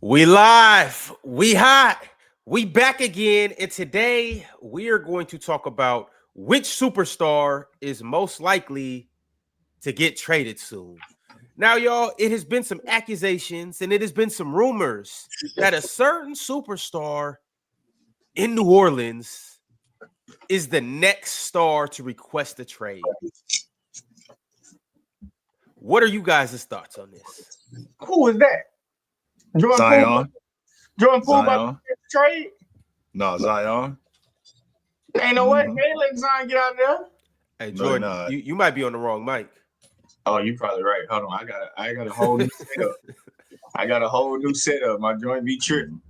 We live, we hot, we back again, and today we are going to talk about which superstar is most likely to get traded soon. Now, y'all, it has been some accusations and it has been some rumors that a certain superstar in New Orleans is the next star to request a trade. What are you guys' thoughts on this? Who is that? Zion. Jordan Poole about to trade? No, Zion. Ain't no way. Can't let Zion get out there. Hey, Jordan, you might be on the wrong mic. Oh, you're probably right. Hold on. I got a whole new setup. I got a whole new setup. My joint be tripping.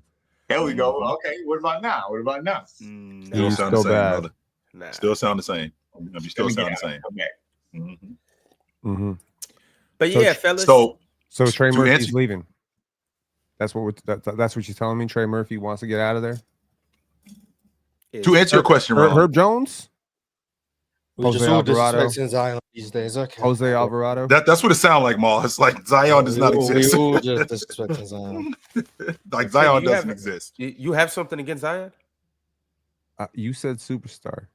There we go. Okay. What about now? Still sound the same, brother. Nah. Still sound the same. You still sound the same. Come back. But yeah, fellas. So Trey Murphy's leaving. That's what you're telling me. Trey Murphy wants to get out of there. To answer your question, Herb Jones, Jose Alvarado, Zion these days. Okay. Jose Alvarado. That's what it sounds like, Ma. It's like Zion does not exist. We all just disrespecting Zion. Like Zion doesn't exist. You have something against Zion? You said superstar.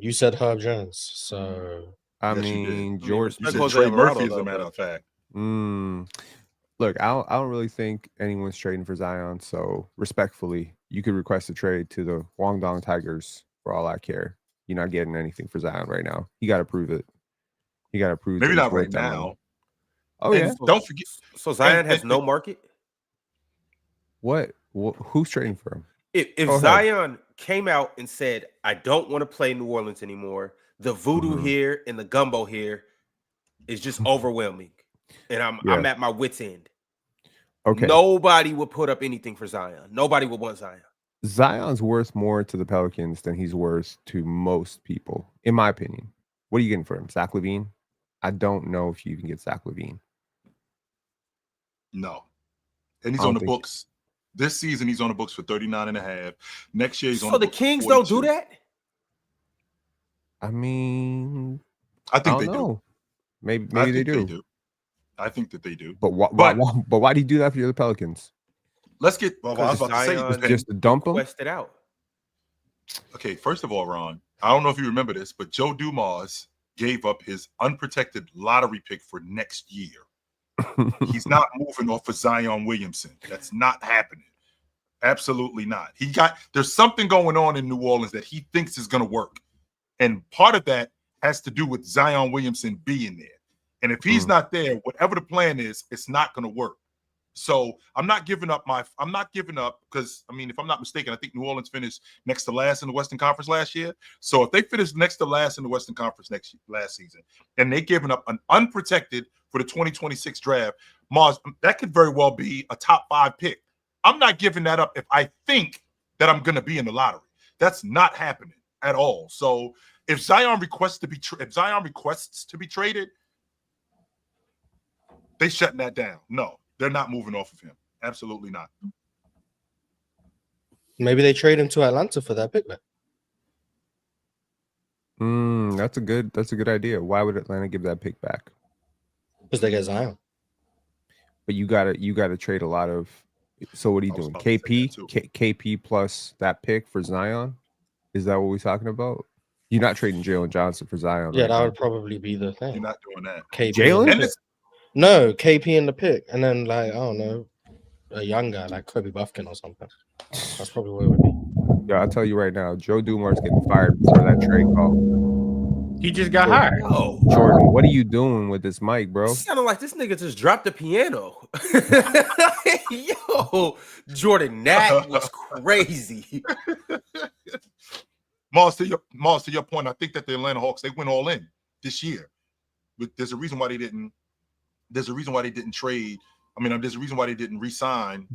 You said Herb Jones. So I mean, George. You said Trey Murphy, as a matter of fact. Look, I don't really think anyone's trading for Zion. So respectfully, you could request a trade to the Guangdong Tigers for all I care. You're not getting anything for Zion right now. You got to prove it. You got to prove. Maybe not right now. Oh yeah. Don't forget. So Zion has no market. What? Who's trading for him? If Zion came out and said, "I don't want to play New Orleans anymore," the voodoo here and the gumbo here is just overwhelming, and I'm at my wit's end. Okay. Nobody would put up anything for Zion. Nobody would want Zion. Zion's worth more to the Pelicans than he's worth to most people, in my opinion. What are you getting for him? Zach LaVine? I don't know if you can get Zach LaVine. No. And he's on the books. This season, he's on the books for 39.5. Next year, he's on the books. So the Kings don't do that? I mean, I think they do. Maybe they do. I think that they do. But why do you do that for the other Pelicans? Let's get. Well, I was about to say, just to dump them. Quest it out. Okay, first of all, Ron, I don't know if you remember this, but Joe Dumars gave up his unprotected lottery pick for next year. He's not moving off of Zion Williamson. That's not happening. Absolutely not. There's something going on in New Orleans that he thinks is going to work, and part of that has to do with Zion Williamson being there. And if he's not there, whatever the plan is, it's not going to work. So I'm not giving up because, I mean, if I'm not mistaken, I think New Orleans finished next to last in the Western Conference last year. So if they finished next to last in the Western Conference last season, and they given up an unprotected for the 2026 draft, Mars, that could very well be a top 5 pick. I'm not giving that up if I think that I'm going to be in the lottery. That's not happening at all. So if Zion requests to be traded, they shutting that down. No. They're not moving off of him. Absolutely not. Maybe they trade him to Atlanta for that pick back. That's a good idea. Why would Atlanta give that pick back? Because they get Zion. But you gotta trade a lot of. So what are you doing? KP plus that pick for Zion? Is that what we're talking about? You're not trading Jalen Johnson for Zion. Yeah, that would probably be the thing. You're not doing that. Jalen? No, KP in the pick, and then like I don't know, a young guy like Kobe Buffkin or something. That's probably what it would be. Yeah, I'll tell you right now, Joe Dumars getting fired for that trade call. He just got hired. Oh, Jordan, what are you doing with this mic, bro? It sounded like this nigga just dropped the piano. Yo, Jordan, that was crazy. Mars, to your point, I think that the Atlanta Hawks, they went all in this year. But there's a reason why they didn't. There's a reason why they didn't trade. I mean, there's a reason why they didn't re-sign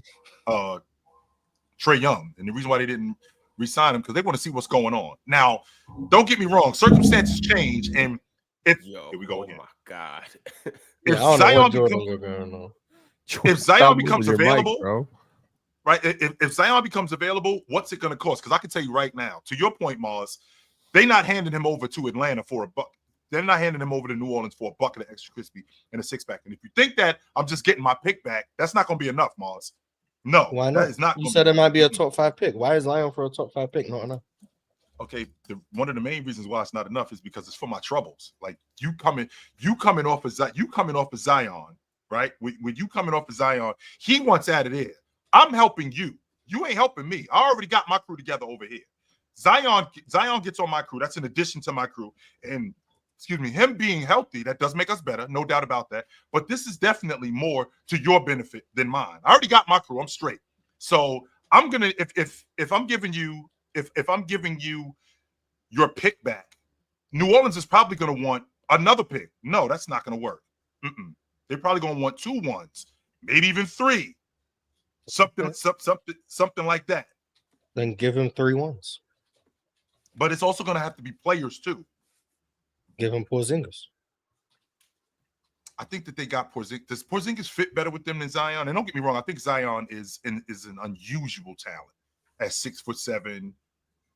Trey Young, and the reason why they didn't re-sign him because they want to see what's going on. Now, don't get me wrong, circumstances change, and here we go again. Oh my God! If Zion becomes available, right? If Zion becomes available, what's it going to cost? Because I can tell you right now, to your point, Mars, they're not handing him over to Atlanta for $1. They're not handing him over to New Orleans for a bucket of extra crispy and a 6-pack. And if you think that I'm just getting my pick back, that's not going to be enough, Mars. No, Why that not? is not. You gonna said be it might be a enough. top 5 pick. Why is Zion for a top 5 pick not enough? Okay, one of the main reasons why it's not enough is because it's for my troubles. Like you coming off of Zion, right? When you coming off of Zion, he wants out of there. I'm helping you. You ain't helping me. I already got my crew together over here. Zion gets on my crew. That's an addition to my crew. And excuse me, him being healthy, that does make us better, no doubt about that. But this is definitely more to your benefit than mine. I already got my crew. I'm straight. So I'm gonna if I'm giving you your pick back, New Orleans is probably gonna want another pick. No, that's not gonna work. They're probably gonna want 2 1s, maybe even 3, something like that. Then give him 3 1s. But it's also gonna have to be players too. Give him Porzingis. I think that they got Porzingis. Does Porzingis fit better with them than Zion? And don't get me wrong, I think Zion is an unusual talent at 6'7",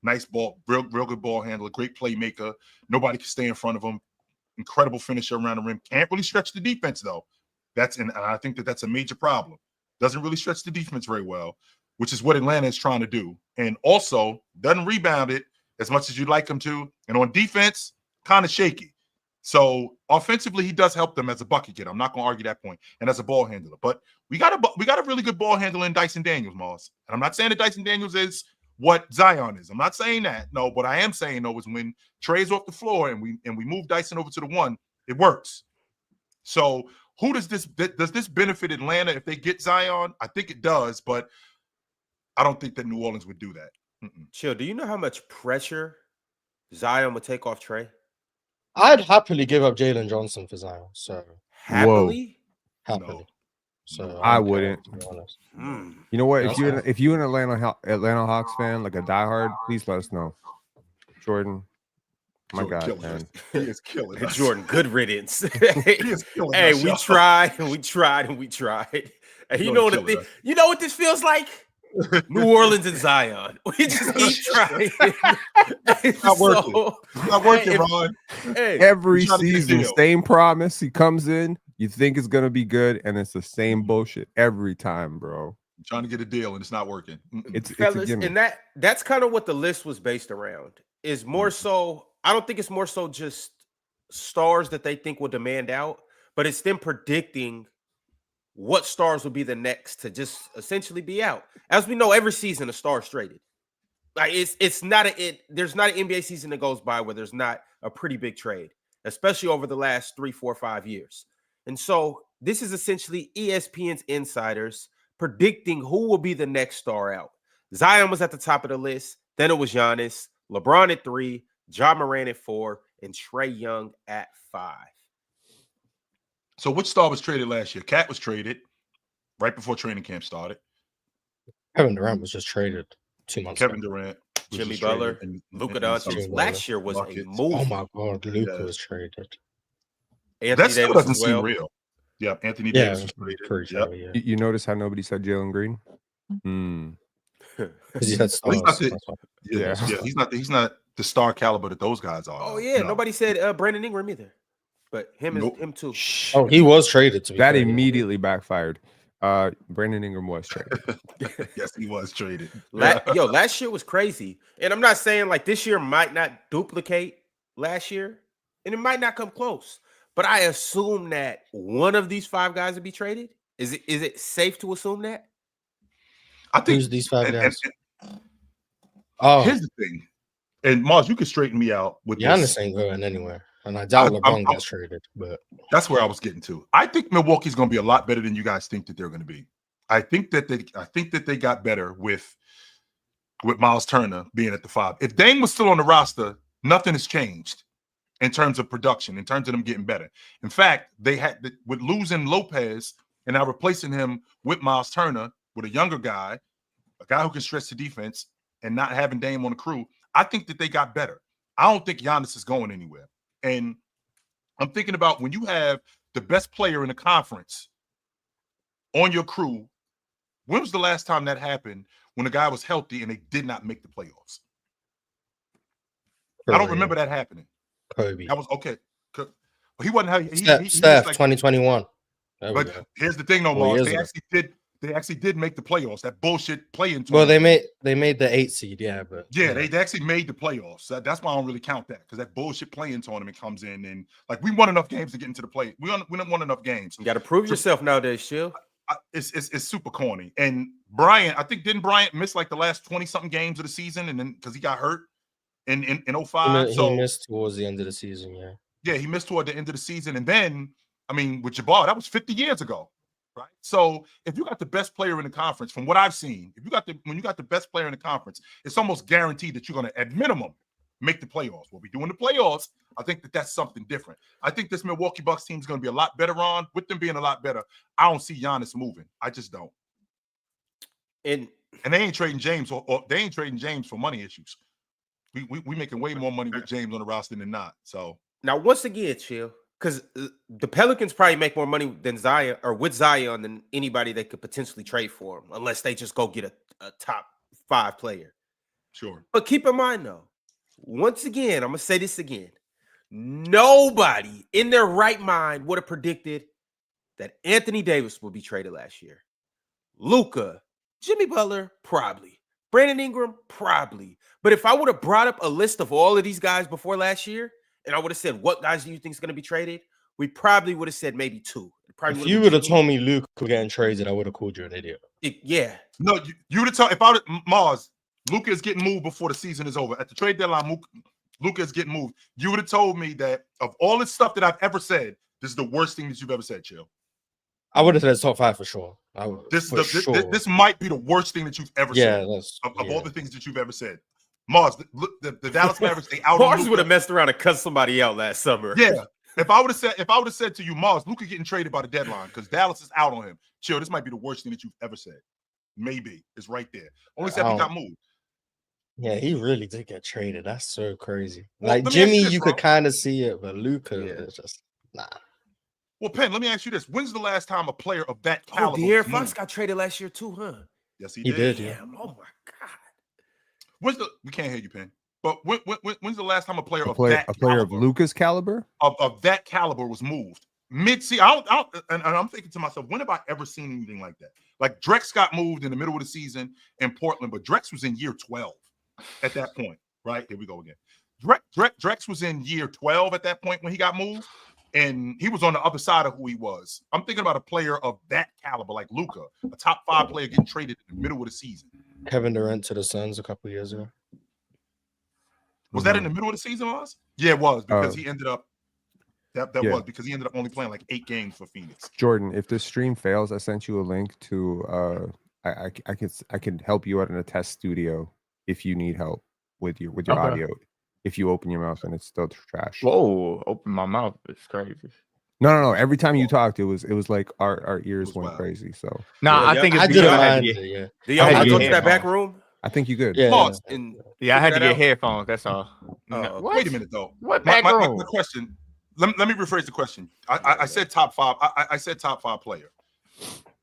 nice ball, real good ball handler, great playmaker. Nobody can stay in front of him. Incredible finisher around the rim. Can't really stretch the defense though. And I think that's a major problem. Doesn't really stretch the defense very well, which is what Atlanta is trying to do. And also doesn't rebound it as much as you'd like him to. And on defense, kind of shaky. So offensively, he does help them as a bucket getter. I'm not going to argue that point. And as a ball handler. But we got a really good ball handler in Dyson Daniels, Moss. And I'm not saying that Dyson Daniels is what Zion is. I'm not saying that. No, what I am saying, though, is when Trey's off the floor and we move Dyson over to the 1, it works. So does this benefit Atlanta if they get Zion? I think it does, but I don't think that New Orleans would do that. Chill, do you know how much pressure Zion would take off Trey? I'd happily give up Jalen Johnson for Zion. So Happily? happily. No. So I don't care, wouldn't. to be honest. You know what? That's If you're an Atlanta Hawks fan, like a diehard, please let us know. Jordan, my Jordan God, killing man. us. He is killing us. Jordan, good riddance. He is killing Hey, us, we y'all. tried and we tried and we tried. And you know Jordan killing us. you know what this feels like? New Orleans and Zion. We just keep trying. It's not working. It's not working, Ron. Hey, Every trying to get a season, deal. same promise. He comes in, you think it's gonna be good, and it's the same bullshit every time, bro. I'm trying to get a deal and it's not working. It's a fellas, gimmick. and that's kind of what the list was based around. Is more so, I don't think it's more so just stars that they think will demand out, but it's them predicting what stars will be the next to just essentially be out. As we know, every season a star is traded. Like there's not an NBA season that goes by where there's not a pretty big trade, especially over the last 3, 4, 5 years. And so this is essentially ESPN's insiders predicting who will be the next star out. Zion was at the top of the list. Then it was Giannis, LeBron at 3, Ja Morant at 4, and Trae Young at 5. So which star was traded last year? Cat was traded right before training camp started. Kevin Durant was just traded 2 months Kevin ago. Durant, was Jimmy just Butler, traded, Luka and Doncic. some Last year was a buckets. move. Oh my God, Luka Yeah. was traded. Anthony That still Davis doesn't as well. seem real. Yeah, Anthony Yeah, Davis was traded. pretty Yep. sure, yeah. You notice how nobody said Jalen Green? Because he had Well, he's stars. not that's why. Yeah, he's not the star caliber that those guys are. Oh though. yeah, No. nobody said Brandon Ingram either, but Nope. him too. Oh, he was traded to be That fair, yeah. immediately backfired. Brandon Ingram was traded. Yes, he was traded. Last year was crazy, and I'm not saying like this year might not duplicate last year, and it might not come close. But I assume that one of these 5 guys would be traded. Is it safe to assume that? I think Who's these 5 guys? and Oh, here's the thing, and Mars, you can straighten me out with Giannis this. ain't going anywhere. And I doubt LeBron gets traded. But That's where I was getting to. I think Milwaukee's going to be a lot better than you guys think that they're going to be. I think that they got better with Miles Turner being at the 5. If Dame was still on the roster, nothing has changed in terms of production, in terms of them getting better. In fact, they had with losing Lopez and now replacing him with Miles Turner, with a younger guy, a guy who can stretch the defense, and not having Dame on the crew. I think that they got better. I don't think Giannis is going anywhere. And I'm thinking about when you have the best player in the conference on your crew, when was the last time that happened when a guy was healthy and they did not make the playoffs? I don't remember that happening. Kobe. That was okay. But he wasn't. Steph, 2021. But here's the thing, though, 4 Mars. years They ago. actually did. They actually did make the playoffs. That bullshit play-in Well, tournament. they made the 8 seed, yeah, but Yeah, they actually made the playoffs. That's why I don't really count that, because that bullshit play-in tournament comes in, and like we won enough games to get into the play. We don't won enough games. You got to prove yourself nowadays, Chill. It's super corny. And Bryant, I think, didn't Bryant miss like the last 20-something games of the season, and then because he got hurt in 05. he missed towards the end of the season, yeah. Yeah, he missed toward the end of the season, and then I mean, with Jabbar, that was 50 years ago. Right. So if you got the best player in the conference, from what I've seen, when you got the best player in the conference, it's almost guaranteed that you're going to, at minimum, make the playoffs. What we do in the playoffs, I think that's something different. I think this Milwaukee Bucks team is going to be a lot better on. With them being a lot better, I don't see Giannis moving. I just don't. And they ain't trading James, or they ain't trading James for money issues. We making way more money with James on the roster than not. So now, once again, Chill. Because the Pelicans probably make more money than Zion, or with Zion, than anybody they could potentially trade for him, unless they just go get a top 5 player. Sure. But keep in mind, though, once again, I'm going to say this again. Nobody in their right mind would have predicted that Anthony Davis would be traded last year. Luka, Jimmy Butler, probably. Brandon Ingram, probably. But if I would have brought up a list of all of these guys before last year, and I would have said, what guys do you think is going to be traded? We probably would have said maybe 2. If you would have told me Luka getting traded, I would have called you an idiot. Yeah. No, you would have told, if I would, Mars, Luka is getting moved before the season is over. At the trade deadline, Luka is getting moved. You would have told me that of all the stuff that I've ever said, this is the worst thing that you've ever said, Chill. I would have said top 5 for sure. This might be the worst thing that you've ever said. Of all the things that you've ever said. Mars, the Dallas Mavericks, they out. Mars would have messed around and cut somebody out last summer. Yeah. If I would have said to you, Mars, Luka getting traded by the deadline because Dallas is out on him. Chill, this might be the worst thing that you've ever said. Maybe. It's right there. Only said he got moved. Yeah, he really did get traded. That's so crazy. Well, like Jimmy, you could kind of see it, but Luka is just nah. Well, Penn, let me ask you this. When's the last time a player of that caliber? De'Aaron Fox got traded last year too, huh? Yes, he did. Yeah. Oh my God. We can't hear you, Penn. But when's the last time a player of Luka's caliber of that caliber was moved mid-season? And I'm thinking to myself, when have I ever seen anything like that? Like Drex got moved in the middle of the season in Portland, but Drex was in year 12 at that point, right? Here we go again. Drex was in year 12 at that point when he got moved, and he was on the other side of who he was. I'm thinking about a player of that caliber, like Luka, a top 5 player getting traded in the middle of the season. Kevin Durant to the Suns a couple of years ago. Was that in the middle of the season, Oz? Yeah, it was, because he ended up was because he ended up only playing like 8 games for Phoenix. Jordan, if this stream fails, I sent you a link to I can help you out in a test studio if you need help with your audio. If you open your mouth and it's still trash. Whoa, open my mouth. It's crazy. No. Every time you talked, it was like our ears went crazy. So I think it's because I Do y'all go to that back room? I think you could. Yeah, I had to get headphones. That's all. Wait a minute, though. What back room? The question. Let me rephrase the question. I said top 5. I said top 5 player.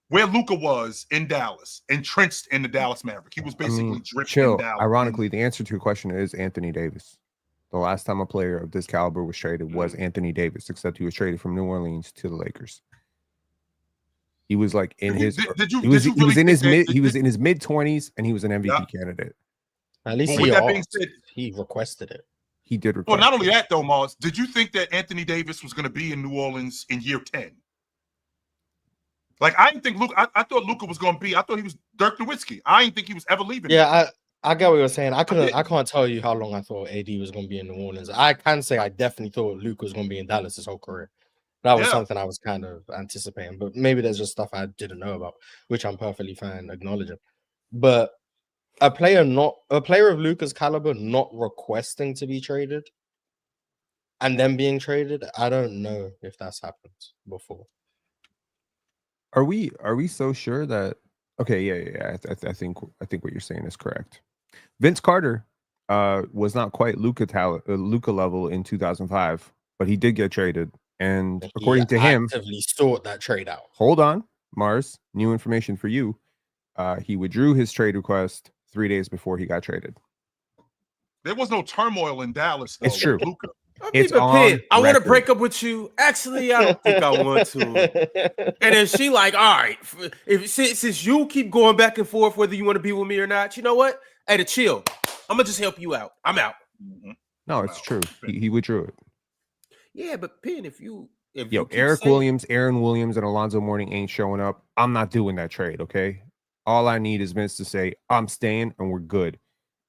Where Luka was in Dallas, entrenched in the Dallas Maverick, he was basically dripping in Dallas. Ironically, the answer to your question is Anthony Davis. The last time a player of this caliber was traded was Anthony Davis, except he was traded from New Orleans to the Lakers. He was like in his he was in his mid-20s, and he was an MVP candidate. At least he requested it. He did request. Well, not only that though, Mars, did you think that Anthony Davis was going to be in New Orleans in year 10? Like, I didn't think Luka. I thought Luka was going to be. I thought he was Dirk Nowitzki. I didn't think he was ever leaving. Yeah, I get what you're saying. I can't tell you how long I thought AD was going to be in New Orleans. I can say I definitely thought Luka was going to be in Dallas his whole career. That was something I was kind of anticipating. But maybe there's just stuff I didn't know about, which I'm perfectly fine acknowledging. But a player of Luka's caliber not requesting to be traded and then being traded, I don't know if that's happened before. Are we so sure that? Okay, yeah. I think what you're saying is correct. Vince Carter was not quite Luka level in 2005, but he did get traded, and according to him, actively sought that trade out. Hold on, Mars. New information for you. He withdrew his trade request 3 days before he got traded. There was no turmoil in Dallas, though. It's true. Luka. It's Pin, on I want to record. break up with you. Actually, I don't think I want to. And then she like, all right, since you keep going back and forth whether you want to be with me or not, you know what? Hey, to chill. I'm gonna just help you out. I'm out. No, it's true. He withdrew it. Yeah, but Pin, if you Eric Williams, Aaron Williams, and Alonzo Mourning ain't showing up, I'm not doing that trade. Okay. All I need is Vince to say I'm staying and we're good.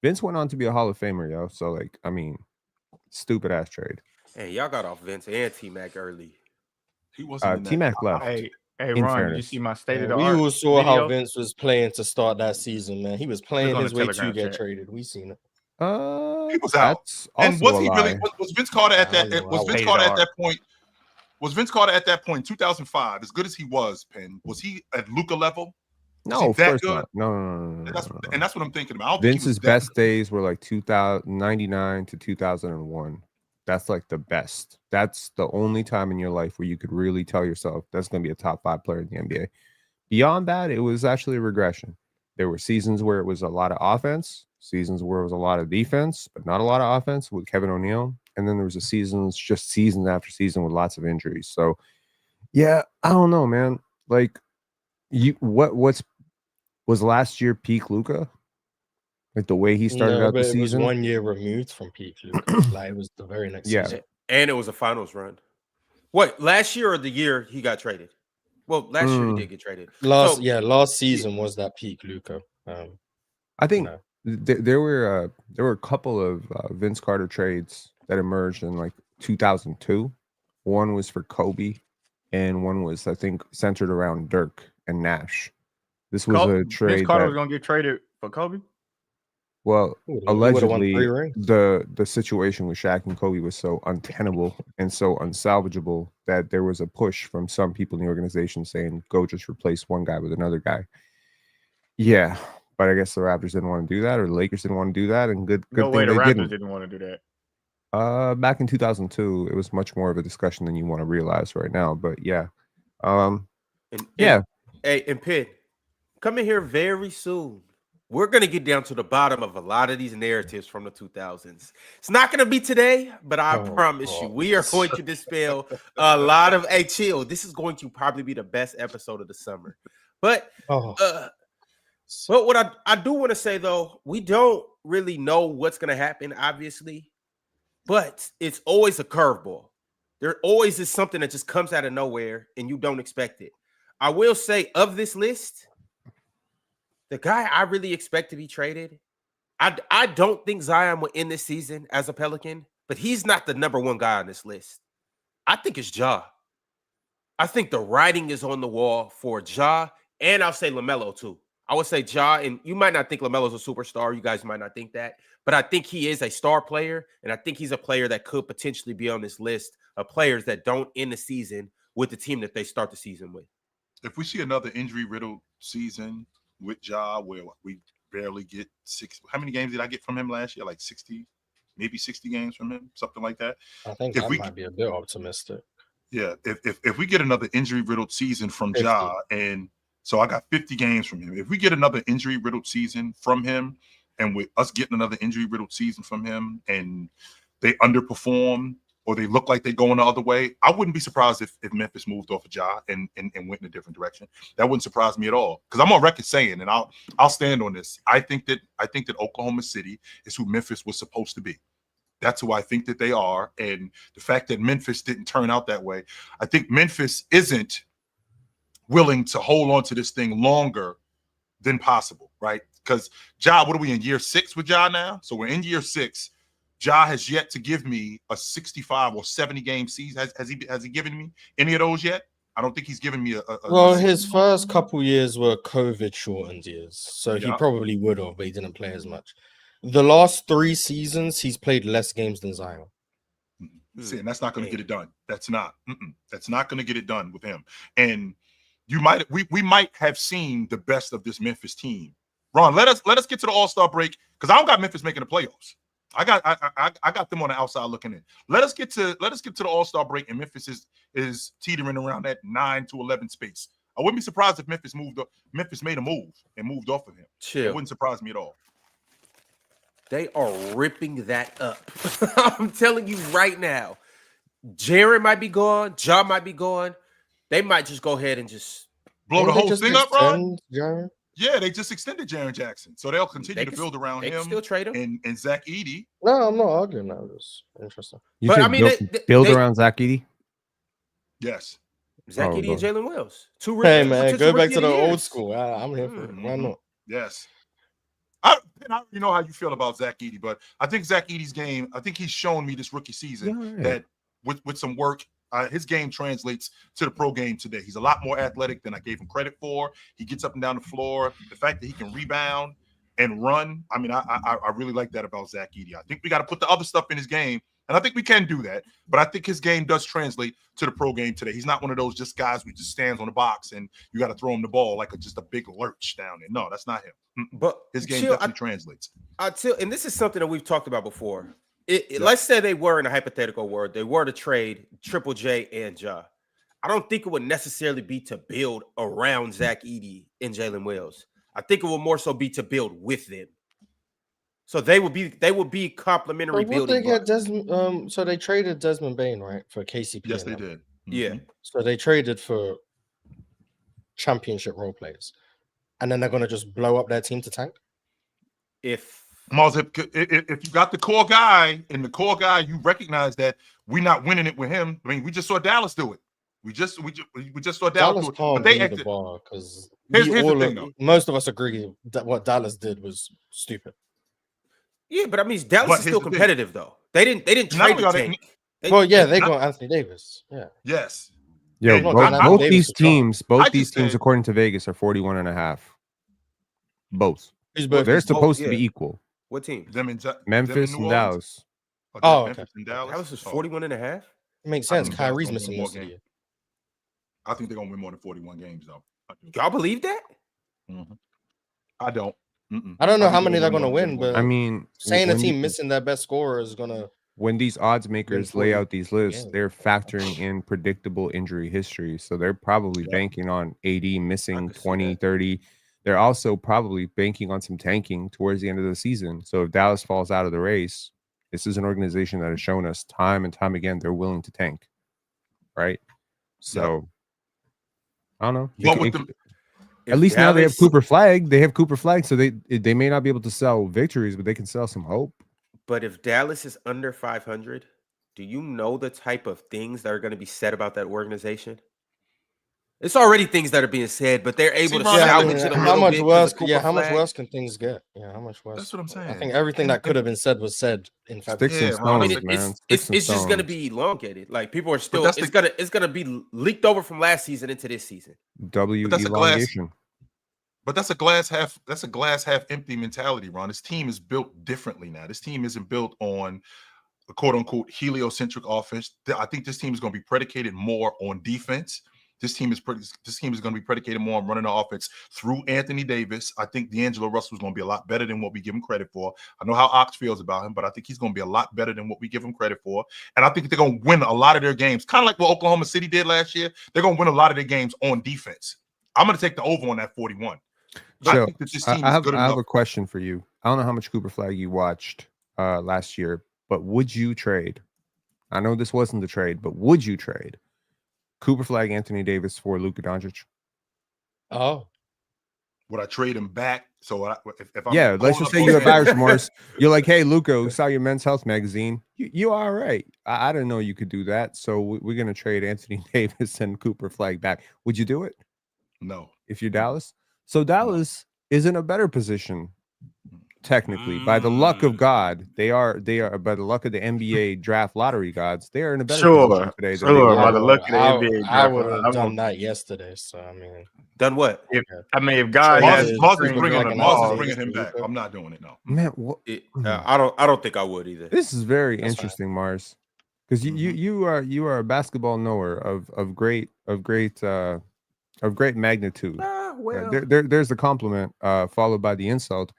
Vince went on to be a Hall of Famer, yo. So like, I mean, stupid ass trade. Hey, y'all got off Vince and T-Mac early. He wasn't. T-Mac left. Hey, In Ron, fairness. did you see my state of the We art? all saw how video? Vince was playing to start that season, man. He was playing on his the way to Telegram get chat. traded. We seen it. He was out. That's And also was he a really? lie. Was Vince Carter at I that? don't know. Was Vince Hated Carter at art. that point? Was Vince Carter at that point, 2005, as good as he was, Penn? Was he at Luka level? No, of that course good? not. No. And that's what I'm thinking about. I don't think he was Vince's that best good. days were like 2099 to 2001. That's like the best. That's the only time in your life where you could really tell yourself that's going to be a top 5 player in the NBA. Beyond that, it was actually a regression. There were seasons where it was a lot of offense, seasons where it was a lot of defense, but not a lot of offense with Kevin O'Neal. And then there was season after season with lots of injuries. So, yeah, I don't know, man. Like, was last year peak Luka? Like the way he started out the but season? it was 1 year removed from peak Luka. Like it was the very next season. And it was a finals run. What, last year or the year he got traded? Well, last year he did get traded. Last season was that peak Luka. I think there were a couple of Vince Carter trades that emerged in like 2002. One was for Kobe, and one was, I think, centered around Dirk and Nash. This was a trade. Vince Carter was gonna get traded for Kobe. Well, He would've allegedly, won 3 rings. the situation with Shaq and Kobe was so untenable and so unsalvageable that there was a push from some people in the organization saying, "Go just replace one guy with another guy." Yeah, but I guess the Raptors didn't want to do that, or the Lakers didn't want to do that, and good No thing way the they Raptors didn't. didn't want to do that. Back in 2002, it was much more of a discussion than you want to realize right now. But yeah, Hey, and Pitt, come in here very soon. We're going to get down to the bottom of a lot of these narratives from the 2000s. It's not going to be today, but I promise you, we are going to dispel a lot of, hey, chill. This is going to probably be the best episode of the summer. But what I do want to say, though, we don't really know what's going to happen, obviously, but it's always a curveball. There always is something that just comes out of nowhere and you don't expect it. I will say, of this list, the guy I really expect to be traded, I don't think Zion will end this season as a Pelican, but he's not the number one guy on this list. I think it's Ja. I think the writing is on the wall for Ja, and I'll say LaMelo too. I would say Ja, and you might not think LaMelo's a superstar. You guys might not think that, but I think he is a star player, and I think he's a player that could potentially be on this list of players that don't end the season with the team that they start the season with. If we see another injury-riddled season with Ja, where we barely get 6, how many games did I get from him last year? Like 60, maybe 60 games from him, something like that. I think I might be a bit optimistic. Yeah, if we get another injury-riddled season from 50. Ja, and so I got 50 games from him. If we get another injury-riddled season from him, and with us getting another injury-riddled season from him, and they underperform or they look like they're going the other way, I wouldn't be surprised if Memphis moved off of Ja and went in a different direction. That wouldn't surprise me at all, because I'm on record saying, and I'll stand on this. I think that Oklahoma City is who Memphis was supposed to be. That's who I think that they are, and the fact that Memphis didn't turn out that way, I think Memphis isn't willing to hold on to this thing longer than possible, right? Because Ja, what are we in year 6 with Ja now? So we're in year 6. Ja has yet to give me a 65 or 70 game season. Has he given me any of those yet? I don't think he's given me a his first couple years were COVID shortened years, so he probably would have, but he didn't play as much. The last 3 seasons, he's played less games than Zion. See, and that's not going to get it done. That's not going to get it done with him. And we might have seen the best of this Memphis team. Ron, let us get to the All-Star break, because I don't got Memphis making the playoffs. I got them on the outside looking in. Let us get to the All-Star break, and Memphis is teetering around that 9 to 11 space. I wouldn't be surprised if Memphis made a move and moved off of him. Chill. It wouldn't surprise me at all. They are ripping that up. I'm telling you right now. Jaren might be gone. Ja might be gone. They might just go ahead and just blow the whole thing up, Ron. Jaren? Yeah, they just extended Jaren Jackson, so they'll continue to build around they him. Can still trade him. And Zach Edey. No, I'm not arguing that. It's interesting. You said build around Zach Edey? Yes. Zach Edey and Jalen Wells. Hey man, go back to the old school. I'm here for it. Why not? Yes. I already know how you feel about Zach Edey, but I think Zach Edey's game, I think he's shown me this rookie season that with some work, his game translates to the pro game today. He's a lot more athletic than I gave him credit for. He gets up and down the floor. The fact that he can rebound and run, I mean, I really like that about Zach Edey. I think we got to put the other stuff in his game, and I think we can do that. But I think his game does translate to the pro game today. He's not one of those just guys who just stands on the box and you got to throw him the ball like just a big lurch down there. No, that's not him. But his game definitely translates. And this is something that we've talked about before. Let's say they were in a hypothetical world. They were to trade Triple J and Ja. I don't think it would necessarily be to build around Zach Edey and Jalen Wells. I think it will more so be to build with them. So they would be complementary building. So they traded Desmond Bain, right, for KCP. Yes, they did. Mm-hmm. Yeah. So they traded for championship role players, and then they're gonna just blow up their team to tank. If you got the core guy, and the core guy, you recognize that we're not winning it with him. I mean, we just saw Dallas do it. We just saw Dallas do it. But they acted. Because here's the thing, though. Most of us agree that what Dallas did was stupid. Yeah, but I mean, Dallas is still competitive, though. They didn't trade the tank. They got Anthony Davis. Yeah. Yes. Yeah, both these teams, according to Vegas, are 41.5. Both. They're supposed to be equal. What team? Memphis and Dallas. Okay. Dallas is 41.5. Makes sense. Kyrie's missing most of the year. I think they're gonna win more than 41 games, though. Y'all believe that? Mm-hmm. I don't. I don't know how many they're going to win, but I mean, saying a team missing their best scorer is going to. When these odds makers lay out these lists, they're factoring in predictable injury history. So they're probably banking on AD missing 20, 30. They're also probably banking on some tanking towards the end of the season. So if Dallas falls out of the race, this is an organization that has shown us time and time again they're willing to tank. Right? So I don't know. At least now they have Cooper Flag. They have Cooper Flag, so they may not be able to sell victories, but they can sell some hope. But if Dallas is under 500, do you know the type of things that are going to be said about that organization? It's already things that are being said, but they're able to salvage it a little bit. How much worse can things get? Yeah, how much worse? That's what I'm saying. I think everything that could have been said was said. In fact, Sticks and stones, man. It's just going to be elongated. Like people are still. It's going to be leaked over from last season into this season. Elongation. But that's a glass half empty mentality, Ron. This team is built differently now. This team isn't built on a quote unquote heliocentric offense. I think this team is going to be predicated more on defense. This team is going to be predicated more on running the offense through Anthony Davis. I think D'Angelo Russell is going to be a lot better than what we give him credit for. I know how Ox feels about him, but I think he's going to be a lot better than what we give him credit for. And I think they're going to win a lot of their games, kind of like what Oklahoma City did last year. They're going to win a lot of their games on defense. I'm going to take the over on that 41. So I have a question for you. I don't know how much Cooper Flag you watched last year, but would you trade? I know this wasn't the trade, but would you trade Cooper Flag, Anthony Davis for Luka Doncic? Oh, would I trade him back? So if I'm let's just say you have Irish Morris. You're like, hey, Luka, we saw your Men's Health magazine. You all right? I didn't know you could do that. So we're gonna trade Anthony Davis and Cooper Flag back. Would you do it? No. If you're Dallas, so Dallas is in a better position. Technically, by the luck of God, they are by the luck of the NBA draft lottery gods, they are in a better position today. By the luck of the NBA draft, I would have done that yesterday. So I mean, done what? If God has bringing him back, I'm not doing it. No, man. I don't think I would either. This is very interesting, Mars, because you are a basketball knower of great magnitude. There's the compliment followed by the insult.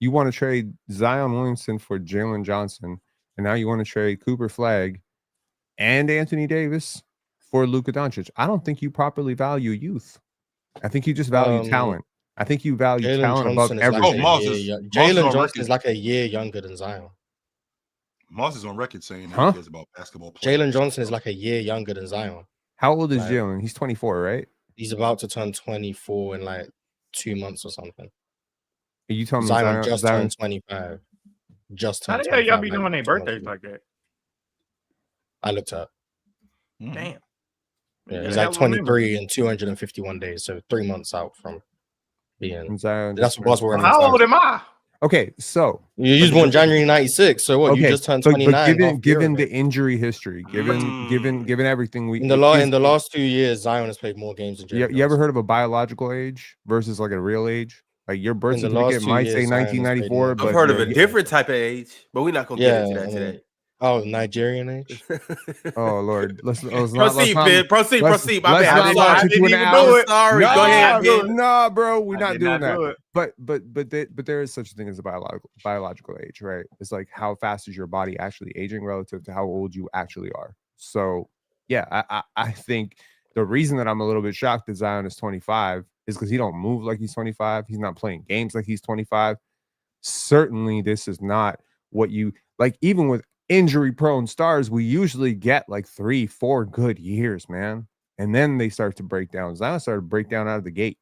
You want to trade Zion Williamson for Jalen Johnson, and now you want to trade Cooper Flag and Anthony Davis for Luka Doncic. I don't think you properly value youth. I think you just value talent. I think you value Jalen talent above Johnson is like everything. Mars is Jalen on Johnson record. is like a year younger than Zion. Moss is on record saying that Huh? he cares about basketball players. Jalen Johnson is like a year younger than Zion. How old is Like- Jalen? He's 24, right? He's about to turn 24 in like 2 months or something. Are you telling me Zion just Zion turned 25. Just How turned the hell y'all 25, be like, doing their 2 months birthdays ago. like that? I looked up. Mm. Damn. Yeah, You he's got like hell of a 23 and 251 days, so 3 months out from being. and Zion? That's just what's turned we're in. 25. How old am I? Okay, so You was born January 96, so what? You just turned 29. But half a year given ago. the injury history, given everything we in the last 2 years, Zion has played more games than Jalen. you ever heard of a biological age versus like a real age? Like your birth In the last certificate 2 might years, say Zion has played 1994, more. but I've heard of a yeah. different type of age, but we're not gonna get into that today. Oh, Nigerian age? Oh Lord, let's not Proceed, Ben. Proceed. let's My bad. not I'm launch sorry. into an even hour. do it. Sorry. Go ahead, Ben. Nah, bro, we're I not did doing not that. do it. But there is such a thing as a biological age, right? It's like how fast is your body actually aging relative to how old you actually are. So yeah, I think the reason that I'm a little bit shocked that Zion is 25 is because he don't move like he's 25. He's not playing games like he's 25. Certainly, this is not what you like. Even with injury-prone stars, we usually get like 3-4 good years, man, and then they start to break down. Zion started to break down out of the gate.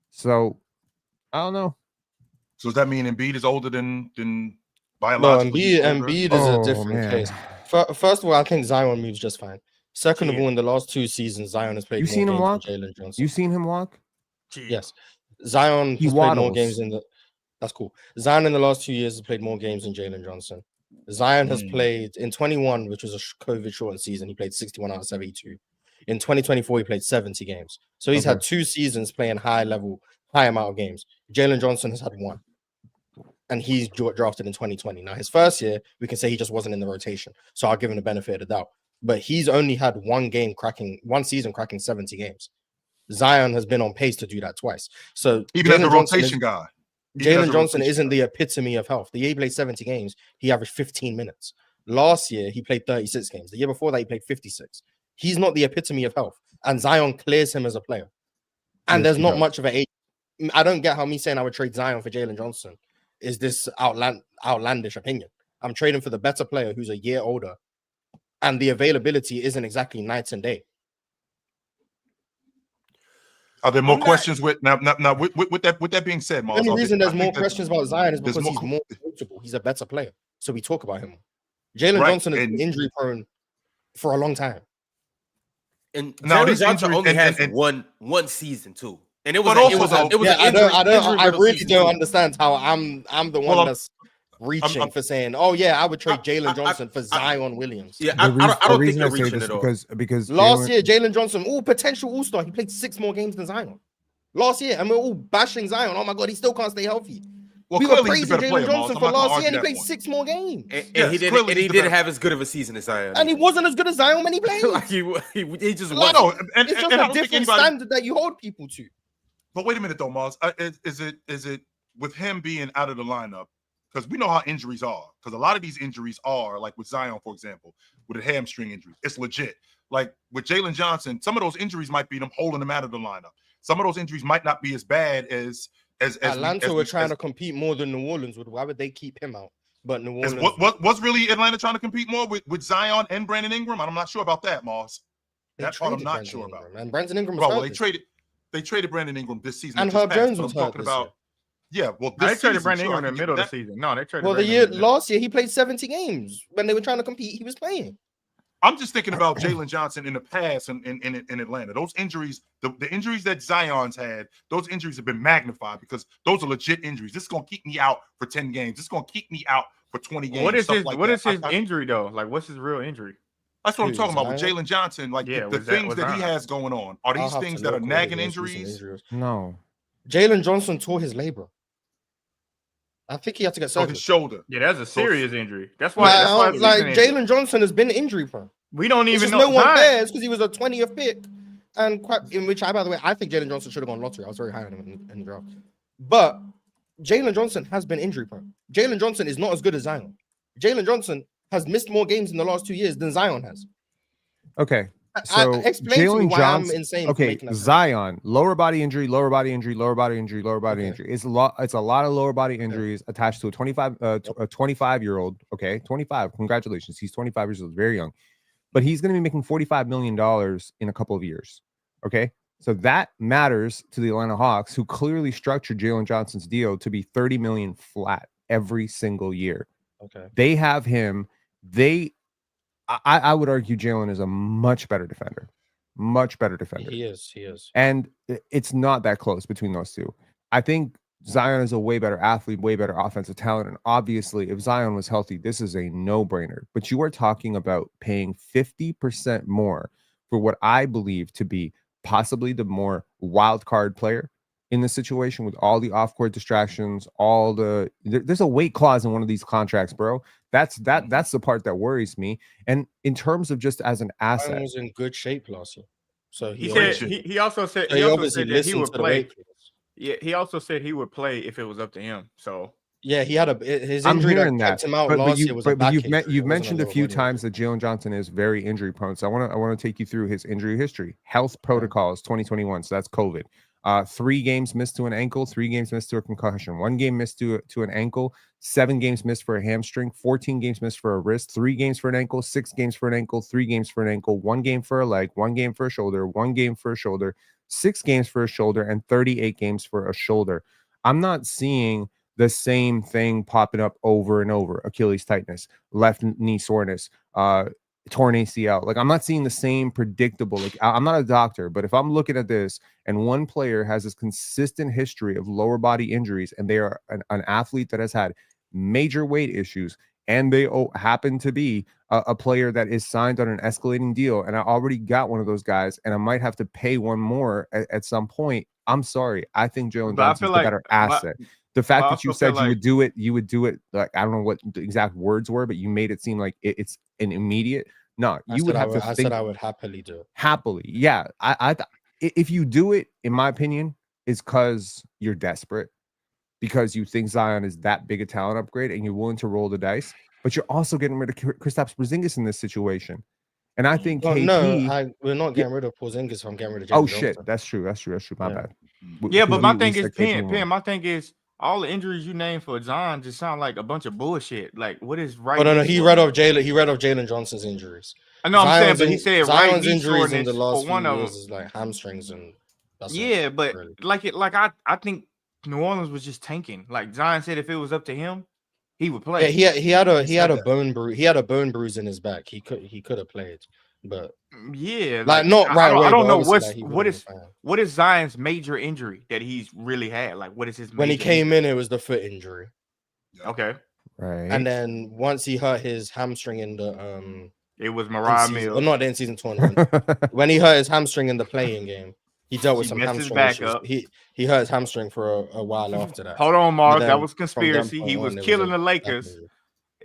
So I don't know. So does that mean Embiid is older than No, biologically? Embiid is a Oh, different man. case. First of all, I think Zion moves just fine. Second of Yeah. all, in the last 2 seasons, Zion has played You more seen him games walk? than Jalen Johnson. You seen him walk? Yes. Zion He has played more waddles. games in the. That's cool. Zion in the last 2 years has played more games than Jalen Johnson. Zion has played in 21, which was a COVID shortened season. He played 61 out of 72. In 2024, he played 70 games. So he's had 2 seasons playing high amount of games. Jalen Johnson has had 1. And he's drafted in 2020. Now, his first year, we can say he just wasn't in the rotation. So I'll give him the benefit of the doubt. But he's only had one season cracking 70 games. Zion has been on pace to do that twice. So even as a rotation guy. Jalen Johnson isn't the epitome of health. The year he played 70 games, he averaged 15 minutes. Last year, he played 36 games. The year before that, he played 56. He's not the epitome of health. And Zion clears him as a player. And there's not much of an age. I don't get how me saying I would trade Zion for Jalen Johnson is this outlandish opinion. I'm trading for the better player who's a year older. And the availability isn't exactly night and day. Are there more questions with now with that being said, Mars? The only reason there's more questions about Zion is because he's more coachable. He's a better player. So we talk about him. Jalen Johnson has been injury prone for a long time. And Jalen Johnson only has one season too. And it was I really don't understand how I'm the one that's reaching for saying, oh yeah, I would trade Jalen Johnson for Zion Williams. Yeah, I don't think they're reaching at all. Because last year, Jalen Johnson, potential all-star, he played 6 more games than Zion. Last year, and we're all bashing Zion. Oh my god, he still can't stay healthy. Well, we were praising Jalen Johnson for last year, and he played 6 more games. And he didn't have as good of a season as Zion. And he wasn't as good as Zion when he played. he just wasn't. It's just a different standard that you hold people to. But wait a minute, though, Mars. Is it with him being out of the lineup? Because we know how injuries are. Because a lot of these injuries are, like with Zion, for example, with a hamstring injury. It's legit. Like with Jalen Johnson, some of those injuries might be them holding him out of the lineup. Some of those injuries might not be as bad as Atlanta were trying to compete more than New Orleans would. Why would they keep him out? But New Orleans was really Atlanta trying to compete more with Zion and Brandon Ingram? I'm not sure about that, Mars. That part I'm not sure about. And Brandon Ingram was hurt. They traded Brandon Ingram this season. And Herb Jones was hurt. Yeah, well, they traded Brandon Ingram in the middle of the season. No, they traded. Well, last year he played 70 games when they were trying to compete. He was playing. I'm just thinking about Jalen Johnson in the past in Atlanta. Those injuries, the injuries that Zion's had, those injuries have been magnified because those are legit injuries. This is gonna keep me out for 10 games. This is gonna keep me out for 20 games. What is his injury though? Like, what's his real injury? That's what I'm talking about with Jalen Johnson. Like the things that he has going on. Are these things that are nagging injuries? No. Jalen Johnson tore his labrum. I think he had to get surgery. His shoulder. Yeah, that's a serious injury. That's why. Jalen Johnson has been injury prone. We don't even know. No one cares because he was a 20th pick, and in which by the way, I think Jalen Johnson should have gone lottery. I was very high on him in the draft. But Jalen Johnson has been injury prone. Jalen Johnson is not as good as Zion. Jalen Johnson has missed more games in the last 2 years than Zion has. Okay, So explain to me Jalen why Johnson. I'm insane. For Okay, making that Zion, lower body injury, lower body injury, lower body injury, lower body Okay. injury. It's a lot of lower body injuries attached to a 25-year-old. Okay, 25. Congratulations, he's 25 years old, very young, but he's going to be making $45 million in a couple of years. Okay, so that matters to the Atlanta Hawks, who clearly structured Jalen Johnson's deal to be $30 million flat every single year. Okay. They have him. I would argue Jalen is a much better defender. Much better defender. He is. And it's not that close between those two. I think Zion is a way better athlete, way better offensive talent. And obviously, if Zion was healthy, this is a no-brainer. But you are talking about paying 50% more for what I believe to be possibly the more wild card player in this situation, with all the off-court distractions, there's a weight clause in one of these contracts, bro. That's the part that worries me. And in terms of just as an asset, Zion was in good shape last year. So He also said that he would play. Yeah, he also said he would play if it was up to him. So yeah, he had his I'm injury hearing that kept that. him out But last year was a back injury. you've It wasn't mentioned a lower few body times injury. that Jalen Johnson is very injury prone. So I want to take you through his injury history. Health protocols 2021. So that's COVID. 3 games missed to an ankle, 3 games missed to a concussion, 1 game missed to an ankle, 7 games missed for a hamstring, 14 games missed for a wrist, 3 games for an ankle, 6 games for an ankle, 3 games for an ankle, 1 game for a leg, 1 game for a shoulder, 1 game for a shoulder, 6 games for a shoulder, and 38 games for a shoulder. I'm not seeing the same thing popping up over and over. Achilles tightness, left knee soreness, torn ACL. Like, I'm not seeing the same predictable. Like, I'm not a doctor, but if I'm looking at this and one player has this consistent history of lower body injuries, and they are an athlete that has had major weight issues, and they happen to be a player that is signed on an escalating deal, and I already got one of those guys, and I might have to pay one more at some point. I'm sorry. I think Jalen Johnson's the better asset. The fact that you said you would do it, like, I don't know what the exact words were, but you made it seem like it's an immediate. No, you would have to think. I said I would happily do it. Happily, yeah. If you do it, in my opinion, is because you're desperate, because you think Zion is that big a talent upgrade, and you're willing to roll the dice. But you're also getting rid of Kristaps Porzingis in this situation, and I think we're not getting rid of Porzingis. I'm getting rid of. Oh shit, that's true. My bad. Yeah, but my thing is, Pen. My thing is, all the injuries you named for Zion just sound like a bunch of bullshit. Like, what is right? Oh no, he read off Jalen Johnson's injuries. I know, I'm saying, but he said Zion's right injuries in the last few years is like hamstrings and. That's but really. I think New Orleans was just tanking. Like Zion said, if it was up to him, he would play. Yeah, he had a bone bruise. He had a bone bruise in his back. He could have played, but yeah, like not right away. I don't know what is Zion's major injury that he's really had. Like, what is his? When he came in, it was the foot injury. Okay, right. And then once he hurt his hamstring in the it was Mariah Mills. Well, not in season 20. When he hurt his hamstring in the playing game. He dealt with some hamstring issues. He hurt his hamstring for a while after that. Hold on, Mark. That was conspiracy. He was killing the Lakers.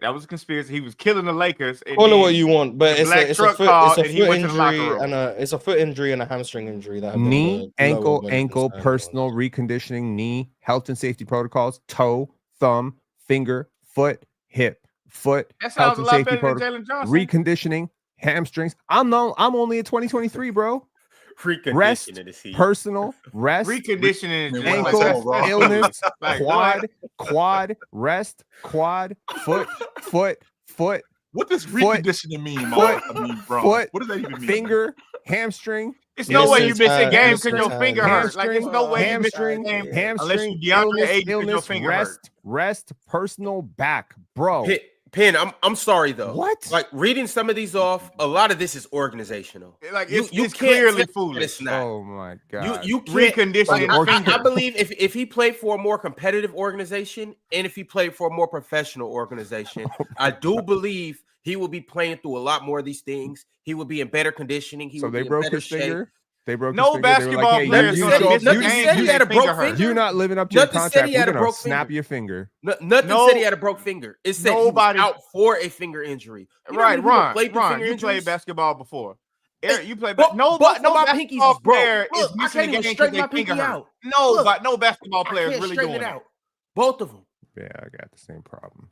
That was a conspiracy. He was killing the Lakers. Call it what you want, but it's a foot injury and it's a foot injury and a hamstring injury. That knee, ankle, personal reconditioning, knee, health and safety protocols, toe, thumb, finger, foot, hip, foot, health and safety protocols, reconditioning, hamstrings. I'm only at 2023, bro. Rest, personal, rest, reconditioning, ankle, illness, quad, rest, quad, foot. What does reconditioning mean, Mark? Foot, what does that even mean? Finger, hamstring. It's no way you miss a game because your finger hurts. Like, there's no way you miss a game unless you DeAndre Ayton because your finger hurts. Rest, personal, back, bro. Pen, I'm sorry though. What? Like, reading some of these off, a lot of this is organizational. Like, it's clearly foolish. It's not. Oh my god. You can't recondition. I believe if he played for a more competitive organization and if he played for a more professional organization, I do believe he will be playing through a lot more of these things. He will be in better conditioning. So they broke his finger. They broke no basketball player is going to miss the game. He had a broke finger. You're not living up to your contract. We're going to snap your finger. Nothing said he had a broke finger. It said he was out for a finger injury. Right, Ron, you played basketball before. Eric, you played basketball. No basketball player is missing a game because their finger hurt. No basketball player is really doing it. Both of them. Yeah, I got the same problem.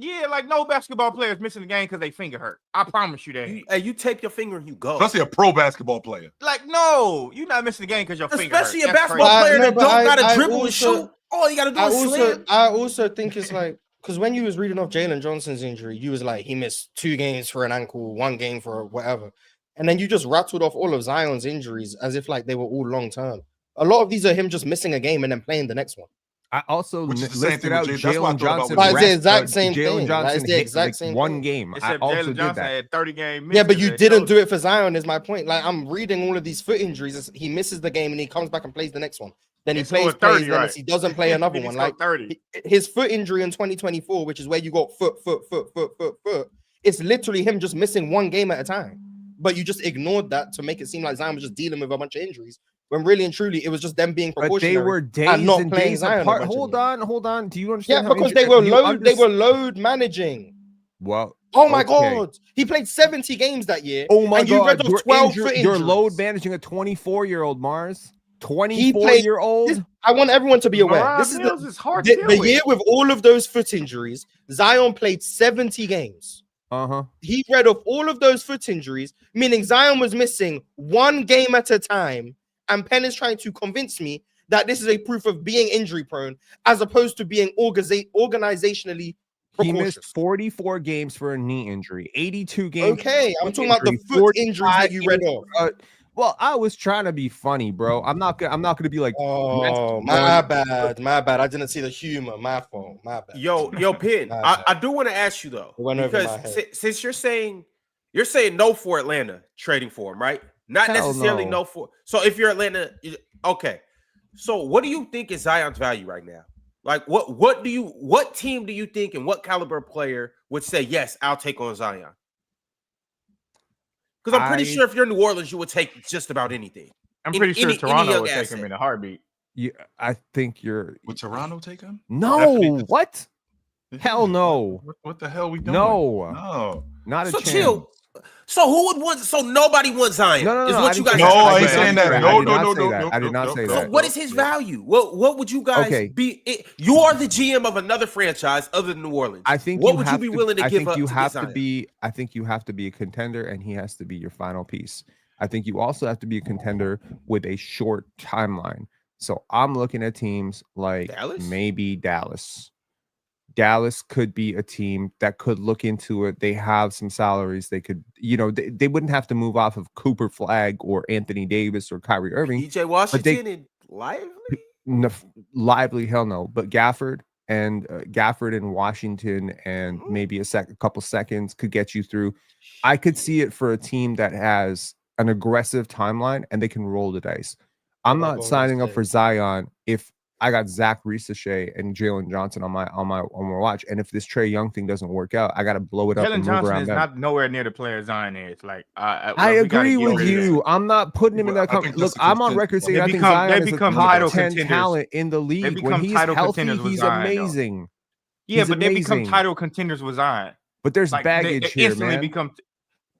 Yeah, like no basketball player is missing the game because they finger hurt. I promise you that. You tape your finger and you go. Especially a pro basketball player. Like, no, you're not missing the game because your finger hurt. Especially a basketball player that don't got to dribble and shoot. All you got to do is slam. I also think it's like, because when you was reading off Jalen Johnson's injury, you was like, he missed 2 games for an ankle, 1 game for whatever. And then you just rattled off all of Zion's injuries as if like they were all long term. A lot of these are him just missing a game and then playing the next one. I also listed out Jalen Johnson. But it's the exact same thing. Jalen Johnson it's the exact same one game. Except I also Jalen Johnson did that. had 30 games. Yeah, but you didn't do it for Zion. Is my point. Like I'm reading all of these foot injuries. He misses the game and he comes back and plays the next one. Then he plays, 30, then right. he doesn't play another one. Like 30. His foot injury in 2024, which is where you got foot. It's literally him just missing 1 game at a time. But you just ignored that to make it seem like Zion was just dealing with a bunch of injuries. When really and truly, it was just them being proportionary. But they were days and not and playing days Zion apart. Hold on. Do you understand? Yeah, because they were load managing. Well, oh my God, he played 70 games that year. Oh my God, you read off 12 foot injuries. You're load managing a 24-year-old Mars. 24-year-old. I want everyone to be aware. This is the year with all of those foot injuries. Zion played 70 games. He read off all of those foot injuries, meaning Zion was missing 1 game at a time. And Penn is trying to convince me that this is a proof of being injury prone as opposed to being organizationally precautious. He missed 44 games for a knee injury, 82 games. Okay, I'm talking about the foot injuries that you read off. Well, I was trying to be funny, bro. I'm not gonna be like, oh, my bad. I didn't see the humor. My fault. My bad. Yo, Penn. I do want to ask you though, because since you're saying no for Atlanta trading for him, right? Not necessarily no for. So if you're Atlanta, okay. So what do you think is Zion's value right now? Like what team do you think and what caliber player would say yes, I'll take on Zion? Because I'm pretty sure if you're New Orleans, you would take just about anything. I'm pretty sure Toronto would take him in a heartbeat. Yeah, I think you're. Would Toronto take him? No. What? Hell no. What the hell we doing? No. Not a chance. Chill. So who would want? So nobody wants Zion. No, is what you guys? No, I ain't saying that. No. I did not say that. So what is his value? What would you guys be? You are the GM of another franchise other than New Orleans. I think what would you be willing to give up? I think you have to be a contender, and he has to be your final piece. I think you also have to be a contender with a short timeline. So I'm looking at teams like maybe Dallas. Dallas could be a team that could look into it. They have some salaries. They could, they wouldn't have to move off of Cooper Flag or Anthony Davis or Kyrie Irving. DJ Washington and Lively? No, Lively, hell no. But Gafford and Washington and maybe a couple seconds could get you through. I could see it for a team that has an aggressive timeline and they can roll the dice. I'm not signing up for Zion if I got Zach Risache and Jalen Johnson on my watch, and if this Trae Young thing doesn't work out, I got to blow it up. Jalen Johnson is not nowhere near the player Zion is. Like I agree with you. I'm not putting him in that. Look, I'm on record saying I think Zion is a top 10 talent in the league. When he's healthy, he's amazing. Yeah, but they become title contenders with Zion. But there's baggage here, man.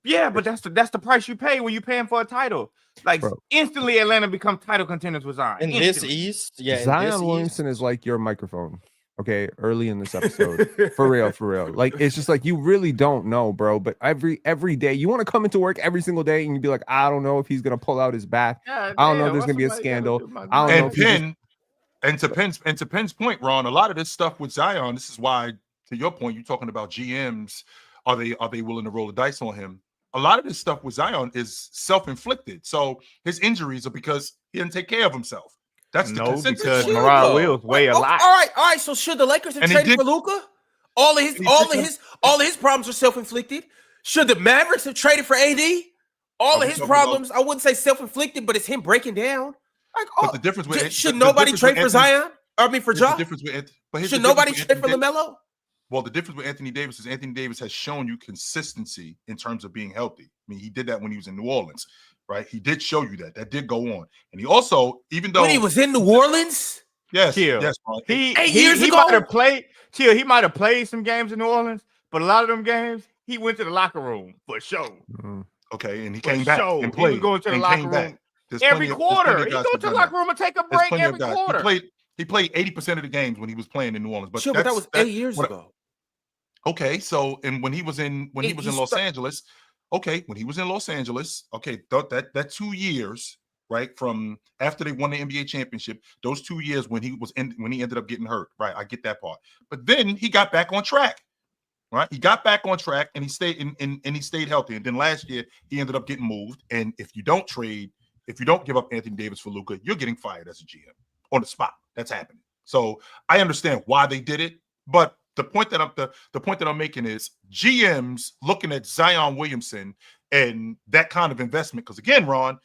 Yeah, but that's the price you pay when you're paying for a title. Like instantly, Atlanta become title contenders with Zion. In this East, yeah. Zion Williamson is like your microphone. Okay, early in this episode, for real. Like it's just like you really don't know, bro. But every day, you want to come into work every single day and you be like, I don't know if he's gonna pull out his back. I don't know if there's gonna be a scandal. And to Penn's point, Ron, a lot of this stuff with Zion. This is why, to your point, you're talking about GMs. Are they willing to roll the dice on him? A lot of this stuff with Zion is self-inflicted. So his injuries are because he didn't take care of himself. That's the consensus. Because Morale Wills weigh a lot. All right. So should the Lakers have traded for Luka? All of his problems are self-inflicted. Should the Mavericks have traded for AD? All of his problems, I wouldn't say self-inflicted, but it's him breaking down. Like, but the difference with should nobody trade for Zion? I mean for Ja? Should nobody trade for LaMelo? Well, the difference with Anthony Davis is Anthony Davis has shown you consistency in terms of being healthy. I mean, he did that when he was in New Orleans, right? He did show you that. That did go on. And he also, even though... When he was in New Orleans? Yes. He might have played... Chill, he might have played some games in New Orleans, but a lot of them games, he went to the locker room for show. Mm-hmm. Okay, and he came back and played. He was going to the locker room every quarter. He go to the locker room and take a break every quarter. He played 80% of the games when he was playing in New Orleans. But that was 8 years ago. Okay, so and when he was in Los Angeles, okay, that 2 years, right, from after they won the NBA championship, those 2 years when he ended up getting hurt, right? I get that part. But then he got back on track. Right? He got back on track and he stayed and he stayed healthy. And then last year he ended up getting moved. And if you don't give up Anthony Davis for Luka, you're getting fired as a GM on the spot. That's happening. So I understand why they did it, but the point that I'm making is GMs looking at Zion Williamson and that kind of investment. Because again, Ron,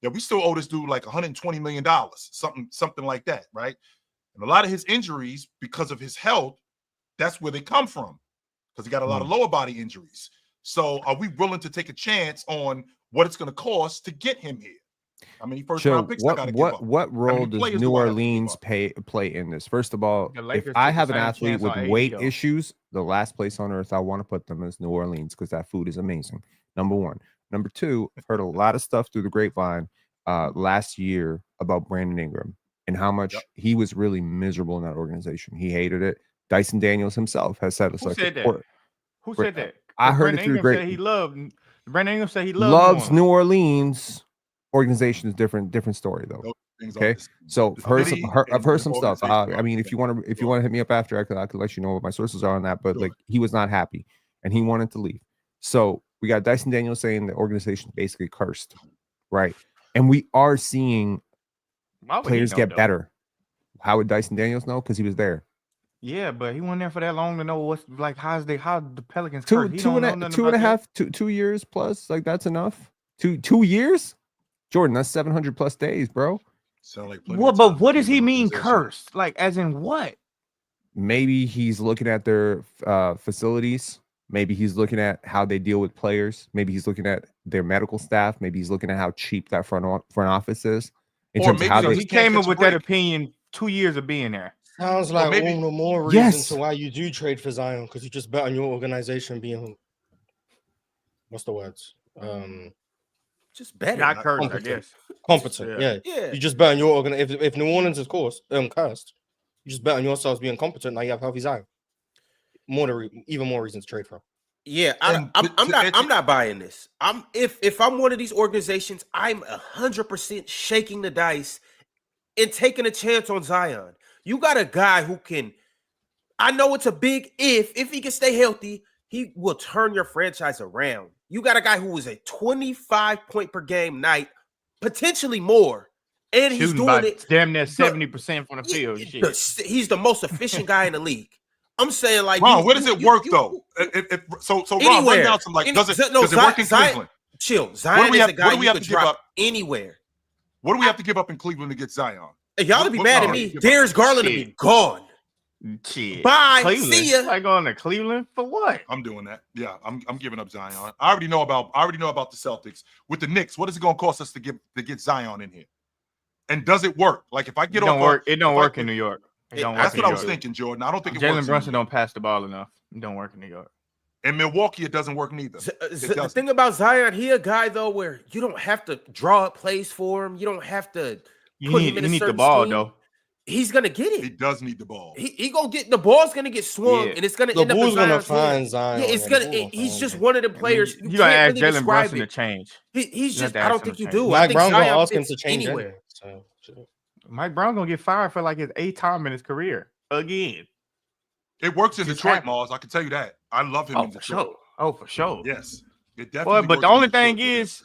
we still owe this dude like $120 million, something like that, right? And a lot of his injuries, because of his health, that's where they come from. Because he got a lot of lower body injuries. So are we willing to take a chance on what it's going to cost to get him here? How many first-round picks I got to give up? What role does New Orleans play in this? First of all, if I have an athlete with weight issues, the last place on earth I want to put them is New Orleans because that food is amazing. Number one. Number two, I've heard a lot of stuff through the grapevine last year about Brandon Ingram and how much he was really miserable in that organization. He hated it. Dyson Daniels himself has said it's Who like said that? Who said that? I heard it through great. Brandon Ingram said he loves New Orleans. Organization is different story though. Okay, so I've heard some stuff. I mean, if you want to hit me up after, I could let you know what my sources are on that. But like, he was not happy and he wanted to leave. So we got Dyson Daniels saying the organization basically cursed, right? And we are seeing players get better. How would Dyson Daniels know? Because he was there. Yeah, but he wasn't there for that long to know what's like. How the Pelicans two and a half 2 years plus. Like that's enough. 2 years, Jordan. That's 700 plus days, bro. Sound like but what does he mean cursed? Like as in what? Maybe he's looking at their facilities. Maybe he's looking at how they deal with players. Maybe he's looking at their medical staff. Maybe he's looking at how cheap that front office is. In terms of how he came in with that opinion 2 years of being there. Sounds like all the more reason to why you do trade for Zion, because you just bet on your organization being, what's the words? Just better. Not cursed, I guess. Competent, yeah. You just bet on your organization. If New Orleans is cursed, you just bet on yourselves being competent. Now you have healthy Zion. Even more reason to trade for him. Yeah, I'm not buying this. If I'm one of these organizations, I'm 100% shaking the dice and taking a chance on Zion. You got a guy who can, I know it's a big if he can stay healthy, he will turn your franchise around. You got a guy who is a 25 point per game night, potentially more. And he's doing it damn near 70% from the field. He's the most efficient guy in the league. I'm saying, like, Ron, where does it work though? So Ron, run down some does it work in Cleveland? Chill. Zion is a guy you could drop anywhere. What do we have to give up in Cleveland to get Zion? Y'all to be mad at me. Darius Garland to be gone. Shit. Bye. Cleveland. See ya. Like going to Cleveland for what? I'm doing that. Yeah, I'm giving up Zion. I already know about the Celtics. With the Knicks, what is it going to cost us to get Zion in here? And does it work? Like if I get it don't work in New York. That's what I was thinking, Jordan. I don't think Jalen Brunson don't pass the ball enough. It don't work in New York. In Milwaukee, it doesn't work neither. The thing about Zion, he a guy though where you don't have to draw up plays for him. You don't have to. You need the ball though. He's gonna get it. He does need the ball. He gonna get the ball's gonna get swung, and it's gonna end up in gonna find Zion. Yeah, it's gonna. He's just one of the players. You gotta ask Jalen Brunson to change. He's just. I don't think you do. Mike Brown gonna ask him to change anywhere. Mike Brown gonna get fired for like his 8th time in his career again. It works in Detroit, Mars. I can tell you that. I love him in Detroit. For sure. Yes, it definitely. But the only thing is,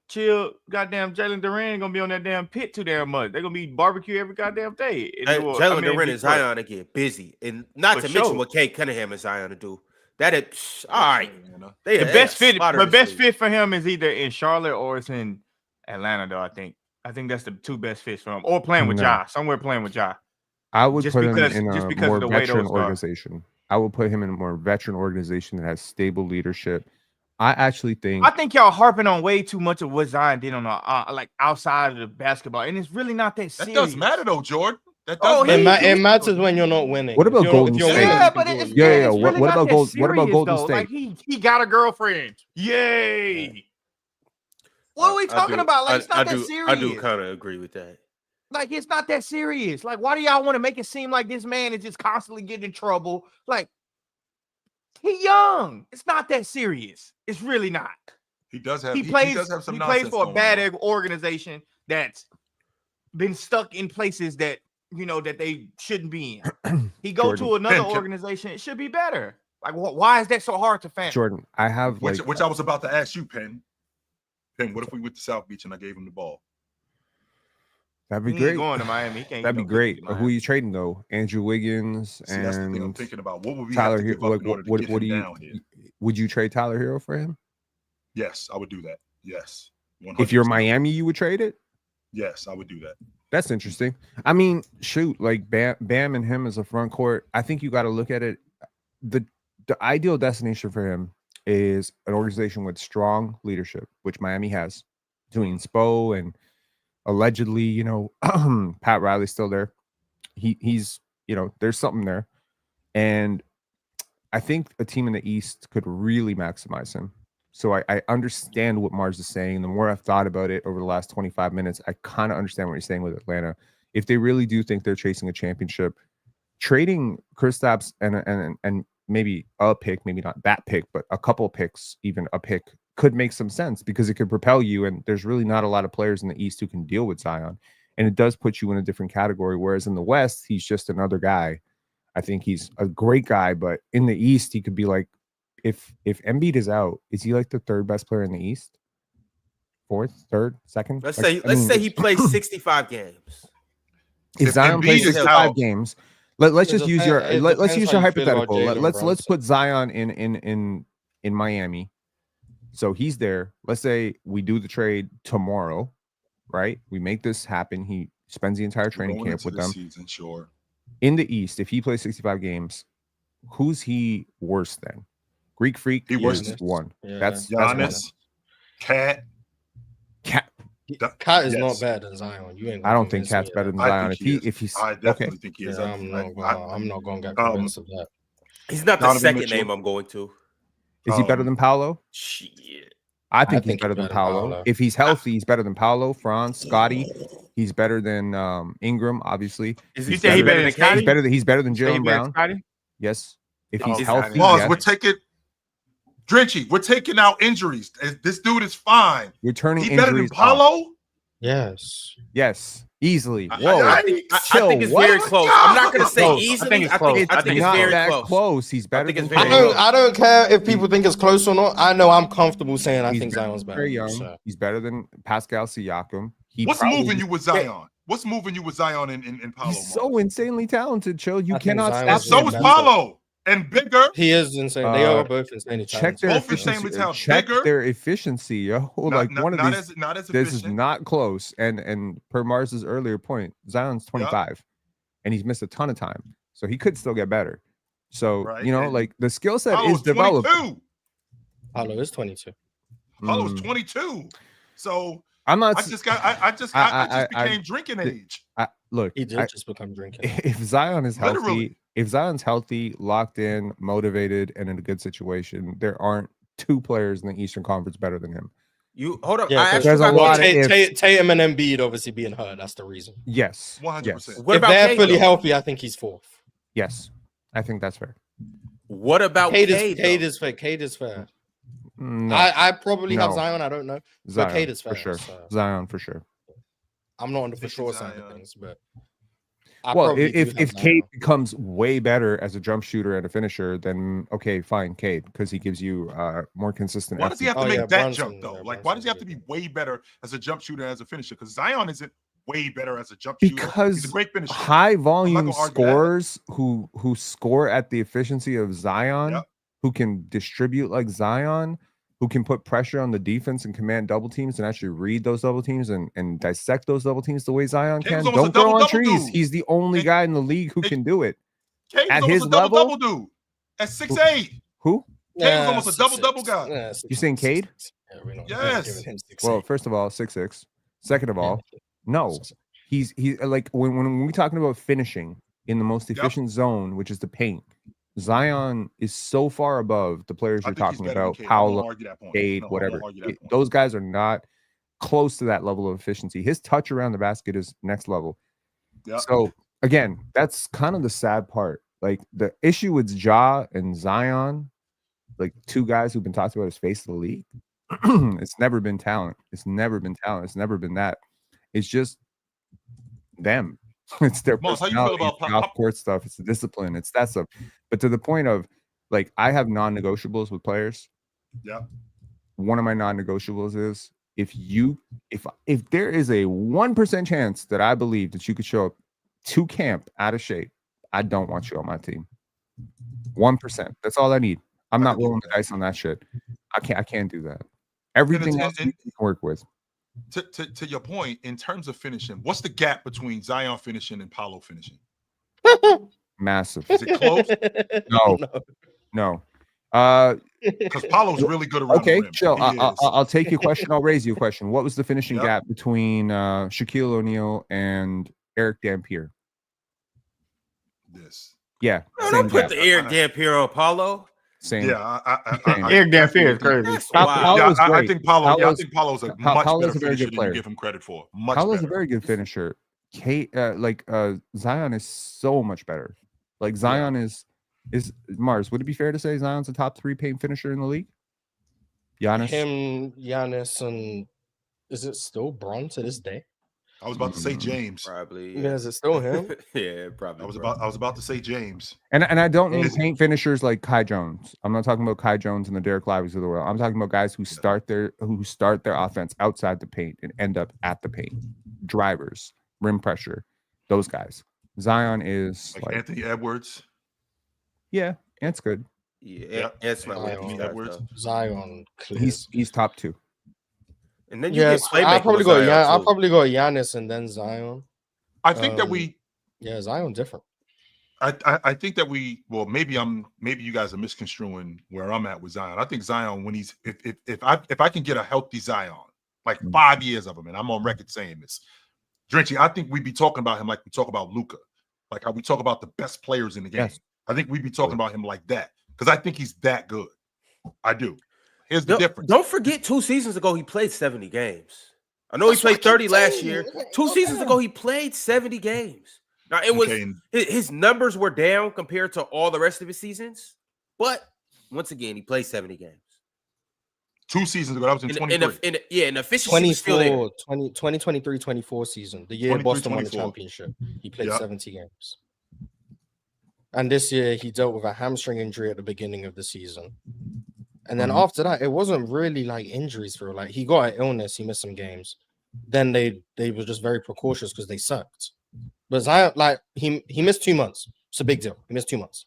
chill. Goddamn, Jalen Duran gonna be on that damn pit too damn much. They're gonna be barbecue every goddamn day. Jalen Duran and Zion to get busy, and not to mention what Kate Cunningham and Zion to do. That is all right. The best fit for him is either in Charlotte or it's in Atlanta. Though I think that's the two best fits for him, or playing with Ja, somewhere playing with Ja. I would put him in a more veteran organization. I would put him in a more veteran organization that has stable leadership. I think y'all harping on way too much of what Zion did on the like outside of the basketball, and it's really not that serious. That does matter though, Jordan. That does it matters when you're not winning. What about Golden State? What about Golden State? Like he got a girlfriend. Yay! What are we talking about? Like, it's not that serious. I do kind of agree with that. Like, it's not that serious. Like, why do y'all want to make it seem like this man is just constantly getting in trouble? Like, He young. It's not that serious. It's really not. He does have. He He plays. does have some He plays nonsense for a going bad on. organization that's been stuck in places that that they shouldn't be in. He go Jordan. to another Ben, organization. It should be better. Like, why is that so hard to fathom? Jordan, I have Which I was about to ask you, Penn. Penn, what if we went to South Beach and I gave him the ball? that'd be He ain't great. going to Miami. He can't That'd get be no great. ticket to Who are Miami. you trading though? Andrew Wiggins See, that's the thing I'm and thinking about. What would we Tyler have to Hero. give up Like, in order to what get do him you? down here? Would you trade Tyler Hero for him? Yes, I would do that. Yes. 100%. If you're Miami, you would trade it. Yes, I would do that. That's interesting. I mean, shoot, like Bam and him as a front court. I think you got to look at it. The ideal destination for him is an organization with strong leadership, which Miami has, between Spo and allegedly, Pat Riley's still there. He's there's something there, and I think a team in the East could really maximize him. So I understand what Mars is saying. The more I've thought about it over the last 25 minutes, I kind of understand what you're saying with Atlanta. If they really do think they're chasing a championship, trading Kristaps and maybe a pick, maybe not that pick, but a couple of picks, even a pick, could make some sense because it could propel you. And there's really not a lot of players in the East who can deal with Zion. And it does put you in a different category. Whereas in the West, he's just another guy. I think he's a great guy, but in the East, he could be like, if Embiid is out, is he like the third best player in the East? Fourth, third, second? Let's say he plays 65 games. If Zion Embiid plays is 65 out- games, let's just use your let's use your hypothetical. Jalen Let's Brunson. put Zion in Miami. So he's there. Let's say we do the trade tomorrow, right? We make this happen. He spends the entire training Going camp into with the them. season, sure. In the East, if he plays 65 games, who's he worse than? Greek Freak He was worse. one. Yeah. That's one. Giannis, Cat. Cat. Cat is Yes. not better than Zion. You ain't. I don't think convince Cat's me better of than that. I Zion. think If he's I okay. definitely think he is. Yeah, I'm not going to get um, convinced of that. He's not the Donovan second Mitchell. name I'm going to. Is he better than Paolo? Shit. I think he's think better he's than better than Paolo. Paolo. If he's healthy, he's better than Paolo, Franz, Scotty. He's better than Ingram, obviously. Is You he say he better than than Scotty? Cade? He's better than Say he Jalen better than Brown. Scotty? Yes. If Oh, he's he's healthy, Mars, yes. we're taking Drenchy. We're taking out injuries. This dude is fine. We're turning He better than injuries off. Paolo? Yes. Yes, easily. I- Whoa. I- I think it's very close. I'm not going to say Close. I easily. think it's close. it's I think it's not very that close. He's better think than it's very Paolo. close. I don't care if people think it's close or not. I know I'm comfortable saying I He's think Zion's better. very young. So. He's better than Pascal Siakam. What's moving you with Zion? What's moving you with Zion in Paolo? He's so Mars? insanely talented, Chill. You I think cannot Zion's stop And him. so is Paolo. And bigger. He is insane. They are both insanely Check talented. their Both insanely efficiency. talented. Check Bigger. their efficiency, yo. Like one of these. not as This efficient. is not close. And per Mars's earlier point, Zion's 25, and he's missed a ton of time, so he could still get better. So Right, like and the skill set Paolo's is developed. 22. Paolo is 22. Paolo's Mm. 22. So I'm not. I just became drinking age. Look. He did just become drinking. If Zion is healthy, Literally. if Zion's healthy, locked in, motivated, and in a good situation, there aren't two players in the Eastern Conference better than him. You hold up. Yeah, I asked there's you a about lot Cade. of Tatum and Embiid obviously being hurt. That's the reason. Yes. 100%. Yes. What If about they're Cade, fully though? healthy, I think he's fourth. Yes. I think that's fair. What about Cade Cade? is fair. Cade is fair. No. I probably have No. Zion. I don't know. Zion, Cade is for fair, sure. so- Zion for sure. I'm not on the for Think sure it's side of Zion. things, but I Well, probably do if have Cade Zion. becomes way better as a jump shooter and a finisher, then okay, fine, Cade, because he gives you more consistent. Why does he have to Oh, make yeah, that Brunson, jump though? yeah, Like, why does he have to Brunson's be really way better as a jump shooter and as a finisher? Because Zion isn't way better as a jump shooter. Because he's a great finisher. high volume gonna argue that. scorers who score at the efficiency of Zion, Yep. who can distribute like Zion, who can put pressure on the defense and command double teams and actually read those double teams and dissect those double teams the way Zion Cade can. was almost a Don't grow on double-double trees. dude. He's the only Cade- guy in the league who Cade- can do it. Cade was at almost his a double level- dude at 6'8". Who? Cade was almost a double-double guy. Yeah, You saying Cade? Yeah, we're not Yes. giving him 6'8". Well, first of all, 6'6". Second of all, no. He's like when we're talking about finishing in the most Yep. efficient zone, which is the paint. Zion is so far above the players I you're think he's talking better than about, Cade. I won't Paolo, argue that point. Cade, No, I whatever. won't argue that point. Those guys are not close to that level of efficiency. His touch around the basket is next level. Yep. So again, that's kind of the sad part. Like the issue with Ja and Zion like two guys who've been talked about as face of the league. It's never been talent. It's never been talent. It's never been that. It's just them. It's their Moss, how you feel personality. about It's the off-court stuff. It's the discipline. It's that stuff. But to the point of, like, I have non-negotiables with players. Yeah. One of my non-negotiables is if there is a 1% chance that I believe that you could show up to camp out of shape, I don't want you on my team. 1%. That's all I need. I'm not rolling the dice on that shit. I can't do that. Everything else we can work with. To your point, in terms of finishing, what's the gap between Zion finishing and Paolo finishing? Massive. Is it close? No. Because Paolo's really good around the rim. Chill. I'll take your question. I'll raise you a question. What was the finishing gap between Shaquille O'Neal and Eric Dampier? Yeah. Don't put the Eric Dampier on Paolo. Same. Yeah, Eric Dampier is crazy. I think Paolo's a much better finisher than you give him credit for. Paolo's a very good finisher. Zion is so much better. Like Zion is Mars. Would it be fair to say Zion's a top 3 paint finisher in the league? Giannis, Giannis, and is it still Bron to this day? I was about to say James. Probably. Yeah, is it still him? Yeah, probably. I was about to say James. And I don't mean paint finishers like Kai Jones. I'm not talking about Kai Jones and the Derek Liveys of the world. I'm talking about guys who start their offense outside the paint and end up at the paint. Drivers, rim pressure, those guys. Zion is like Anthony Edwards. Yeah, Ant's good. Yeah, Ant's my Zion Edwards. Zion, he's top 2. And then you I'll probably go Giannis and then Zion. I think that Zion different. I think that maybe you guys are misconstruing where I'm at with Zion. I think Zion, when he's if I can get a healthy Zion, like 5 years of him, and I'm on record saying this, Drenchy, I think we'd be talking about him like we talk about Luka, like how we talk about the best players in the game. Yes. I think we'd be talking about him like that because I think he's that good. I do. Here's the difference. Don't forget 2 seasons ago, he played 70 games. I know he played 30 last year. 2 seasons ago, he played 70 games. Now, his numbers were down compared to all the rest of his seasons. But, once again, he played 70 games. 2 seasons ago, that was in 23. And efficiency was still there. 2023-24 season, the year Boston won the championship. He played 70 games. And this year, he dealt with a hamstring injury at the beginning of the season. And then after that, it wasn't really like injuries for like he got an illness, he missed some games. Then they were just very precautious because they sucked. But Zion, like he missed 2 months. It's a big deal. He missed 2 months.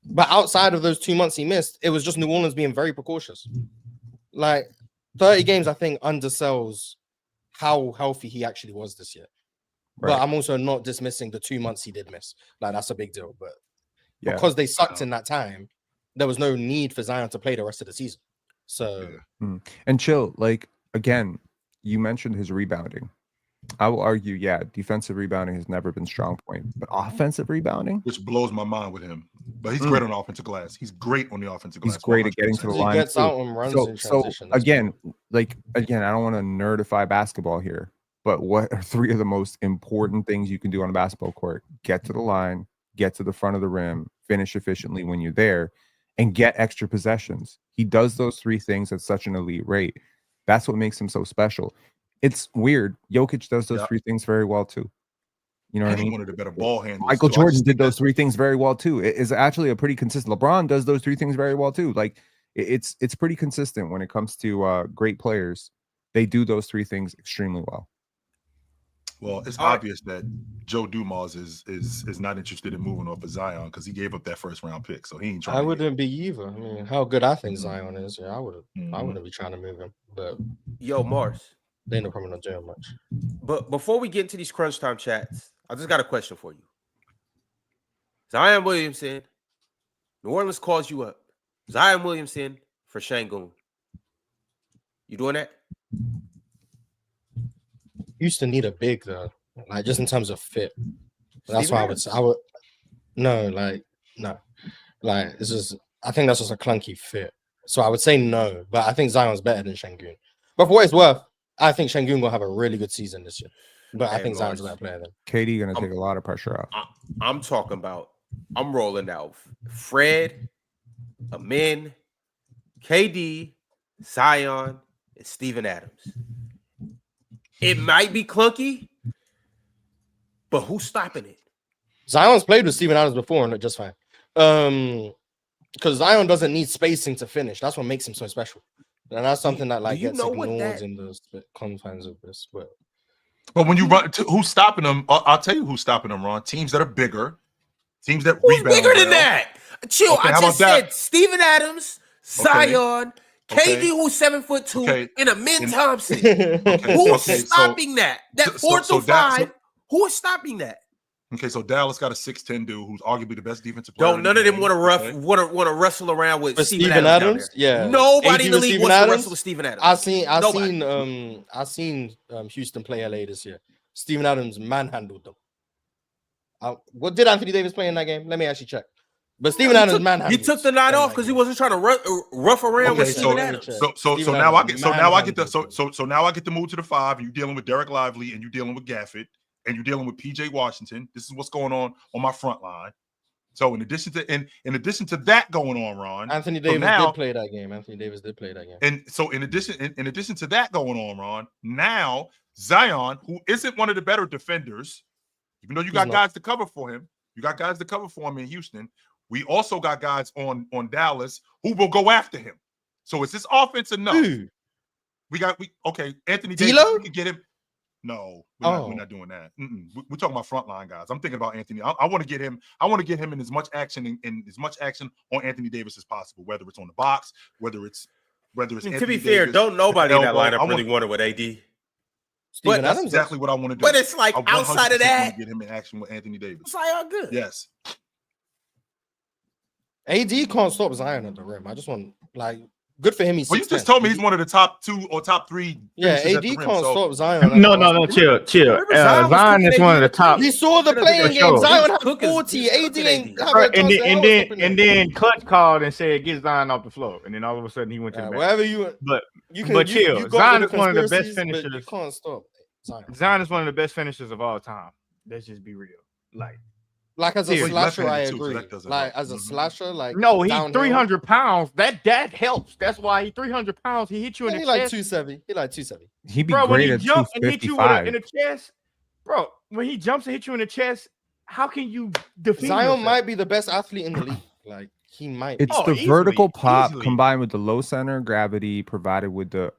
But outside of those 2 months he missed, it was just New Orleans being very precautious. Like 30 games, I think, undersells how healthy he actually was this year. Right. But I'm also not dismissing the 2 months he did miss. Like that's a big deal. But because they sucked in that time, there was no need for Zion to play the rest of the season. So and chill, like again, you mentioned his rebounding. I will argue, defensive rebounding has never been strong point, but offensive rebounding, which blows my mind with him. But he's great on the offensive glass. He's great on the offensive glass. He's great at getting to the line. He gets out and runs in transition. So again, I don't want to nerdify basketball here, but what are 3 of the most important things you can do on a basketball court? Get to the line, get to the front of the rim, finish efficiently when you're there, and get extra possessions. He does those 3 things at such an elite rate. That's what makes him so special. It's weird. Jokic does those 3 things very well too. You know what I mean? One of the better ball handlers. Michael Jordan did those 3 things very well too. It is actually a pretty consistent. LeBron does those 3 things very well too. Like it's pretty consistent when it comes to great players. They do those 3 things extremely well. Well, it's obvious that Joe Dumars is not interested in moving off of Zion because he gave up that 1st round pick. So he ain't trying. I wouldn't be either. I mean, how good I think Zion is. Yeah, I wouldn't be trying to move him. But Mars, they ain't no problem not doing much. But before we get into these crunch time chats, I just got a question for you. Zion Williamson, New Orleans calls you up. Zion Williamson for Şengün. You doing that? Houston need a big though, like just in terms of fit. That's why I would no, it's just I think that's just a clunky fit. So I would say no, but I think Zion's better than Şengün. But for what it's worth, I think Şengün will have a really good season this year. But I think Zion's a better player than KD gonna take a lot of pressure out. I'm talking about I'm rolling out Fred, Amin, KD, Zion, and Steven Adams. It might be clunky, but who's stopping it? Zion's played with Steven Adams before and just fine. Because Zion doesn't need spacing to finish. That's what makes him so special. And that's something that like gets ignored in the confines of this. But when you run, who's stopping them? I'll tell you who's stopping them, Ron. Teams that are bigger, teams that who's rebound bigger than well. that? Chill. Okay, I just said Steven Adams, Zion, KD, who's 7'2", and Amin Thompson. Who's stopping that? That 4 through 5. Who is stopping that? Okay, so Dallas got a 6'10" dude who's arguably the best defensive player. None of them want to wrestle around with Steven Adams. Yeah, nobody in the league wants to wrestle with Steven Adams. I seen Houston play LA this year. Steven Adams manhandled them. What did Anthony Davis play in that game? Let me actually check. But Steven Adams manhandled. He took the night off because he wasn't trying to rough around with Steven Adams. So now I get to move to the 5. You dealing with Derek Lively and you dealing with Gafford. And you're dealing with PJ Washington. This is what's going on my front line. So in addition to that going on, Ron, Anthony Davis did play that game. And so in addition to that going on, Ron, now Zion, who isn't one of the better defenders, even though you got guys to cover for him, in Houston. We also got guys on Dallas who will go after him. So is this offense enough? Ooh. Anthony Davis, we can get him. No, we're not doing that. We're talking about frontline guys. I'm thinking about Anthony. I want to get him. I want to get him in as much action on Anthony Davis as possible, whether it's on the box, whether it's. To be fair, don't nobody in that lineup really want it with AD. But that's exactly what I want to do. But it's like outside of that, get him in action with Anthony Davis. Zion good. Yes. AD can't stop Zion at the rim. I just want good for him. You just told me he's one of the top 2 or top 3. Yeah, AD can't stop Zion. No, chill. Zion is one of the top. We saw the playing game. Zion had 40. AD ain't. And then Clutch called and said, "Get Zion off the floor." And then all of a sudden he went to the back. Wherever you. But chill. Zion is one of the best finishers. You can't stop Zion. Zion is one of the best finishers of all time. Let's just be real. Like as a slasher, I agree. As a slasher, no, he's 300 pounds. That helps. That's why he's 300 pounds. He hit you in the chest. 270. He 270. He'd be great at 255. And hit you in the chest, bro. When he jumps and hits you in the chest, how can you defend Zion yourself? might be the best athlete in the league. He might. It's the vertical pop combined with the low center of gravity, provided with the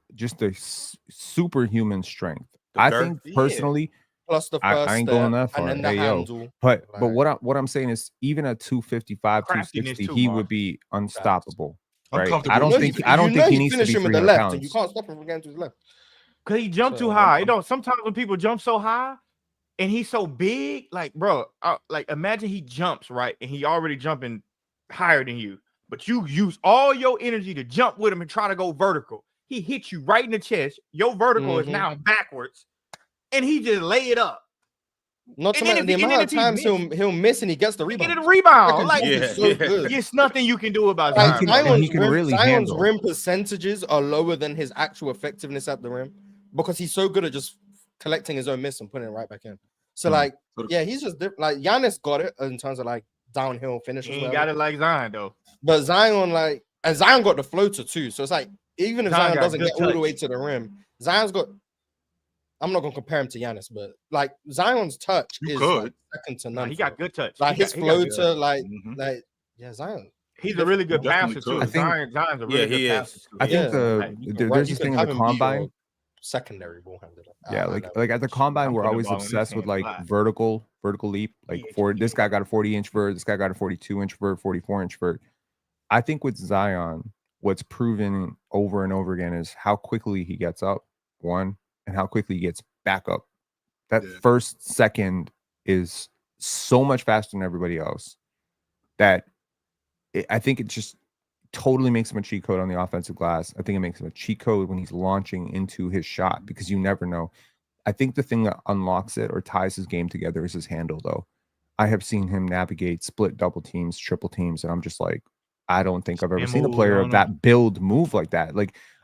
superhuman strength. I think personally. Plus the I ain't going that far. And then But what I'm saying is, even at 255, 260, he would be unstoppable. Right? I don't think he needs to be 300 pounds. And you can't stop him from getting to his left because he jumped too high. Sometimes when people jump so high and he's so big, imagine he jumps right and he already jumping higher than you, but you use all your energy to jump with him and try to go vertical. He hits you right in the chest. Your vertical is now backwards. And he just lay it up. Not to mention the amount of times he'll miss and he gets the rebound. Get a rebound. It's nothing you can do about Zion. Zion's rim percentages are lower than his actual effectiveness at the rim because he's so good at just collecting his own miss and putting it right back in. So he's just different. Giannis got it in terms of downhill finishes. He ain't got it like Zion though. But Zion and Zion got the floater too. So it's even if Zion doesn't get all the way to the rim, Zion's got. I'm not gonna compare him to Giannis, but Zion's touch is second to none. He got good touch. His floater, Zion. He's a really good passer too. Zion's a really good passer. I think there's this thing in the combine. Secondary ball handler. Yeah, at the combine, we're always obsessed with vertical leap. This guy got a 40-inch vert, this guy got a 42-inch vert, 44-inch vert. I think with Zion, what's proven over and over again is how quickly he gets up. One. And how quickly he gets back up. That first second is so much faster than everybody else that I think it just totally makes him a cheat code on the offensive glass. I think it makes him a cheat code when he's launching into his shot because you never know. I think the thing that unlocks it or ties his game together is his handle, though. I have seen him navigate split double teams, triple teams, and I'm just I don't think I've ever seen a player of that build move like that.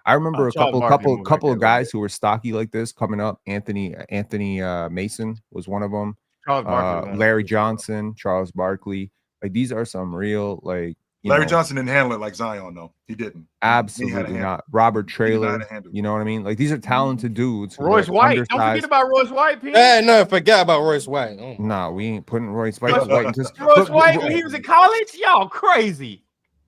I remember a couple of guys who were stocky like this coming up. Anthony Mason was one of them. Larry Johnson, Charles Barkley. These are some real Larry Johnson didn't handle it like Zion, though. He didn't. Absolutely not. Robert He didn't know how Traylor. to handle it. You know what I mean? Like these are talented dudes. who are Royce White. Don't undersized. forget about Royce White, P. Hey, no, forget about Royce White. Oh. Nah, we ain't putting Royce White into Royce White when he was in college, y'all crazy.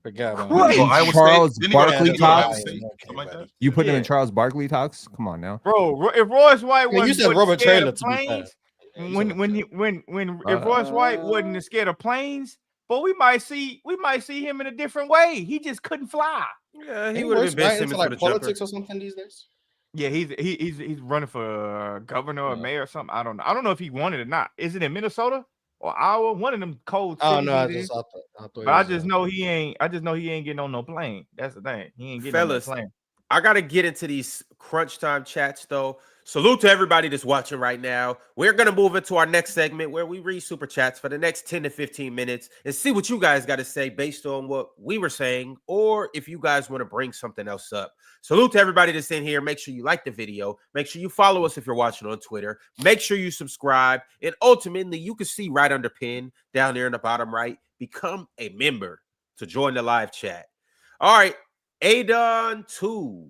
Forget about Crazy. Well, Iowa Charles State, didn't he go to Barkley Iowa talks. State? Something like that? You put him Yeah. in Charles Barkley talks? Come on now. Bro, if Royce White Yeah, you wasn't said Robert scared Traylor, of to be fair. planes, if Royce White wasn't scared of planes, but we might see him in a different way. He just couldn't fly. Yeah, he Ain't would have Royce been Ben White into Simmons like with a jumper. politics or something these days? Yeah, he's running for governor or mayor or something. I don't know. I don't know if he won it or not. Is it in Minnesota or Iowa? One of them cold cities. Oh no, he's in. I thought But I just know he ain't getting on no plane. That's the thing. He ain't getting Fellas, on no plane. I gotta get into these crunch time chats though. Salute to everybody that's watching right now. We're gonna move into our next segment where we read super chats for the next 10 to 15 minutes and see what you guys got to say based on what we were saying, or if you guys want to bring something else up. Salute to everybody that's in here. Make sure you like the video. Make sure you follow us if you're watching on Twitter. Make sure you subscribe, and ultimately you can see right under pin down there in the bottom right. Become a member to join the live chat. All right, Adon2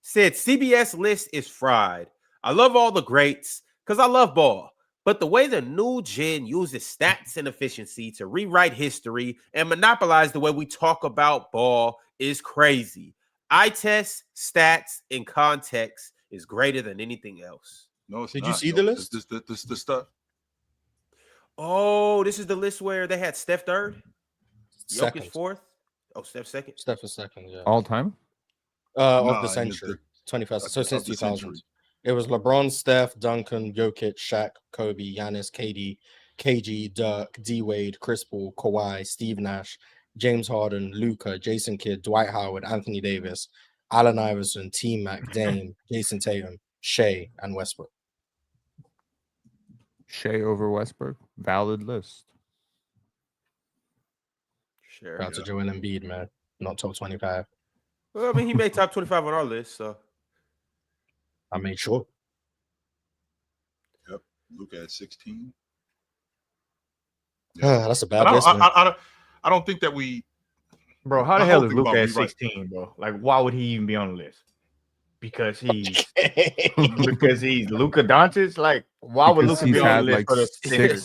said CBS list is fried. I love all the greats because I love ball, but the way the new gen uses stats and efficiency to rewrite history and monopolize the way we talk about ball is crazy. Eye test, stats, and context is greater than anything else. No, it's Did not, you see yo. the list? This stuff. Oh, this is the list where they had Steph third, Jokic Second. fourth. Oh, Steph second. Steph is second, yeah. All time? Of Nah, the in century. 21st. So of since the 2000. century. It was LeBron, Steph, Duncan, Jokic, Shaq, Kobe, Giannis, KD, KG, Dirk, D Wade, Chris Paul, Kawhi, Steve Nash, James Harden, Luka, Jason Kidd, Dwight Howard, Anthony Davis, Allen Iverson, T-Mac, Dame, Jason Tatum, Shea, and Westbrook. Shea over Westbrook. Valid list. Sure. Shout out to Joel Embiid, man. Not top 25. Well, I mean, he made top 25 on our list, so. I made sure. Yep. Luka at 16. That's a But bad list, man. I don't think that we. Bro, how the My hell whole is thing Luka about at rewrite- 16, bro? Like, why would he even be on the list? Because he's Luka Doncic. Like, why would Because Luka be he's on the had, list like, for the six-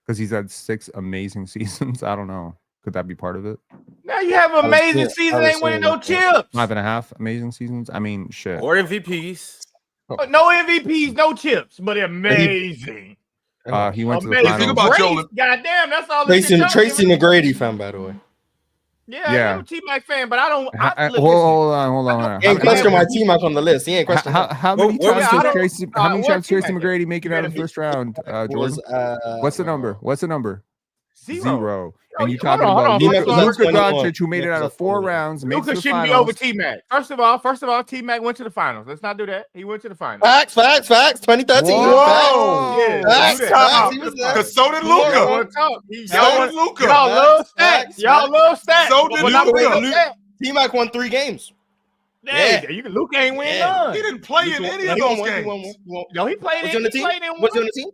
Because he's had 6 amazing seasons. I don't know. Could that be part of it? Now you have was amazing seeing- season, I was ain't winning seeing no that. chips. 5.5 amazing seasons. I mean, shit. Or MVPs. No MVPs, no chips, but amazing. He went to the Amazing. Think finals. about Great. Joel- Goddamn, that's all the shit Tracy y'all giving. McGrady fan, by the way. Yeah, Yeah. I'm a T-Mac fan, but I don't. Hold on. He ain't question my T-Mac on the list. He ain't question How many Well, times I does don't- Tracy? How many what times Tracy T-Mac McGrady make it out of the better first round? Jordan, what's the number? What's the number? Zero. And you Hold talking on, about hold on. T-Mac was at Luka 21. Doncic, who made it out of 4 rounds, makes Luka the shouldn't be finals. over T-Mac. First of all, T-Mac went to the finals. Let's not do that. He went to the finals. Facts. 2013. Whoa. Yeah, Facts. do that. Facts. He was there. Because so did Y'all Luka. wanna talk. So did Luka. Y'all love Facts. stats. Y'all love stats. So did But not Luka. bringing up stats. T-Mac won 3 games. Yeah, Luka ain't win Yeah. none. He didn't play in any of those games. No, he played Was in. he on the He team? played in Was he on one. the team?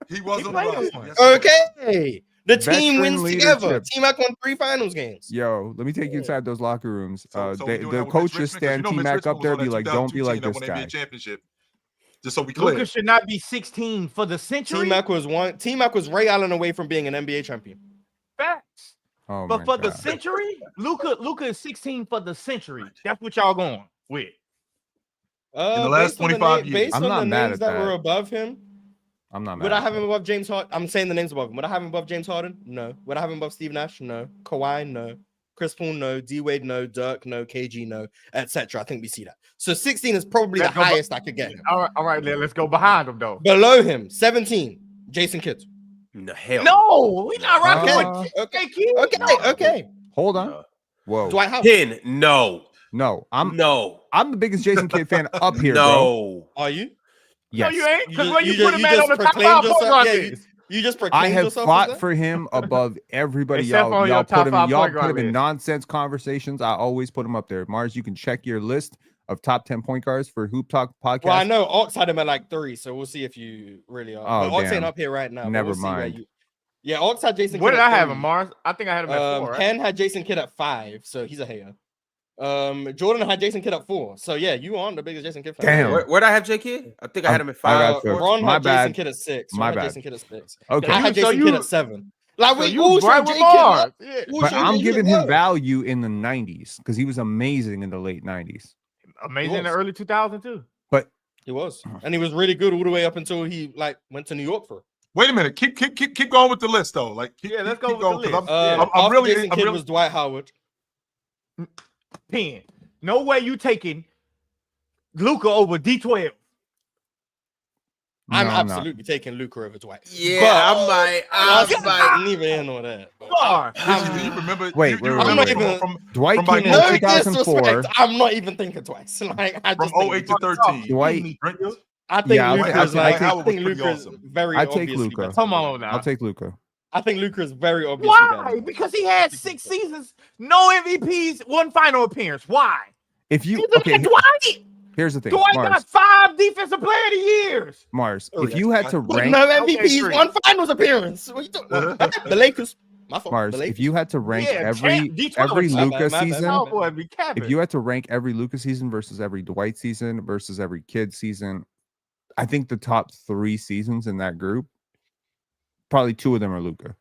He was He on played the in roster. one. Yes, he was. Okay. The team Veteran wins together. leadership. T-Mac won 3 finals games. Yo, let me take you inside those locker rooms. So we doing that The with coaches Mitch Richmond, 'cause stand Mitch T-Mac Richmond up was there, on be that like, 2002 don't be like team that this won guy. NBA championship. Just so we clear. Luka should not be 16 for the century. T-Mac was Ray Allen away from being an NBA champion. Facts. Oh But my for the God. century, Luka is 16 for the century. That's what y'all going with. In the last Based on 25 years. based I'm on not the mad names at that were that. above him, I'm not mad. would I at have that. him above James Harden? I'm saying the names above him. Would I have him above James Harden? No. Would I have him above Steve Nash? No. Kawhi? No. Chris Paul? No. D Wade? No. Dirk? No. KG? No. Etc. I think we see that. So 16 is probably Let's the go highest I could get him. All right, let's go behind him though. Below him, 17, Jason Kidd. No, hell. No, we not rocking Uh, with Okay. Kid. Okay. Hold on. No. Whoa. Dwight Howard. 10. No. No, I'm No. the biggest Jason Kidd fan up here, bro. No. Are you? Yes. No, you ain't. Because You when just- you put a you man just on the top proclaimed 5 point yourself- guard yeah, list. You just I proclaimed have yourself fought as that? for him above everybody. Except for your top put him, 5 y'all point put guard him in list. nonsense conversations. I always put him up there. Mars, you can check your list of top 10 point guards for Hoop Talk podcast. Well, I know Ox had him at like 3, so we'll see if you really are. Oh, But Ox damn. ain't up here right now. but Never we'll see where mind. Yeah, Ox had Jason. What Kidd did I at have 3. him, Mars? I think I had him at 4. Right? Penn had Jason Kidd at 5, so he's a hater. Jordan had Jason Kidd at 4, so yeah, you aren't the biggest Jason Kidd fan. Damn. Where'd I have J Kidd? I think I had him at 5. I got cooked. Ron My had Jason bad. Kidd at 6. My Ron had bad. Jason Kidd at 6. Okay. I had So Jason you- Kidd at 7. Like So we you all right showed with J Kidd Mars. up. Yeah. All But showed I'm J giving Kidd him up. value in the 90s because he was amazing in the late 90s. Amazing in the early 2000s too. He was, and he was really good all the way up until he like went to New York for. Wait a minute. Keep going with the list though. Like, Let's go keep with going, the 'cause list. I'm After really, Jason I'm Kidd really. was Dwight Howard. Penn. No way you taking Luka over D12. I'm No, absolutely taking Luka over Dwight. Yeah, I might. Neither here nor there. Bar. Do you remember? Wait, do you wait, I'm remember not even- from Dwight From my came in No No 2004. disrespect. I'm not even thinking twice. Like I from just think 08 to 13? Dwight- I think Yeah, Luka Dwight is like. Howard I was think pretty Luka is awesome. very. I take obviously Luka. better Come than on Dwight. now. I'll take Luka. I think Luka is very obviously Why? better. Because he had 6 seasons, no MVPs, 1 final appearance. Why? If you He's okay, Dwight. here's the thing, Dwight got Mars. 5 defensive player of the years. Mars, Oh, if you had to But rank no MVPs, three. 1 finals appearance. What you talking about? The Lakers. My fault. Mars, The Lakers. if you had to rank Yeah, every champ, D12. every My bad, Luka my bad, season, my Oh boy, be capping. if you had to rank every Luka season versus every Dwight season versus every Kid season, I think the top 3 seasons in that group, probably 2 of them are Luka.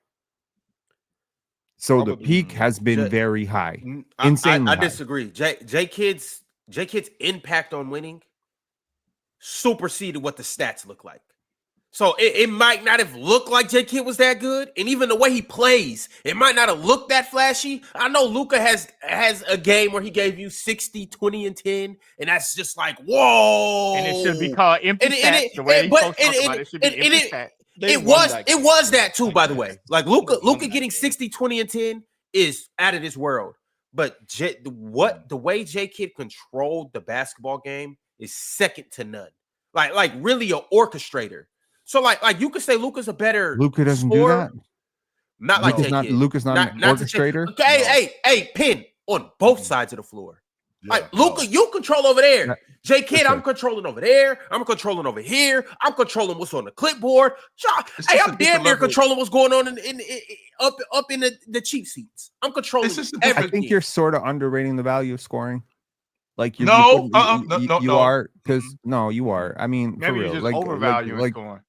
So the Probably. peak has been J- very high. I Insanely high. disagree. J Kidd's impact on winning superseded what the stats look like. So it might not have looked like J Kidd was that good, and even the way he plays, it might not have looked that flashy. I know Luka has a game where he gave you 60, 20, and 10, and that's just like whoa. And it should be called empty stats. The way these folks talk about it should be empty stats. They It won was that it game. was that too, by the Like, way. Like They Luka won that getting game. 60, 20, and 10 is out of this world. But the way J Kidd controlled the basketball game is second to none. Like really an orchestrator. So like you could say Luka's a better Luka doesn't do scorer. that. Not like J Kidd. Luka's not an Not to say- orchestrator. Okay, hey, Pin on both sides of the floor. Like Yeah, Luka, you control over there. That- J Kidd, listen. I'm controlling over there. I'm controlling over here. I'm controlling what's on the clipboard. It's Hey, just I'm a different damn near level. controlling what's going on in up in the cheap seats. I'm controlling It's just a everything. different- I think you're sort of underrating the value of scoring. Like you, No, you no. are because no, you are. I mean, Maybe for you're real, just like overvaluing like scoring.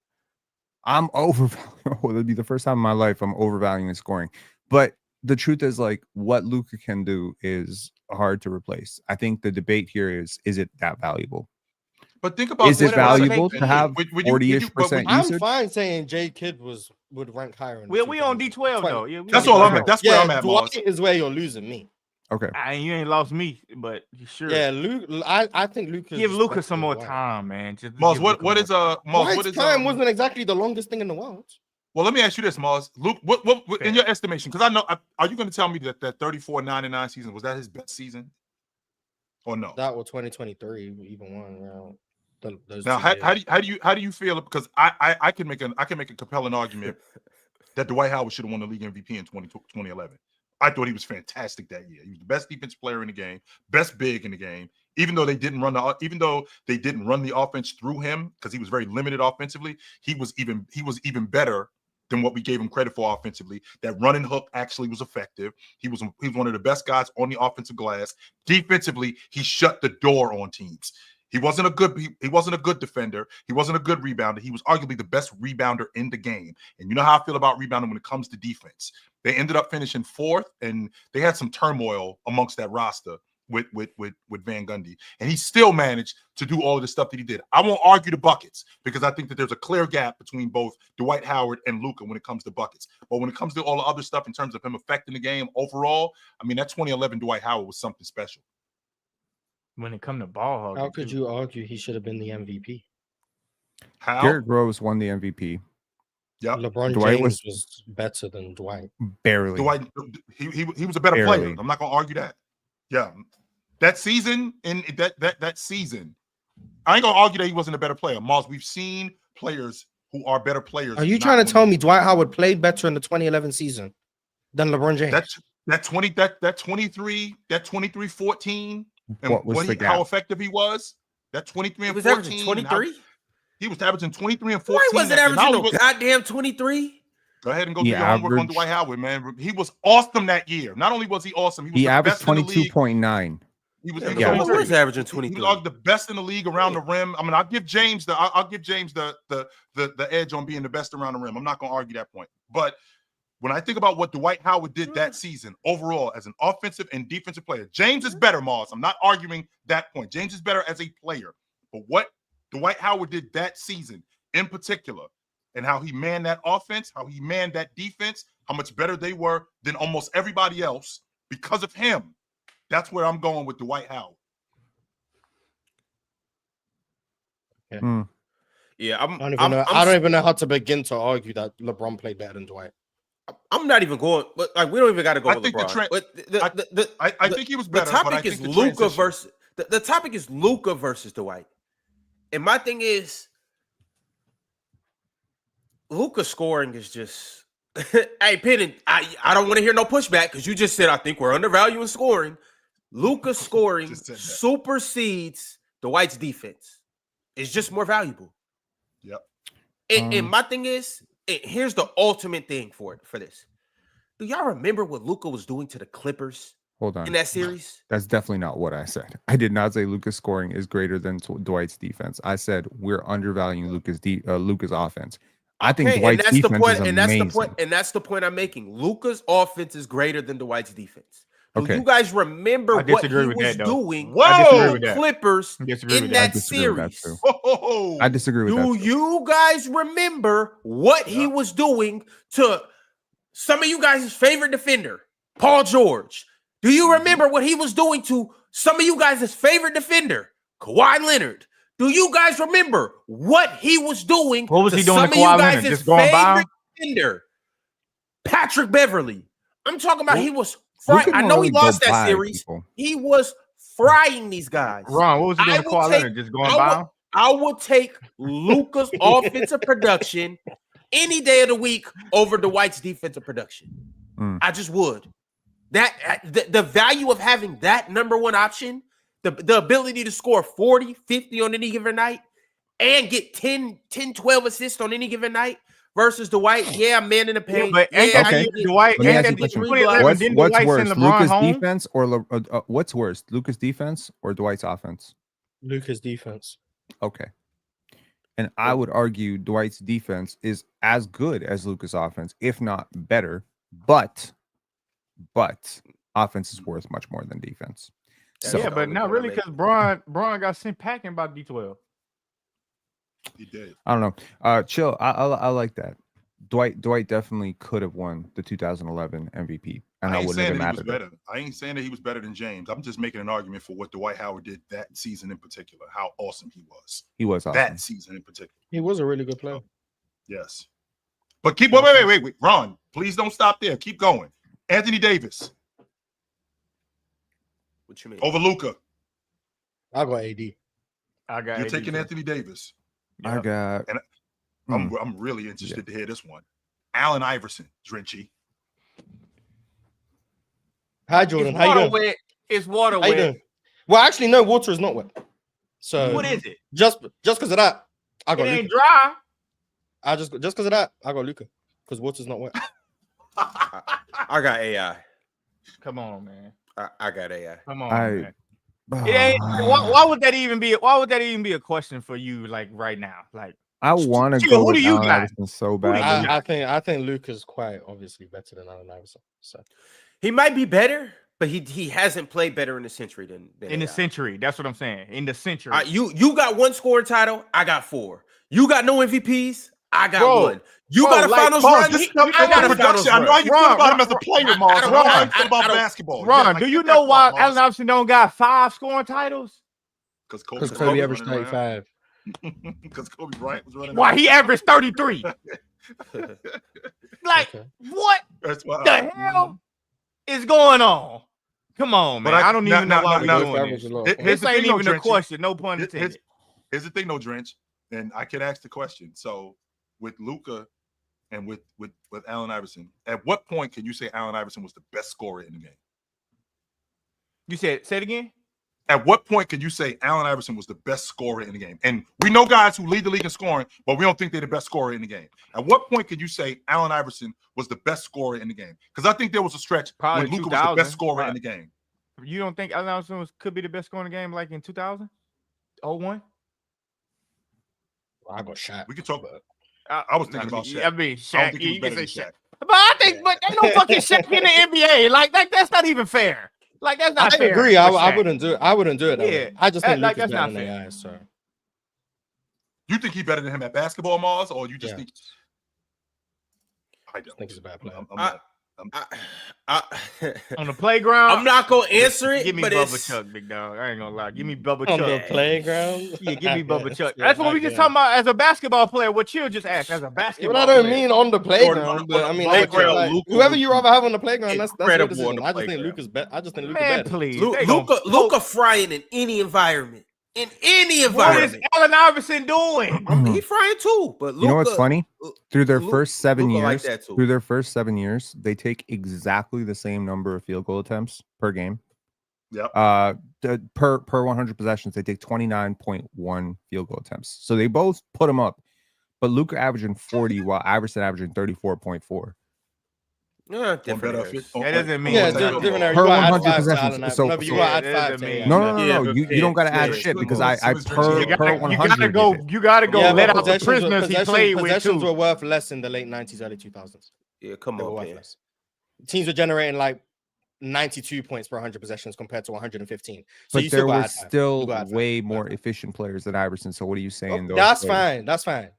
I'm overvaluing. Oh, it'll be the first time in my life I'm overvaluing scoring. But the truth is, like, what Luka can do is hard to replace. I think the debate here is it that valuable? But think about Is it what about valuable J to Kidd? have Would you- 40-ish but would percent you- I'm usage? fine saying J Kidd would rank higher. In the We on 2000s. D12 though. 20. Yeah, we That's on all I'm D12. at. That's where I'm at, Mars. Dwight is where you're losing me. Okay. You ain't lost me, but you sure. Yeah, Luke. I think Luka. Give Luka some more time, man. Just Mars, give what Luka is more Mars? Dwight's What is time wasn't exactly the longest thing in the world. Well, let me ask you this, Mars. Luke, what in your estimation? Because I know, are you going to tell me that 34-99 season was that his best season, or no? That was 2023, even one round. Those Now, 2 years. how do you feel? Because I can make a compelling argument that Dwight Howard should have won the league MVP in 2011. I thought he was fantastic that year. He was the best defensive player in the game, best big in the game. Even though they didn't run the offense through him because he was very limited offensively, he was even better than what we gave him credit for offensively. That running hook actually was effective. He was one of the best guys on the offensive glass. Defensively, he shut the door on teams. He wasn't a good defender. He wasn't a good rebounder. He was arguably the best rebounder in the game. And you know how I feel about rebounding when it comes to defense. They ended up finishing 4th, and they had some turmoil amongst that roster with Van Gundy. And he still managed to do all of the stuff that he did. I won't argue the buckets because I think that there's a clear gap between both Dwight Howard and Luka when it comes to buckets. But when it comes to all the other stuff in terms of him affecting the game overall, I mean, that 2011 Dwight Howard was something special. when it come to ball hogging. How could you argue he should have been the MVP? How? Derrick Rose won the MVP. Yeah. LeBron Dwight James was better than Dwight. Barely. Dwight, he was a better Barely. player. I'm not going to argue that. Yeah. That season, that season, I ain't going to argue that he wasn't a better player. Mars, we've seen players who are better players. Are you not trying to win. tell me Dwight Howard played better in the 2011 season than LeBron James? that 23-14 and What was the how gap? effective he was? That 23 He and was 14. averaging 23. He was averaging 23 and 14. Why wasn't and averaging how no he was- goddamn 23? Go ahead and go He do your homework on averaged- Dwight Howard, man. He was awesome that year. Not only was he awesome, he was He the averaged best in the league. 22.9. He was, Yeah, he LeBron was, was averaging he 23. was the best in the league around the rim. I mean, I'll give James the edge on being the best around the rim. I'm not going to argue that point. But when I think about what Dwight Howard did that season overall as an offensive and defensive player, James is better, Mars. I'm not arguing that point. James is better as a player. But what Dwight Howard did that season in particular, and how he manned that offense, how he manned that defense, how much better they were than almost everybody else because of him. That's where I'm going with Dwight Howard. Yeah, I don't even know how to begin to argue that LeBron played better than Dwight. I'm not even going, but like we don't even got to go with LeBron. I think he was better. The topic is Luka versus the topic is Luka versus Dwight, and my thing is Luka scoring is just. Hey, Penn, I don't want to hear no pushback because you just said I think we're undervaluing scoring. Luka scoring supersedes Dwight's defense. It's just more valuable. Yep. And my thing is, here's the ultimate thing for this. Do y'all remember what Luka was doing to the Clippers? Hold on. In that series? That's definitely not what I said. I did not say Luka's scoring is greater than Dwight's defense. I said we're undervaluing Luka's offense. I think Dwight's defense is amazing. And that's the point I'm making. Luka's offense is greater than Dwight's defense. Do you guys remember what he was doing to the Clippers in that series? I disagree with that. Do you guys remember what he was doing to some of you guys' favorite defender, Paul George? Do you remember what he was doing to some of you guys' favorite defender, Kawhi Leonard? Do you guys remember what he was doing? What was he doing some to of you Kawhi guys' Leonard? Just going by? favorite defender, Patrick Beverly. I'm talking about he was frying. I know he lost that series. He was frying these guys. Ron, what was he doing to Kawhi Leonard? Just going by? I will take Luka's offensive production any day of the week over Dwight's defensive production. I just would. That the value of having that number one option, the ability to score 40, 50 on any given night and get 10, 12 assists on any given night versus Dwight. Yeah, man in the paint. Yeah, but Dwight, what's worse, Luka's defense or what's worse, Luka's defense or Dwight's offense? Luka's defense. Okay. And I would argue Dwight's defense is as good as Luka's offense, if not better. But offense is worth much more than defense. So, yeah, but not really because Bron got sent packing by D12. He did. I don't know. Chill. I like that. Dwight definitely could have won the 2011 MVP, and I wouldn't have mattered. Better. I ain't saying that he was better than James. I'm just making an argument for what Dwight Howard did that season in particular. How awesome he was. He was awesome. That season in particular. He was a really good player. Yes. But keep wait. Ron, please don't stop there. Keep going. Anthony Davis. What you mean? Over Luka. I got AD. You're taking Anthony Davis. I got. And I'm really interested to hear this one. Allen Iverson, Drenchy. Hi, Jordan. How you doing? It's water wet. Well, actually, no, water is not wet. So what is it? Just because of that, I got. It ain't dry. I just because of that, I got Luka because water's not wet. I got AI. Come on, man. I got AI. Come on, man. It ain't. Why would that even be? Why would that even be a question for you? Like right now, like I want to go with Allen Iverson so bad. I think Luka's quite obviously better than Allen Iverson. So he might be better, but he hasn't played better in the century than in the century. That's what I'm saying. In the century, you got one scoring title. I got 4. You got no MVPs. I got 1. You got a finals run. I got a production. I know how you feel about him as a player, Mars. I know how you feel about basketball. Ron, do you know why Allen Iverson don't got 5 scoring titles? Because Kobe averaged 35. Because Kobe Bryant was running. Why he averaged 33? Like what the hell is going on? Come on, man. I don't even know why we're doing this. This ain't even a question. No pun intended. Here's the thing, though, Drench, and I could ask the question. So with Luka and with Allen Iverson, at what point can you say Allen Iverson was the best scorer in the game? You said, say it again. At what point can you say Allen Iverson was the best scorer in the game? And we know guys who lead the league in scoring, but we don't think they're the best scorer in the game. At what point can you say Allen Iverson was the best scorer in the game? Because I think there was a stretch Probably when Luka was the best scorer in the game. You don't think Allen Iverson could be the best scorer in the game like in 2000? 01? I got Shaq. We could talk about it. I was thinking about Shaq. I mean, Shaq. think he was You can better say than Shaq. But I think, but ain't no fucking Shaq in the NBA. Like that's not even fair. Like that's not I fair. agree. for I Shaq. wouldn't do it. I wouldn't do it. That Yeah. way. I just think Like, Luka's that's not better than fair. AI. So You think he's better than him at basketball, Mars, or you just Yeah. think? I I think he's a bad player. On the playground. I'm not gonna answer it. Give me but Bubba it's, Chuck, big dog. I ain't gonna lie. Give me Bubba On Chuck. the playground. Yeah, give me Bubba Chuck. Yeah, That's what we just talking about as a basketball player. What you just asked as a basketball. But I don't player. mean on the playground. on But the I mean, playground, like, Luka whoever was you rather have on the playground, that's your incredible decision. on the I just think playground. Luka's better. I just think Luka Man, better. please. Luka frying in any environment. In any What is environment. Allen Iverson doing? He frying too. But Luka, You know what's funny? Through their Luka- first 7 Luka like years, that too. through their first 7 years, they take exactly the same number of field goal attempts per game. Yep. Per 100 possessions, they take 29.1 field goal attempts. So they both put them up. But Luka averaging 40 while Iverson averaging 34.4. Yeah, different better areas. That doesn't mean Yeah, nothing. different area. Per You gotta add 100 five to possessions. Allen So- No, but you so- gotta add Yeah, five to that AI. doesn't No, mean- no, no, Yeah, no. but You don't got to add yeah, shit because Simmons I drinks per shit. You gotta 100. go. give it. You gotta go. Yeah, let but out the possessions were- prisoners he played with possessions too. were worth less in the late 90s, early 2000s. Yeah, come They were on, worth man. less. Teams were generating like 92 points per 100 possessions compared to 115. So you But there still got were to add five. still You gotta add five. way You gotta more add five. efficient players than Iverson. So what are you saying? those That's players- fine. That's fine.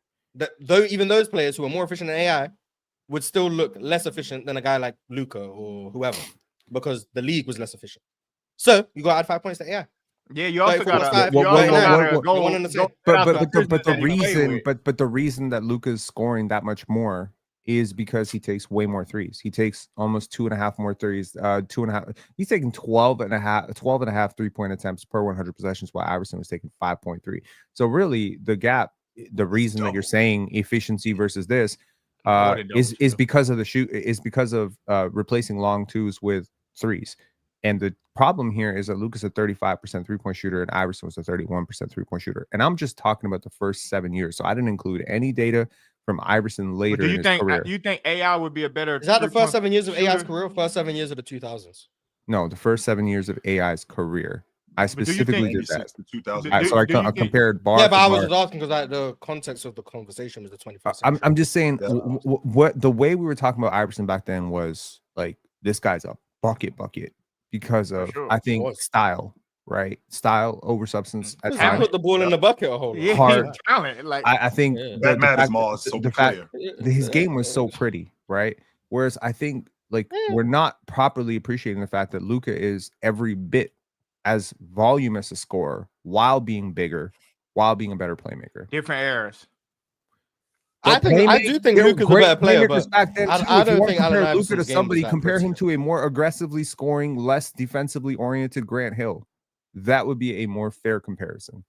Though even those players who are more efficient than AI would still look less efficient than a guy like Luka or whoever, because the league was less efficient. So you got to add 5 points to AI. Yeah, you also 34.5. gotta. What- You also what- gotta what- go. one and the same. Go But let out but the but the, prisoners but the that he played reason with. but the reason that Luka's scoring that much more is because he takes way more threes. He takes almost 2.5 more threes. 2.5. He's taking 12 and a half 3-point attempts per 100 possessions, while Iverson was taking 5.3. So really, the gap, the reason that you're saying efficiency versus this, More than is doubles, yeah. because of the shoot, is because of replacing long twos with threes. And the problem here is that Luka's a 35% 3-point shooter and Iverson was a 31% 3-point shooter. And I'm just talking about the first 7 years. So I didn't include any data from Iverson But later do in you his think career. you think AI would be a better? Is that the first 3-point 7 years of AI's shooter? career or first 7 years of the 2000s? No, the first 7 years of AI's career. I do you specifically think- did that. 2000. Do- So I do you think- compared bar. Yeah, but for I was bar. just asking because the context of the conversation was the 21st I'm century. just saying Yeah. what the way we were talking about Iverson back then was like, this guy's a bucket because of sure. I think Was. style, right? Style over substance at He times. put the ball in the bucket a whole lot. Yeah, Hard. he's talent. Like I think Yeah. That matters, fact Mars. So the be fact clear. that his game was so pretty, right? Whereas I think like we're not properly appreciating the fact that Luka is every bit as voluminous a scorer while being bigger, while being a better playmaker. different eras. I do think They're Luka's a great better player, playmakers but back then, I too. don't If you want think to compare Allen Luka to Iverson's game somebody, was that compare him pretty. to a more aggressively scoring, less defensively oriented Grant Hill. That would be a more fair comparison.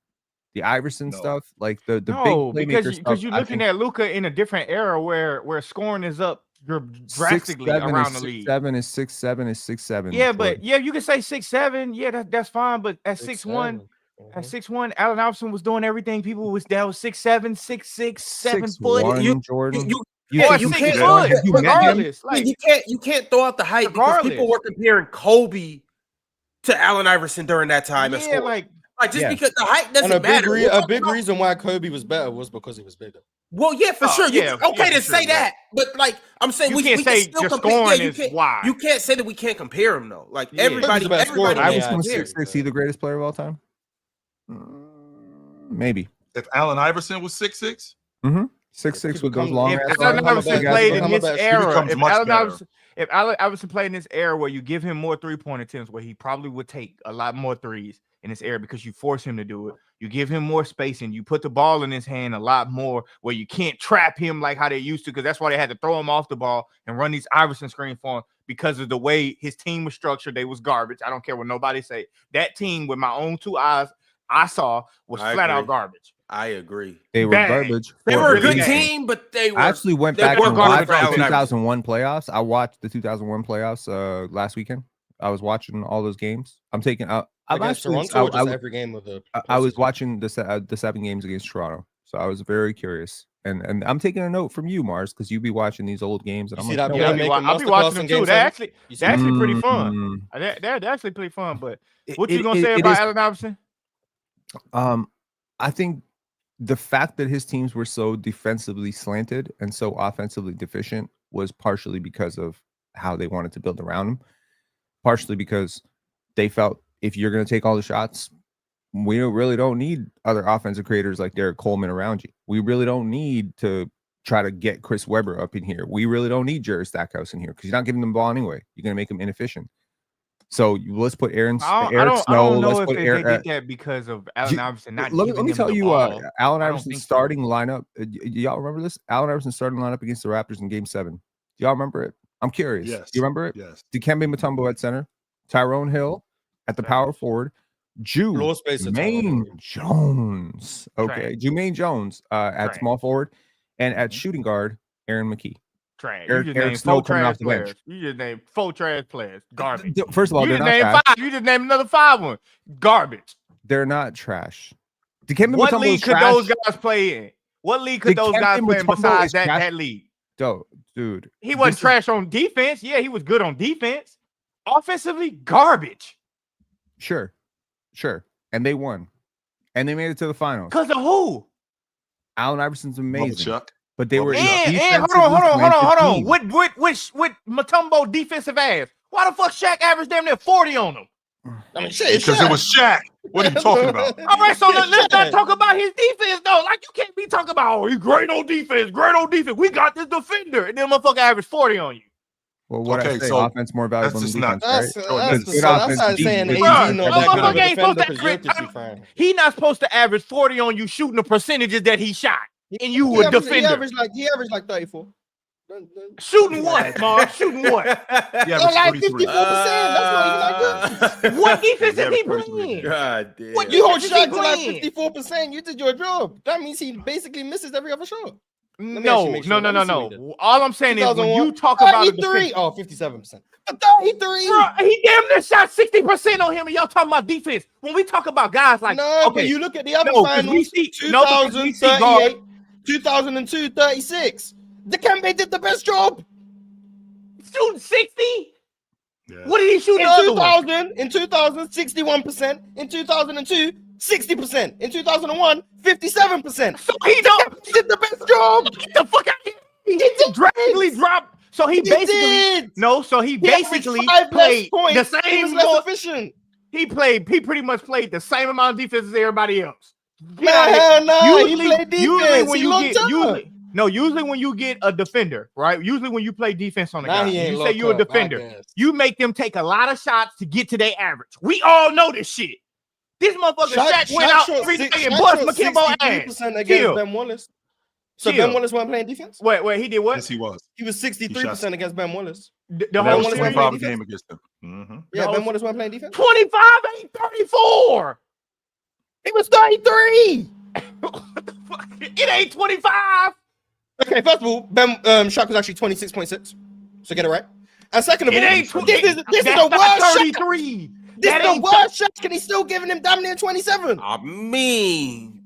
The Iverson No. stuff, like the No, big because playmaker because stuff, you're I looking think at Luka in a different era where scoring is up drastically 6'7" around is the league. 6'7" is 6'7" is 6'7". Yeah, but yeah, you can say 6'7". Yeah, that's fine. But at 6'1", at 6'1", Allen Iverson was doing everything. People was 6'7", 6'6", 7 foot. 6'1", Jordan. Yeah, Or you 6 can't. foot. Have you met him? Regardless, like You can't throw out the height because people were comparing Kobe to Allen Iverson during that time. and yeah, scoring. like just yeah. because the height And doesn't matter. a big reason why Kobe was better was because he was bigger. Well, yeah, for Oh, sure. yeah, Okay yeah, to for say sure, that, but like I'm saying, you we can't can say still just compare. scoring you is can't, why. you can't say that we can't compare him though. Like Yeah. everybody, Kobe's the best scorer everybody than Iverson was Yeah. 6'6", he the greatest player of all time? Maybe. If Allen Iverson was 6'6", 6'6" with those becomes- long if ass Allen arms, Iverson big ass played arms. in Become a this better- era, becomes much better. if Allen Iverson played in this era where you give him more 3-point attempts, where he probably would take a lot more threes in this era because you force him to do it. You give him more spacing. You put the ball in his hand a lot more where you can't trap him like how they used to, because that's why they had to throw him off the ball and run these Iverson screen for him because of the way his team was structured. They was garbage. I don't care what nobody say. That team with my own 2 eyes I saw was I flat out agree. garbage. I agree. They were Bang. garbage. They for were a a good reason. team, but they were. I actually went they back were and garbage watched for the Allen Iverson. 2001 playoffs. I watched the 2001 playoffs last weekend. I was watching all those games. I'm taking out. Against Toronto, or just every game of the. I was watching the 7 games against Toronto, so I was very curious. And I'm taking a note from you, Mars, because you be watching these old games. And I'm like, I'll be watching them too. They're actually pretty fun. They're actually pretty fun. But what you gonna say about Allen Iverson? I think the fact that his teams were so defensively slanted and so offensively deficient was partially because of how they wanted to build around him. Partially because they felt if you're going to take all the shots, we really don't need other offensive creators like Derek Coleman around you. We really don't need to try to get Chris Webber up in here. We really don't need Jerry Stackhouse in here because you're not giving them the ball anyway. You're going to make them inefficient. So let's put Eric Snow. I don't know if they did that because of Allen Iverson not giving let me tell you, Allen Iverson's starting so. lineup. Y'all remember this? Allen Iverson's starting lineup against the Raptors in Game 7. Do y'all remember it? I'm curious. Yes. You remember it? Yes. Dikembe Mutombo at center, Tyrone Hill at the power forward, Jermaine Jones. Okay, Jermaine Jones at small forward, and at shooting guard, Aaron McKee. Trash. Eric Snow coming off the bench. You just named 4 trash players. Garbage. First of all, you they're just named not 5. You just named another 5 one. Garbage. They're not trash. Dikembe what Mutombo league could those guys play in? What league could those guys play in besides that league? Dude. He wasn't trash on defense. Yeah, he was good on defense. Offensively, garbage. Sure. And they won. And they made it to the finals. Because of who? Allen Iverson's amazing. Chuck. But they were and hold on. With Mutombo defensive ass. Why the fuck Shaq averaged damn near 40 on him? I mean, shit, because it was Shaq. What are you talking about? All right, so let's not talk about his defense though. Like you can't be talking about he's great on defense. We got this defender, and then motherfucker averaged 40 on you. Well, what I say, offense more valuable than defense, right? That's how saying AD not that He's not supposed to average 40 on you shooting the percentages that he shot, and you were defender. He averaged like 34. Shooting what, Mark? Shooting what? Yeah, like 54%. That's not even that good. What defense is he playing? God damn. What you hold shot to like 54%? You did your job. That means he basically misses every other shot. No. All I'm saying is when you talk about 33, 57%. 33. Bro, he damn near shot 60% on him, and y'all talking about defense. When we talk about guys like but you look at the other finals, 2038, 2002, 36. Dikembe did the best job. Shooting 60? Yeah. What did he shoot in 2000? In 2000, 61%. In 2002, 60%. In 2001, 57%. So he did the best job. Get the fuck out of here. He did drastically drop. So he basically basically played the same. He was less efficient. He pretty much played the same amount of defense as everybody else. No. He played defense. Usually when you get a defender, right? Usually when you play defense on a guy, you say you're a defender. You make them take a lot of shots to get to their average. We all know this shit. This motherfucker Shaq went out every day and bust McKimbo ass. Against Ben Wallace. So Ben Wallace wasn't playing defense? Wait, he did what? Yes, he was. He was 63% against Ben Wallace. The whole Wallace wasn't playing game against him. Mm-hmm. Yeah, Ben Wallace wasn't playing defense. 25 ain't 34. He was 33. What the fuck? It ain't 25. Okay, first of all, Shaq was actually 26.6. So get it right. And second of all, this is the worst 33. This is the worst shot. Can he still giving him damn near 27? I mean,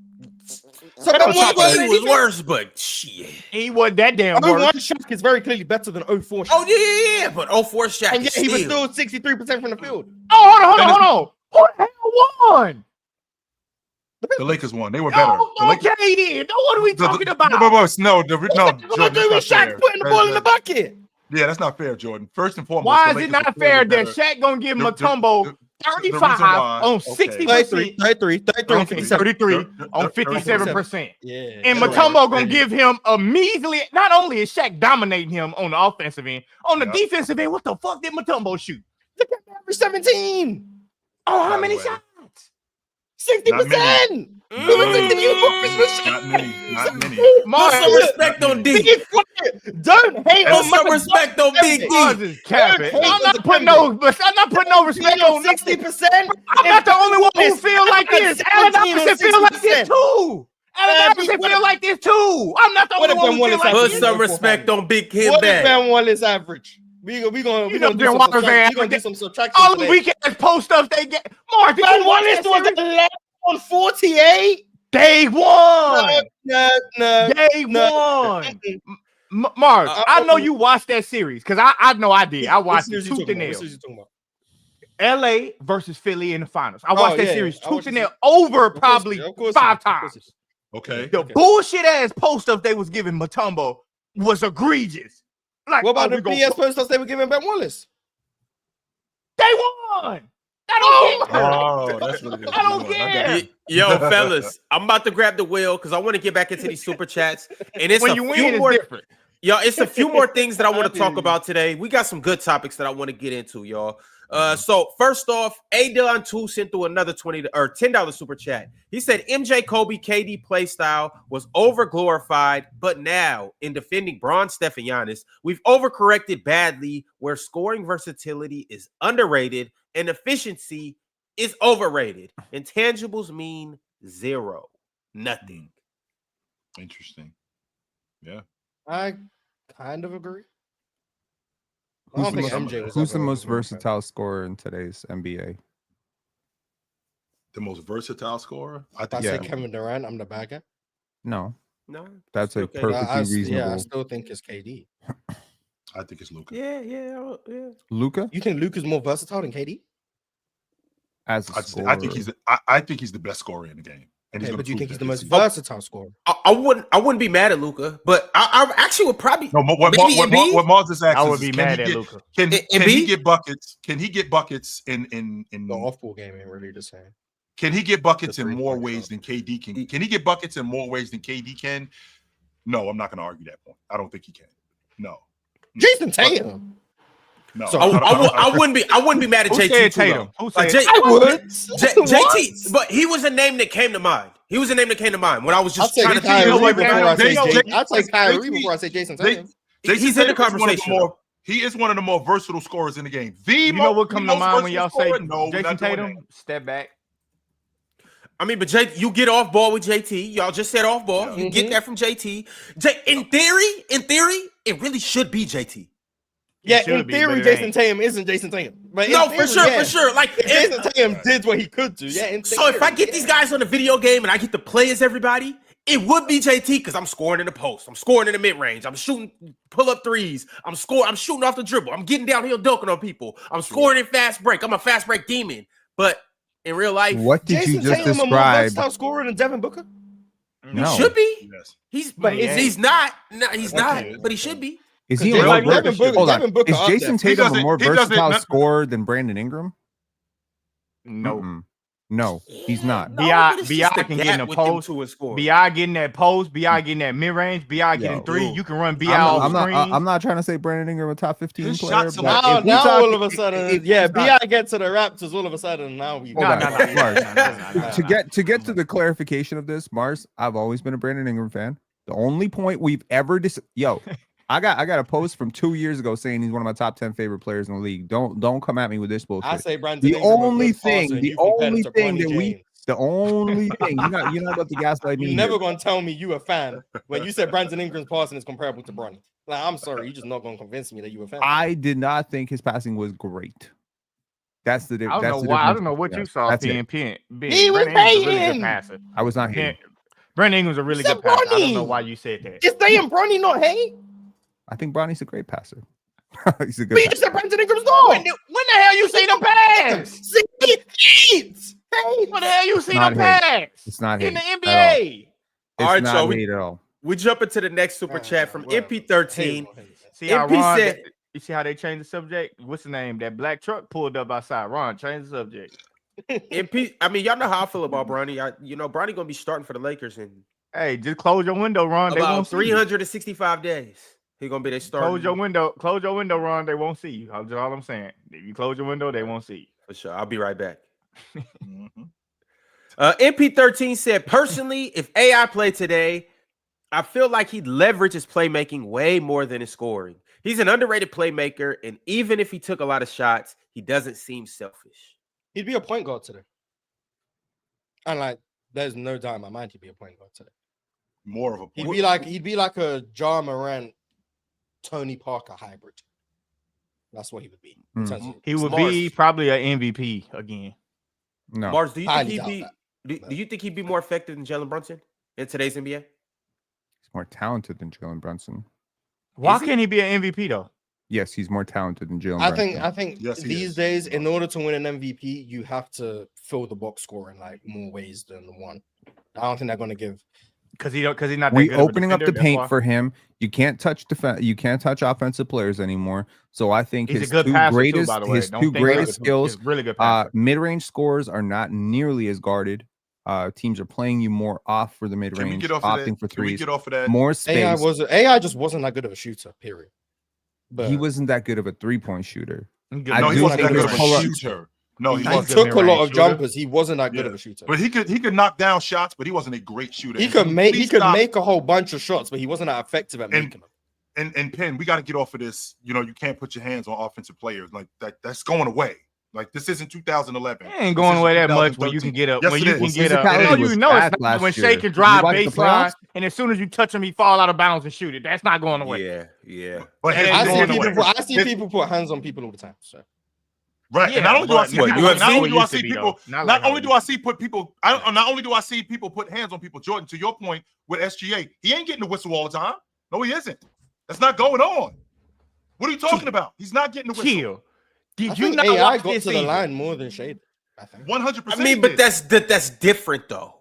so Ben was worse, but shit, he wasn't that damn worse. Shaq is very clearly better than 04 Shaq. Oh yeah, but 04 Shaq. And yet he was still 63% from the field. Oh, hold on. Who the hell won? The Lakers won. They were better. Okay, then. What are we talking about? No, Jordan, Shaq putting the ball in the bucket. Yeah, that's not fair, Jordan. First and foremost, why is it not fair that Shaq gonna give Mutombo 35 on 60%, 33 on 57%? Yeah, and Mutombo gonna give him a measly. Not only is Shaq dominating him on the offensive end, on the defensive end, what the fuck did Mutombo shoot? Look at average 17. Oh, how many shots? 60%. Not many. Put some respect on D. Don't hate on some respect on Big D. I'm not putting no respect on 60%. I'm not the only one who feel like this. Allen Iverson feel like this too. Allen Iverson feel like this too. I'm not the only one who feel like this. Put some respect on Big Kim. What is Ben Wallace average? We gonna You know do Ben some Wallace subtraction. ain't We gonna do average. some subtraction All the today. weekend post stuff they get. Mark, did Ben you watch Wallace that was series? 11 on 48. Day one. No. Day one. Mark, I know you watched that series because I know I did. I watched it tooth and nail. What series you talking about? LA versus Philly in the finals. I watched that series I tooth watched and it. nail over Of course probably you did. Of course you 5 did. Of course times. you Okay. The bullshit ass post stuff they was giving Mutombo was egregious. Like, What about oh, the BS post ups they were giving Ben Wallace? They won. I don't care. Oh, that's what it is. I don't You won. care. got you. Yo, fellas, I'm about to grab the wheel because I want to get back into these super chats. And it's When a you few win, more. it's different. Y'all, it's a few more things that I want to I talk hear about today. We got some good topics that I want to get into, y'all. So first off, A-Don2 sent through another $20 or $10 super chat. He said MJ Kobe KD play style was over glorified, but now in defending Bron, Steph, and Giannis, we've overcorrected badly where scoring versatility is underrated and efficiency is overrated. Intangibles mean zero, nothing. Interesting. Yeah. I kind of agree. I Who's don't the think most, MJ was who's the ever most overrated. versatile scorer in today's NBA? The most versatile scorer? I If I think. say Yeah. Kevin Durant, I'm the bad guy. No, No, that's a okay. perfectly reasonable. I still think it's KD. I think it's Luka. Yeah. Luka You think Luka's more versatile than KD? as a I scorer. think he's the best scorer in the game. And Okay, he's but you prove think he's that the this most season. versatile scorer? I wouldn't be mad at Luka, but I actually would probably No, what Embiid? Mars is asking I would is, be can mad he at get, Luka. Can Embiid? he get buckets? Can he get buckets in The off-ball game ain't really the same. Can he get buckets The in more three-point ways shot. than KD can? Can he get buckets in more ways than KD can? No, I'm not going to argue that point. I don't think he can. No. Jason Tatum. No. So I wouldn't be mad at Who JT said too, Tatum? though. Who Like, said? I would. JT, but he was a name that came to mind. He was a name that came to mind when I was I'll just take trying to Kyrie know what, before I say Jay- I'll take Kyrie JT before I say Jason Tatum. He's in the Tatum is one of conversation. more- He is one of the more versatile scorers in the game. You know what comes to mind when y'all say No, we're Jason not doing Tatum? Step back. I mean, but you get off ball with JT. Y'all just said off ball. Yeah. You get that from JT. In theory, it really should be JT. Yeah, should in be, theory, but it Jason ain't. Tatum isn't Jason Tatum. But in No, theory, for sure. Like, Jason Tatum did what he could do. Yeah. In so if I theory, get these guys on the video game and I get to play as everybody, it would be JT because I'm scoring in the post. I'm scoring in the mid range. I'm shooting pull-up threes. I'm shooting off the dribble. I'm getting downhill dunking on people. I'm scoring in fast break. I'm a fast break demon. But in real life, What did Jason you just Tatum a more describe? versatile scorer than Devin Booker? he No. should be. Yes. He's But he's not. No, he's not. Okay. But he should be. Is he Just a like more Luka should. Hold on. Devin Booker Is up Jason there. Tatum a more He doesn't- versatile no- scorer than Brandon Ingram? No. Mm-mm. No, he's not. B.I. but it's just a can get gap in the with them post. two and score. B.I. getting that post. B.I. getting that mid range. B.I. getting Yo. three. You can run B.I. off screen. I'm not trying to say Brandon Ingram a top 15 His player. shots are But Now, if we now talk- all of a sudden, if- yeah, if- B.I. get to the Raptors, all of a sudden, now we Hold on, Mars. To get get to the clarification of this, Mars, I've always been a Brandon Ingram fan. The only point we've ever I got a post from 2 years ago saying he's one of my top 10 favorite players in the league. Don't come at me with this bullshit. I say Brandon The Ingram a only good thing- passer, and the you compare it only to thing Bronny that we- James. The only thing you're not about to gaslight me. You here. never gonna tell me you a fan when you said Brandon Ingram's passing is comparable to Bronny. Like, I'm sorry, you're just not gonna convince me that you a fan. I did not think his passing was great. That's the I difference. don't know why. I don't know what you saw. That's it. He was Brandon Ingram's a really hating. good passer. I was not hating. Brandon Ingram's a really It's good passer. I don't know Bronny. why you said that. Just saying Bronny not hate. I think Bronny's a great passer. He's a good But you passer. just said Brandon Ingram's not. When the hell you see them pass? See, hates. When the hell you see Not them hate. pass? It's not In hate the at all. NBA. It's All right, not so hate at all. we jump into the next super chat from MP13. See how MP Ron, said- you see how they changed the subject? What's the name? That black truck pulled up outside. Ron, change the subject. MP, I mean, y'all know how I feel about Bronny. Bronny gonna be starting for the Lakers in Hey, just close your window, Ron. They about won't see you. 365 days. He gonna be their starter. Close your window. Close your window, Ron. They won't see you. That's all I'm saying. If you close your window, they won't see you. For sure. I'll be right back. Mhm. MP13 said, personally, if AI played today, I feel like he'd leverage his playmaking way more than his scoring. He's an underrated playmaker, and even if he took a lot of shots, he doesn't seem selfish. He'd be a point guard today. And like, there's no doubt in my mind he'd be a point guard today. More of a He'd be like a Ja Morant, Tony Parker hybrid. That's what he would be. Hmm. In terms of He would Mars. be probably an MVP again. No, Mars, do you think Highly he'd doubt be? that. Do you think he'd be more effective than Jalen Brunson in today's NBA? he's more talented than Jalen Brunson. Why Is he? can't he be an MVP though? Yes, he's more talented than Jalen I Brunson. think Yes, he these is. days, in order to win an MVP, you have to fill the box score in like more ways than one. I don't think they're gonna give. Because he's not. That We good of a opening up the defender, that's paint why. for him. You can't touch you can't touch offensive players anymore. So I think He's a his good two passer greatest too, by the way. his Don't two think greatest he's skills, really good passer. mid-range scores are not nearly as guarded. Teams are playing you more off for the Can we mid-range, get off of opting that? for Can we threes, get off of that? more space. AI just wasn't that good of a shooter. Period. But He wasn't that good of a three-point shooter. Good I No, mid-range he do wasn't that think good of his a pull-up- shooter. No, he he was wasn't. good took a lot mid-range of shooter. jumpers. He wasn't that good Yeah. of a shooter. But he could knock down shots, but he wasn't a great shooter. He And could can you make he please could stop- make a whole bunch of shots, but he wasn't that effective at And- making them. And Penn, we got to get off of this. You know, you can't put your hands on offensive players like that. That's going away. Like this isn't 2011. It ain't going This away is that much when you can 2013. get up. Yes, when it you is. can get up. Physicality No, was you know it's bad not last when year. Shea can Did you drive watch the baseline, playoffs? and as soon as you touch him, he fall out of bounds and shoot it. That's not going away. Yeah. But And here's I the see going thing, away. people. I see It- people put hands on people all the time. So Right, Yeah, and not only do I but see what, people, UFC? not only do I Used to see be, people, though. Not not like how only it do I see put people, not only do I see people put hands on people. Jordan, to your point with SGA, he ain't getting the whistle all the time. No, he isn't. That's not going on. What are you talking about? He's not getting the whistle. Chill. I Did you think not AI watch got this to the season? line more than Shade. I think. 100%. I mean, but that's different though.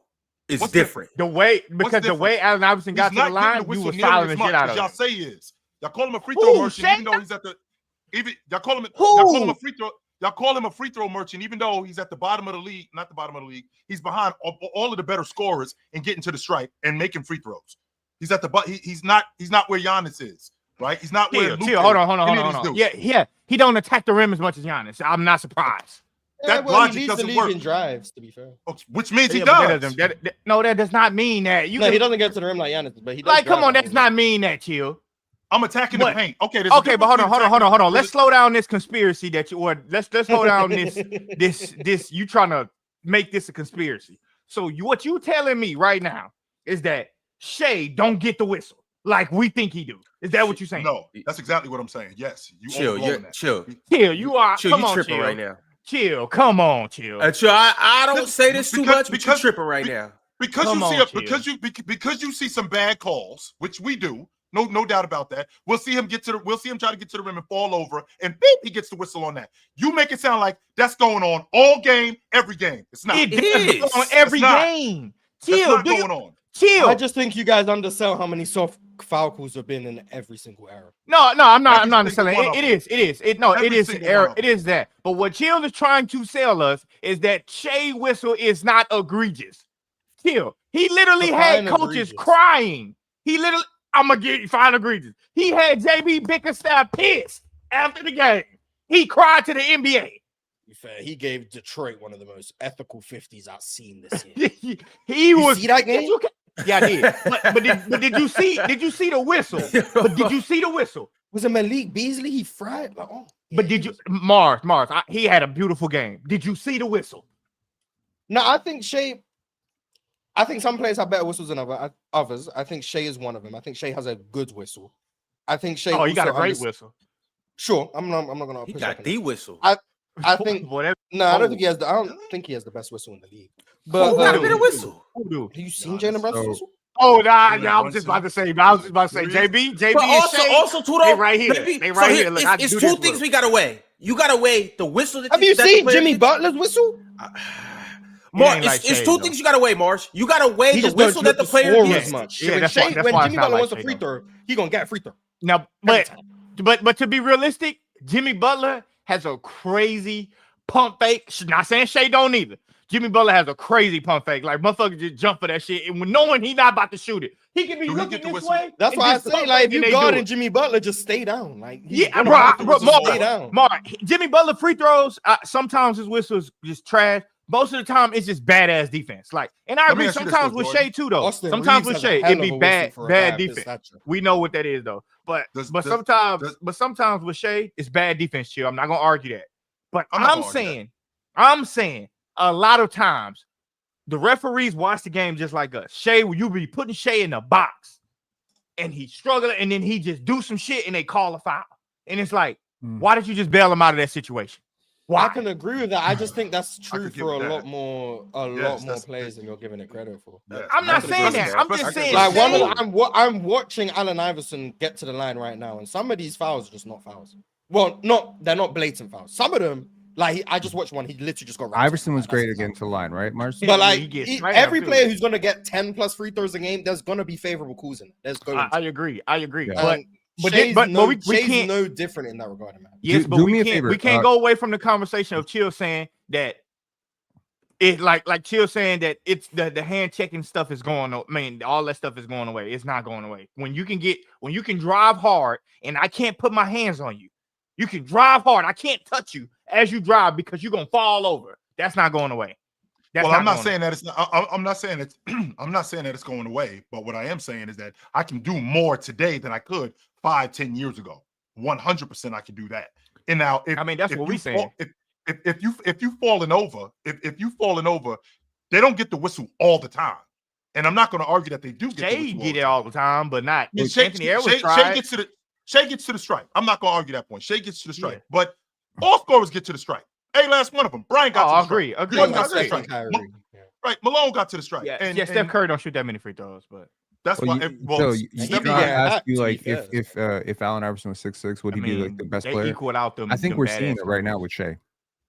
It's What's different. The way because the different? way Allen Iverson got to the line, you was fouling the shit out of y'all him. say is. Y'all call him a free Who, throw merchant, Shaq? even though he's at the. Even y'all call him Who? a free throw. Y'all call him a free throw merchant, even though he's at the bottom of the league. Not the bottom of the league. He's behind all of the better scorers and getting to the stripe and making free throws. He's at the he's not where Giannis is. Right? He's not where Luka Chill. Hold is. on. Any of these dudes. Yeah. He don't attack the rim as much as Giannis. I'm not surprised. That well, logic he leads the doesn't league work. in drives. To be fair, Which means he Yeah, but does. that does not mean that. You no, can, he doesn't get to the rim like Giannis, but he does. like, come drive on, like that's Giannis. not mean that, chill. I'm attacking What? the paint. Okay, Okay, but hold on. Let's slow down this conspiracy that you or let's slow down this you trying to make this a conspiracy. So what you telling me right now is that Shea don't get the whistle like we think he do. Is that what you're saying? No, that's exactly what I'm saying. Yes, you Chill, overblowing that. chill. Chill, you are Chill, come you on, tripping chill. right now. Chill, come on, chill. Chill, I don't say this too Because- much, but you're because- tripping right now. Because Come you see on, Chill. because you see some bad calls, which we do. No doubt about that. We'll see him try to get to the rim and fall over, and beep, he gets the whistle on that. You make it sound like that's going on all game, every game. It's not. It is. does on every It's not. game. That's Chill, not do you going on. chill? I just think you guys undersell how many soft foul calls have been in every single era. No, I'm not. I'm not Every single underselling. one of It them. is. Every It is single error. one of It is that. But what Chill is trying to sell us is that Shea whistle is not egregious. Chill. He literally had Define coaches egregious. crying. He literally. I'm gonna get you fine egregious. He had JB Bickerstaff pissed after the game. He cried to the NBA. To be fair, he gave Detroit one of the most ethical 50s I've seen this year. he You was. see that game? Yeah, I did. But did you see? Did you see the whistle? But did you see the whistle? Was it Malik Beasley? He fried. Like, oh, But did you Mars? He had a beautiful game. Did you see the whistle? No, I think Shea. I think some players have better whistles than others. I think Shea is one of them. I think Shea has a good whistle. I think Shea. Oh, you got a also great understands- whistle. Sure, I'm not gonna. He push got back on the that. whistle. I think. Boy, that, No, I Oh. don't think he has. I don't think he has the best whistle in the league. Who But got a who better do? whistle? who do? have you seen Giannis. Jalen Brunson's So- whistle? Oh, nah, Jalen I was just about to say. JB But and Shea. also too they though. right here. maybe- They right here. Look, I it's do two this things with we gotta weigh. You gotta weigh the whistle. Have you that the seen player Jimmy gets. Butler's whistle? Mark, ain't like it's Shea, two though. things you gotta weigh, Marsh. You gotta weigh He the just don't whistle that the player score gets. as much. Yeah, when that's why- that's when why Jimmy it's not Butler like wants a Shea, free though. throw, he gonna get a free throw. Now, Every but time. to be realistic, Jimmy Butler has a crazy pump fake. Not saying Shea don't either. Jimmy Butler has a crazy pump fake. Like motherfuckers just jump for that shit, and when knowing he not about to shoot it, he can be Do he looking get the this whistle? way. That's and why I just say, pump like, fake if and you they do guarding it. Jimmy Butler, just stay down. Like, he's Yeah, gonna bro, have to just Mark, stay down. Jimmy Butler free throws. Sometimes his whistle is just trash. Most of the time, it's just badass defense. Like, and I Let me agree. ask you this, Sometimes though, with Jordan. Shea too, though. Austin Sometimes Reeves with has a Shea, hell it'd be of a bad, whistle for a guy bad of his defense. stature. We know what that is, though. But sometimes with Shea, it's bad defense. Chill. I'm not gonna argue that. But I'm not I'm gonna argue saying, a lot of times the referees watch the game just like us. Shea, you be putting Shea in the box, and he's struggling, and then he just do some shit, and they call a foul, and it's like, Why did you just bail him out of that situation? Why? I can agree with that. I just think that's true could get for a with lot that. more, that's- players than you're giving it credit for. I'm not saying that. I'm just saying. Like Shea- I'm watching Allen Iverson get to the line right now, and some of these fouls are just not fouls. Well, they're not blatant fouls. Some of them, like I just watched one. He literally just got. Iverson was great against the line, right, Mars? But like he gets slammed, every too. player who's gonna get 10 plus free throws a game, there's gonna be favorable calls in it. There's going. I agree. Yeah. But Shay's we Shay's can't. no different in that regard, man. Yes, Do but me we a can't. favor, We can't go away from the conversation of Chill saying that it like Chill saying that it's the hand checking stuff is going. I mean, all that stuff is going away. It's not going away. When you can drive hard and I can't put my hands on you. You can drive hard. I can't touch you as you drive because you're gonna fall over. That's not going away. I'm not saying that it's not. I'm not saying it's. I'm not saying that it's going away. But what I am saying is that I can do more today than I could 5-10 years ago. 100% I can do that. And now, that's what we saying. If you falling over, if you falling over, they don't get the whistle all the time. And I'm not going to argue that they do get the Shea whistle get it all the time, but not Anthony Edwards. Shea gets to the stripe. I'm not going to argue that point. Shea gets to the stripe, Yeah. but all scorers get to the stripe. Hey, last one of them. Bryant got to the stripe. Agree. Jordan got to the stripe. Right, Malone got to the stripe. Yeah, and Steph Curry don't shoot that many free throws, but that's Well, why. I ask you, like, if Allen Iverson was 6'6", would he be like the best they player? equal out them. I think them we're seeing badass it right now with Shea.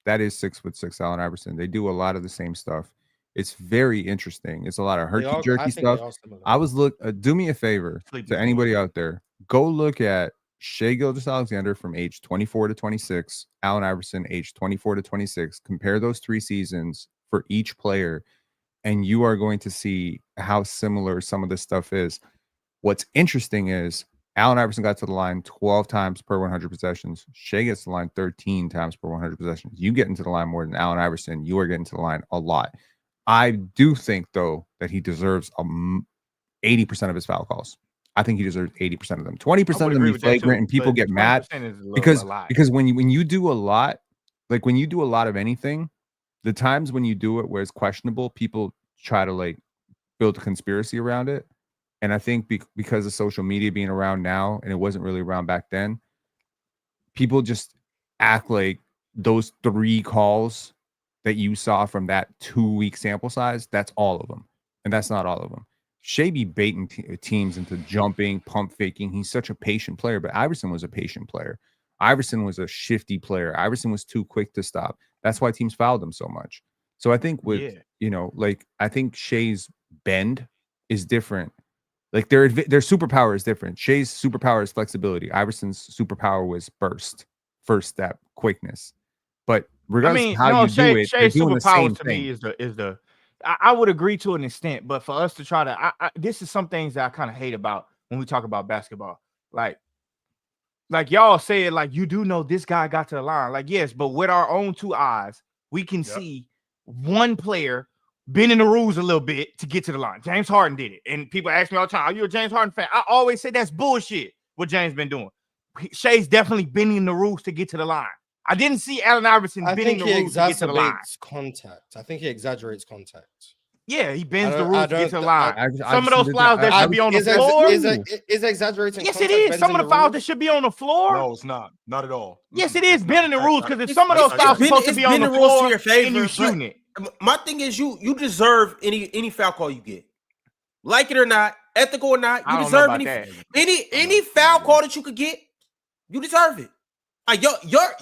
That is 6'6" Allen Iverson. They do a lot of the same stuff. It's very interesting. It's a lot of herky jerky stuff. I was do me a favor to anybody out there. Go look at Shea Gilgeous-Alexander from age 24 to 26, Allen Iverson age 24 to 26. Compare those 3 seasons for each player, and you are going to see how similar some of this stuff is. What's interesting is Allen Iverson got to the line 12 times per 100 possessions. Shea gets to the line 13 times per 100 possessions. You get into the line more than Allen Iverson. You are getting to the line a lot. I do think, though, that he deserves 80% of his foul calls. I think he deserves 80% of them. 20% of them be flagrant, and people get mad because when you do a lot, like when you do a lot of anything, the times when you do it where it's questionable, people try to like build a conspiracy around it. And I think because of social media being around now, and it wasn't really around back then, people just act like those 3 calls that you saw from that 2-week sample size, that's all of them. And that's not all of them. Shea be baiting teams into jumping, pump faking. He's such a patient player, but Iverson was a patient player. Iverson was a shifty player. Iverson was too quick to stop. That's why teams fouled him so much. So I think I think Shea's bend is different. Like their superpower is different. Shea's superpower is flexibility. Iverson's superpower was burst, first step, quickness. But regardless of how you do it, they're doing the same thing. Is the I would agree to an extent, but for us to try to, this is some things that I kind of hate about when we talk about basketball. Like y'all said, like, you do know this guy got to the line. Like, yes, but with our own 2 eyes, we can see one player bending the rules a little bit to get to the line. James Harden did it. And people ask me all the time, are you a James Harden fan? I always say that's bullshit what James been doing. Shea's definitely bending the rules to get to the line. I didn't see Allen Iverson bending the rules to get to the line. Contact. I think he exaggerates contact. Yeah, he bends the rules to get to the line. Some of those fouls that should be on the floor is exaggerating. Yes, it is. Some of the fouls that should be on the floor. No, it's not. Not at all. Yes, it is bending the rules, because if some of those fouls supposed to be on the floor and you shooting it. My thing is you deserve any foul call you get. Like it or not, ethical or not, you deserve any foul call that you could get. You deserve it.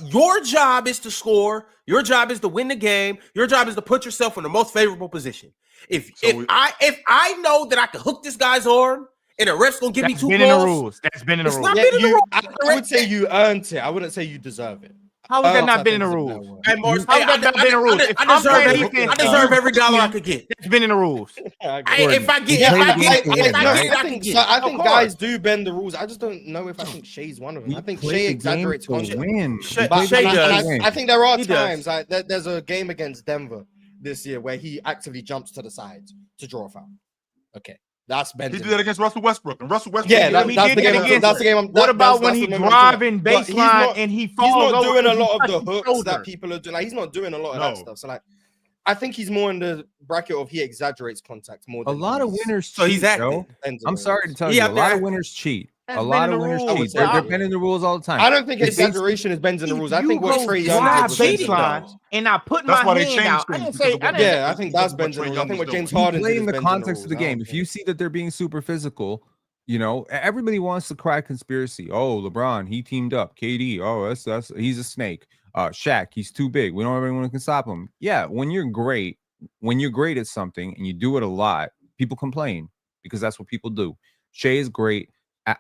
Your job is to score. Your job is to win the game. Your job is to put yourself in the most favorable position. If I know that I can hook this guy's arm and the ref's gonna give me 2 calls, that's been in the rules. Not been in the rules. I would say you earned it. I wouldn't say you deserve it. How is that not been in the rules? I deserve every dollar I could get. It's been in the rules. I think guys do bend the rules. I just don't know if I think Shea's one of them. I think Shea exaggerates content. I think there are times there's a game against Denver this year where he actively jumps to the side to draw a foul. Okay. That's bending. He did that against Russell Westbrook, and Russell Westbrook. Yeah, that's the game. What about when he driving baseline and he falls? He's not doing a lot of the hooks that people are doing. Like, he's not doing a lot of that stuff. So like, I think he's more in the bracket of he exaggerates contact more. A lot of winners. So he's acting. I'm sorry to tell you, a lot of winners cheat. A lot of winners cheat. They're bending the rules all the time. I don't think exaggeration is bending the rules. I think what Trae Young did was bending the rules. And I put That's my why they hand changed out. I things didn't say. Yeah, I think that's bending the rules. I think what James Harden play did in is the bending context of the rules. game. If you see that they're being super physical, you know, everybody wants to cry conspiracy. Oh, LeBron, he teamed up. KD, oh, that's he's a snake. Shaq, he's too big. We don't have anyone who can stop him. Yeah, when you're great at something and you do it a lot, people complain because that's what people do. Shea is great at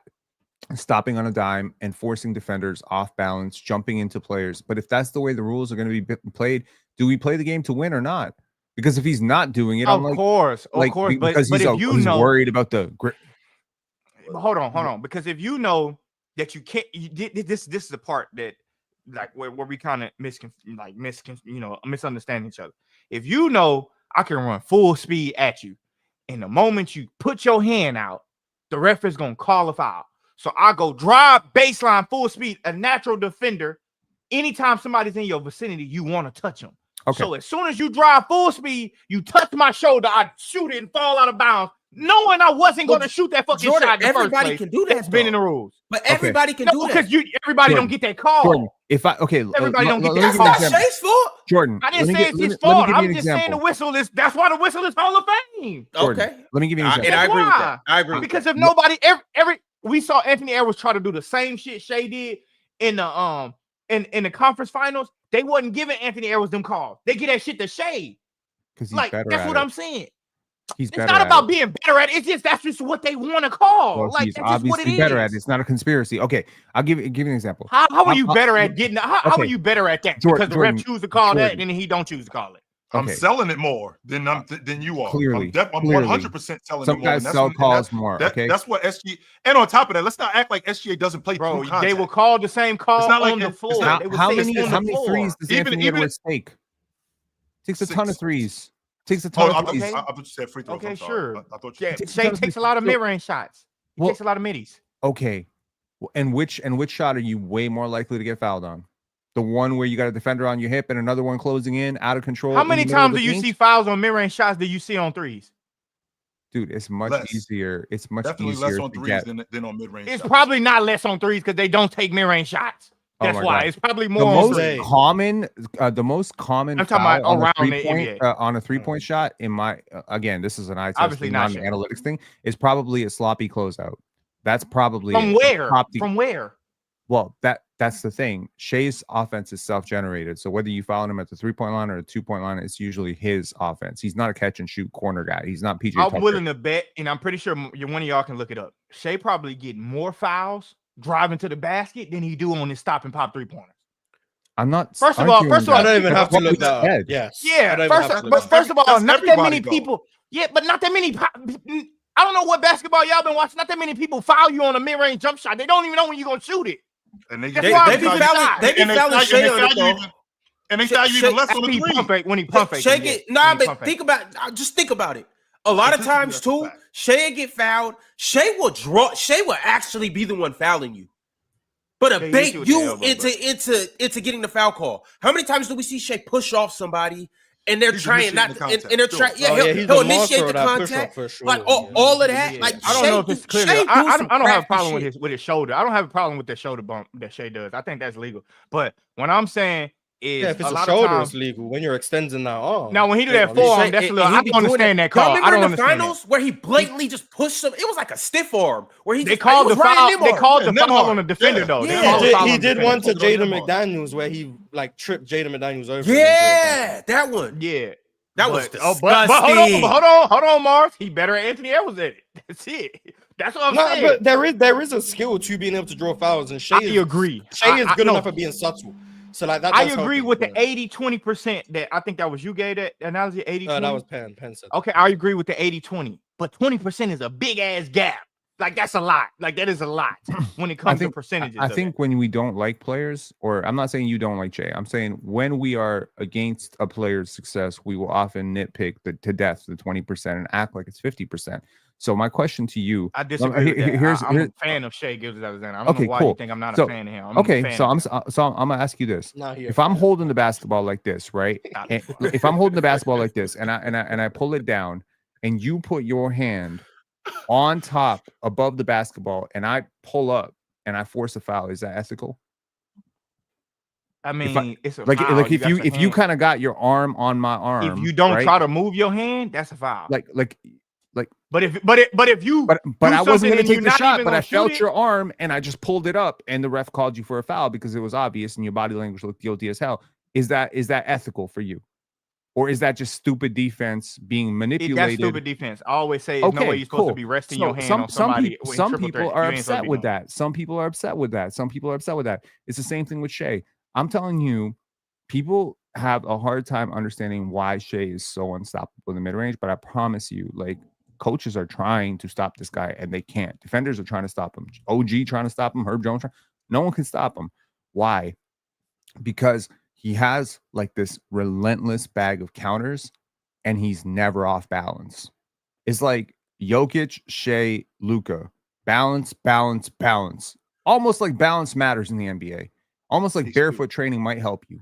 stopping on a dime and forcing defenders off balance, jumping into players. But if that's the way the rules are going to be played, do we play the game to win or not? Because if he's not doing it, of course. But because if he's worried about the grip. Hold on. Because if you know that you can't, this is the part that like where we kind of misunderstand each other. If you know I can run full speed at you, and the moment you put your hand out, the ref is gonna call a foul. So I go drive baseline full speed, a natural defender. Anytime somebody's in your vicinity, you want to touch them. Okay. So as soon as you drive full speed, you touch my shoulder, I shoot it and fall out of bounds, knowing I wasn't going to shoot that fucking Jordan, shot in the first everybody place. can do that. That's been in the rules. But everybody can do that. Because everybody don't get that call. Jordan, Everybody don't get that That's call. not Shay's fault. Jordan, I didn't say it's his fault. I'm just saying the whistle is. That's why the whistle is Hall of Fame. Jordan, Okay. Let me give you an example. And I agree with that. I agree. Because if nobody we saw Anthony Edwards try to do the same shit Shea did in the in the conference finals. They wasn't giving Anthony Edwards them calls. They get that shit to Shea. Because he's like better that's at what it. I'm saying. He's It's better not at about it. being better at it. It's just that's just what they want to call. Well, like he's that's just what it obviously better at is. it. It's not a conspiracy. Okay, I'll give you an example. How are you better at getting? How okay. are you better at that? Jordan, Because the ref choose to call that, and then he don't choose to call it. I'm Okay. selling it more than you are. Clearly, I'm 100% selling some it more. guys sell calls more. Okay, that's what SGA. And on top of that, let's not act like SGA doesn't play Bro, through contact. they will call the same call not like on the it's floor. not- They will how say it's many on the floor. threes does Anthony Even Edwards take? Takes a ton of 6. threes. Takes a Oh, ton I of thought, threes. Okay. I thought you said free throws. Okay, I'm sorry. sure. I thought you Yeah, said Shea takes a lot of mid-range shots. He Well- takes a lot of middies. Okay, and which shot are you way more likely to get fouled on? The one where you got a defender on your hip and another one closing in out of control. How in many the middle of times the do you paint? see fouls on mid-range shots that you see on threes? Dude, it's much Less. easier. It's much definitely easier less on to threes get. than on mid range. It's probably not less on threes because they don't take mid-range shots. Oh That's my why God. it's probably The more on most threes. common I'm talking foul about on a around the 3-point NBA. On a 3-point shot in my again, this is an eye test Obviously thing, not not an Shea. analytics thing, is probably a sloppy closeout. That's probably From it. where? Top From where? Well, that's the thing. Shea's offense is self-generated. So whether you foul him at the 3-point line or the 2-point line, it's usually his offense. He's not a catch and shoot corner guy. He's not PJ Tucker. I'm willing to bet, and I'm pretty sure one of y'all can look it up. Shea probably get more fouls driving to the basket than he do on his stop and pop 3-pointers. I'm not. First of all, arguing that. I don't even have to That's look what we that up. said. Yes. Yeah, I don't even have to look that up. first of all, That's not that many everybody, though. people. Yeah, but not that many. I don't know what basketball y'all been watching. Not that many people foul you on a mid-range jump shot. They don't even know when you're gonna shoot it. And they That's get why They I'm be telling fouling. you. They be fouling Shea on it though. And they foul you even less on the He three. pump fake when he pump fake. Shea get nah, When he but pump think fake. about just think about it. A lot of times too, Shea get fouled. Shea will actually be the one fouling you, but Yeah, he bait hit you with the you elbow, into getting the foul call. How many times do we see Shea push off somebody and they're He's trying not initiating to, the and they're contact. trying? Yeah, Oh, yeah, he'll he's the initiate master the of that push-up contact, for sure. like Yeah. all of that. Yeah. Like I don't know if it's clear. Shea I do some don't have a crafty problem shit. with his shoulder. I don't have a problem with the shoulder bump that Shea does. I think that's legal. But what I'm saying is, Yeah, if it's a lot shoulder, of times, it's legal. When you're extending that arm. now when he do that Yeah, forearm, Shea- that's a and little. he I be don't doing understand that Y'all call. I remember don't in the understand finals where he blatantly just pushed him? It was like a stiff arm where he They just called it the was Ryan foul. They Nembhard. called the Yeah, foul Nembhard. on the defender Yeah. though. They Yeah. called the foul He on the did defender. one to Put it on Jaden Nembhard. McDaniels where he like tripped Jaden McDaniels over. Yeah, that one. Yeah, That was but disgusting. hold on, Mars. He better at Anthony Edwards at it. That's it. That's what I'm No, saying. but there is a skill to being able to draw fouls, and Shea I is agree. Shea is good no. enough at being subtle. So like that. I that's agree helping, with the but- 80-20% that I think that was you gave that analogy. 80-20. that was Penn said. Okay, I agree with the 80-20, but 20% is a big ass gap. Like that's a lot. Like that is a lot when it comes to percentages. I of think it. when we don't like players, or I'm not saying you don't like Jay, I'm saying when we are against a player's success, we will often nitpick to death the 20% and act like it's 50%. So my question to you, I disagree with that. here's I'm a fan of Shea Gilgeous-Alexander. I don't Okay, know why cool. you think I'm not So- a fan of him. I'm okay, a fan so of I'm gonna ask you this. Not here. If I'm holding the basketball like this, right? Stop. And if I'm holding the basketball like this and I pull it down and you put your hand on top above the basketball and I pull up and I force a foul, is that ethical? I mean, it's a Like foul. like got your if you hand. kind of got your arm on my arm, if you don't right? try to move your hand, that's a foul. like But if you but do I wasn't something going to and take you're the not shot, even but I gonna shoot felt it, your arm and I just pulled it up and the ref called you for a foul because it was obvious and your body language looked guilty as hell. Is that ethical for you? Or is that just stupid defense being manipulated? that's stupid defense. I always say there's no way you're supposed to be resting your hand on somebody. Some people are upset with that. Some people are upset with that. Some people are upset with that. It's the same thing with Shea. I'm telling you, people have a hard time understanding why Shea is so unstoppable in the mid-range, but I promise you, like, coaches are trying to stop this guy and they can't. Defenders are trying to stop him. OG trying to stop him. Herb Jones. No one can stop him. Why? Because he has like this relentless bag of counters and he's never off balance. It's like Jokic, Shea, Luka. Balance, balance, balance. Almost like balance matters in the NBA. Almost like barefoot training might help you,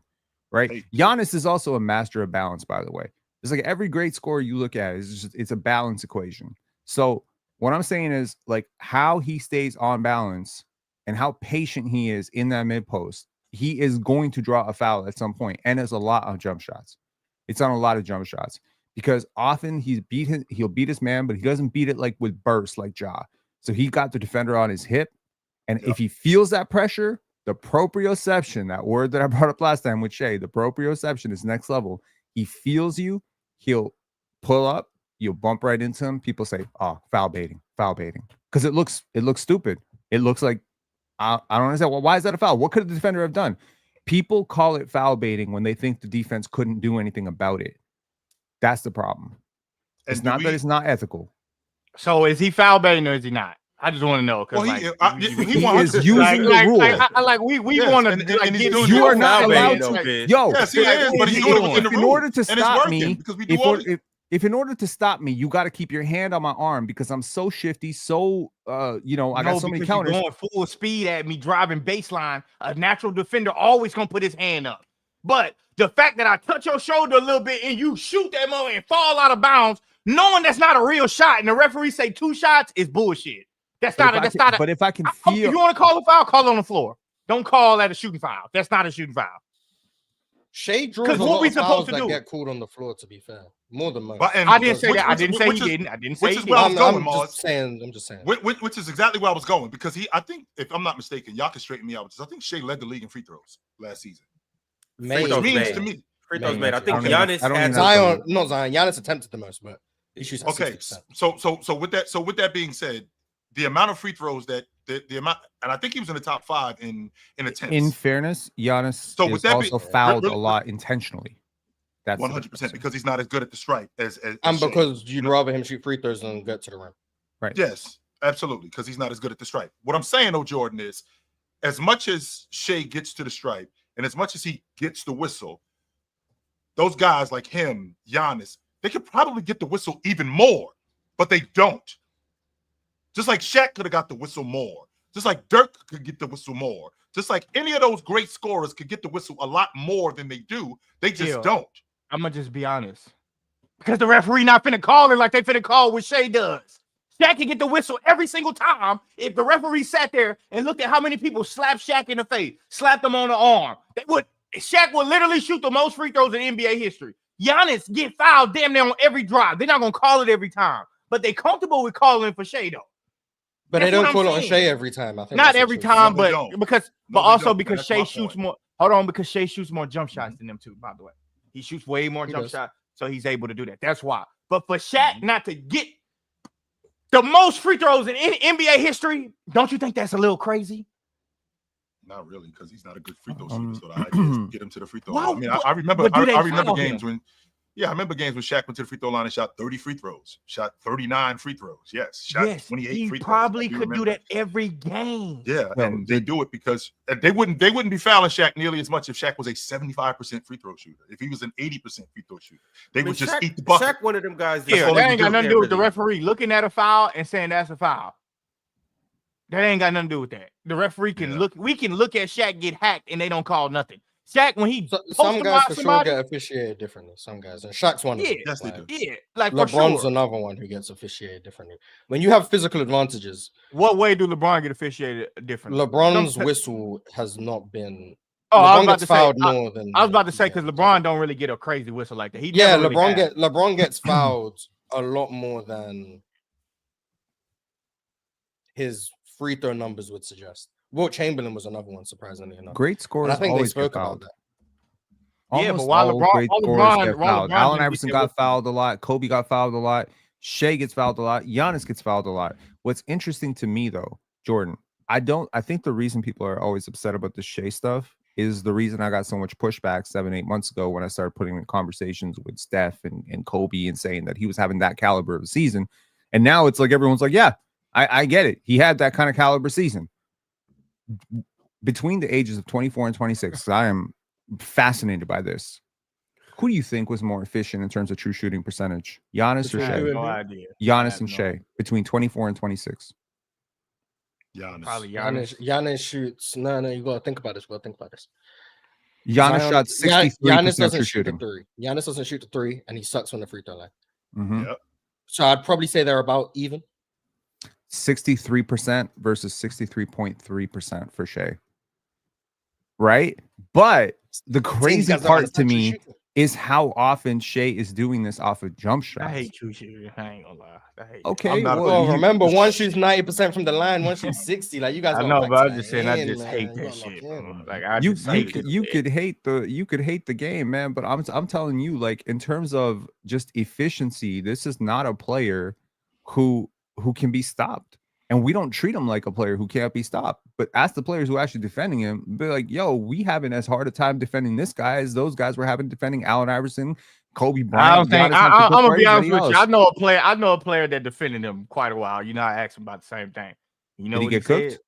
right? Giannis is also a master of balance, by the way. It's like every great scorer you look at is just, it's a balance equation. So what I'm saying is like how he stays on balance and how patient he is in that mid post. He is going to draw a foul at some point, and it's a lot of jump shots. It's on a lot of jump shots because often he'll beat his man, but he doesn't beat it like with bursts like Ja. So he got the defender on his hip, and if he feels that pressure, the proprioception, that word that I brought up last time with Shea, the proprioception is next level. He feels you, he'll pull up, you'll bump right into him. People say, "Oh, foul baiting," because it looks stupid. It looks like I don't understand. Well, why is that a foul? What could the defender have done? People call it foul baiting when they think the defense couldn't do anything about it. That's the problem. It's not that it's not ethical. So is he foul baiting or is he not? I just want to know because Well, he is using the rule. We want to and he's doing you it. are not Foul allowed baiting, to. though, Yo, Yes, he is, but he's doing it within the in rules. order to And it's stop working me, because we do all this. if in order to stop me, you got to keep your hand on my arm because I'm so shifty, so I got so many counters. You're going full speed at me driving baseline. A natural defender always gonna put his hand up. But the fact that I touch your shoulder a little bit and you shoot that moment and fall out of bounds, knowing that's not a real shot, and the referee say 2 shots is bullshit. That's not a. But if I can feel, if you want to call a foul, call it on the floor. Don't call that a shooting foul. That's not a shooting foul. Shea draws a lot of fouls that get called on the floor, to be fair. More than most. I didn't say that. I didn't say he didn't. I didn't say he didn't. I'm just saying. Which is exactly where I was going because I think, if I'm not mistaken, y'all can straighten me out. I think Shea led the league in free throws last season. Free throws made. To me. Free throws made. I think Giannis had Zion. Not Zion. Giannis attempted the most, but he shoots at 60%. So with that being said, the amount of free throws that the amount, and I think he was in the top 5 in attempts. In fairness, Giannis is also fouled a lot intentionally. That's 100% because he's not as good at the stripe as and because you'd rather him shoot free throws than get to the rim. Right. Yes, absolutely, because he's not as good at the stripe. What I'm saying, though, Jordan, is as much as Shea gets to the stripe and as much as he gets the whistle, those guys like him, Giannis, they could probably get the whistle even more, but they don't. Just like Shaq could have got the whistle more. Just like Dirk could get the whistle more. Just like any of those great scorers could get the whistle a lot more than they do. They just don't. I'm going to just be honest. Because the referee not finna call it like they finna call what Shea does. Shaq can get the whistle every single time if the referee sat there and looked at how many people slapped Shaq in the face, slapped him on the arm. Shaq would literally shoot the most free throws in NBA history. Giannis get fouled damn near on every drive. They're not going to call it every time. But they comfortable with calling for Shea, though. But they don't call it on Shea every time. I think not every time, but also because That's Shea my shoots point. more. Hold on, because Shea shoots more jump shots than them too. By the way, he shoots way more jump shots, so he's able to do that. That's why. But for Shaq not to get the most free throws in NBA history, don't you think that's a little crazy? Not really, because he's not a good free throw shooter. So the idea is to get him to the free throw line. Well, I mean, I remember games him? when. Yeah, I remember games when Shaq went to the free throw line and shot 30 free throws, shot 39 free throws. Yes, shot 28 he free throws. Probably could do that every game. Yeah, and they do it because they wouldn't be fouling Shaq nearly as much if Shaq was a 75% free throw shooter. If he was an 80% free throw shooter, they would just eat the bucket. Shaq one of them guys. That ain't got nothing to do with the referee looking at a foul and saying that's a foul. That ain't got nothing to do with that. The referee can look. We can look at Shaq get hacked and they don't call nothing. Shaq when he Some guys for somebody, sure get officiated differently. Some guys, and Shaq's one of them. Yes, they Like, do. yeah, like for LeBron's sure. another one who gets officiated differently. When you have physical advantages, What way do LeBron get officiated differently? LeBron's whistle has not been. Oh, I was LeBron about gets to say, fouled more than. I was about to say because yeah. LeBron don't really get a crazy whistle like that. He Yeah, never really has. LeBron gets fouled a lot more than his free throw numbers would suggest. Wilt Chamberlain was another one, surprisingly enough. Great And scorers I think they always get spoke about fouled. that. Yeah, but Almost while all LeBron- great while scorers LeBron- get while fouled. LeBron Allen didn't Iverson get got with them. fouled a lot. Kobe got fouled a lot. Shea gets fouled a lot. Giannis gets fouled a lot. What's interesting to me though, Jordan, I think the reason people are always upset about the Shea stuff is the reason I got so much pushback 7-8 months ago when I started putting in conversations with Steph and Kobe and saying that he was having that caliber of a season. And now it's like everyone's like, yeah, I get it. He had that kind of caliber season. Between the ages of 24 and 26, I am fascinated by this. Who do you think was more efficient in terms of true shooting percentage? Giannis or I have Shea? no idea. I Giannis have and no Shea idea. between 24 and 26. Giannis. Probably Giannis. Giannis shoots. No, you gotta think about this. Giannis Zion- shot 63% Giannis doesn't true shoot the shooting. three. Giannis doesn't shoot the three, and he sucks on the free throw line. Mhm. Yep. So I'd probably say they're about even. 63% versus 63.3% for Shea. Right? But the crazy Guys don't part to understand true me shooting. is how often Shea is doing this off of jump I shots. hate true shooting. I ain't gonna lie. I hate. Okay, I'm not a Well, You- remember, one shoots 90% from the line, one shoots 60. Like you guys. I gotta know, factor but I'm that just saying, I in, just man. hate You that gotta shit. lock in. Bro. Like I you just hate you it. could hate the game, man, but I'm telling you, like, in terms of just efficiency, this is not a player who can be stopped. And we don't treat him like a player who can't be stopped. But ask the players who are actually defending him, be like, yo, we having as hard a time defending this guy as those guys were having defending Allen Iverson, Kobe Bryant. I don't think. Giannis I'm gonna be Antetokounmpo, honest with anybody you. I else. know a player that defended him quite a while. You know, I asked him about the same thing. You know Did he what get said? cooked?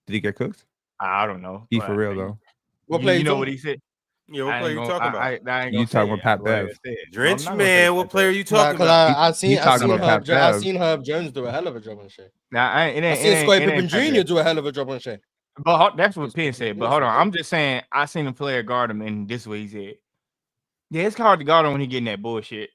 Did he get cooked? I don't know. He but, for real man, though. What You player know you what he said? Yeah, what I player ain't you gonna- talking about? I ain't You gonna talking say about it. Pat I'll go ahead Bev. and say it. No, I'm Drench not gonna say man, Pat what player Bev. you talking Because about? I've seen talking about Pat Bev. Herb Jones do a hell of a job on Shea. Nah, it I ain't. seen Scottie it Pippen ain't Pat Jr. Bev. do a hell of a job on Shea. But that's what Penn It's said. But ridiculous, hold on, man. I'm just saying. I seen a player guard him, and this is what he said. Yeah, it's hard to guard him when he getting that bullshit.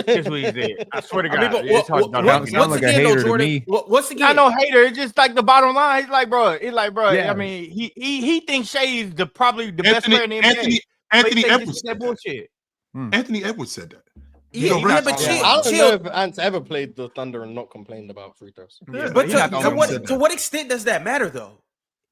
That's what he said. I swear to God, I mean, but it's hard to guard him. Sound when he like once getting a again, though, hater to Jordan, me. once that. again, Not no hater. It's just like the bottom line. It's like, bro. Yeah. I mean, he thinks Shea is probably the best player in the NBA. Anthony But he think Edwards this is said that that. bullshit. Anthony Edwards said that. yeah, You know, but Rich- chill, I don't chill. know if Ant's ever played the Thunder and not complained about free throws. Yeah, But he not the only one said to what extent does that matter, though?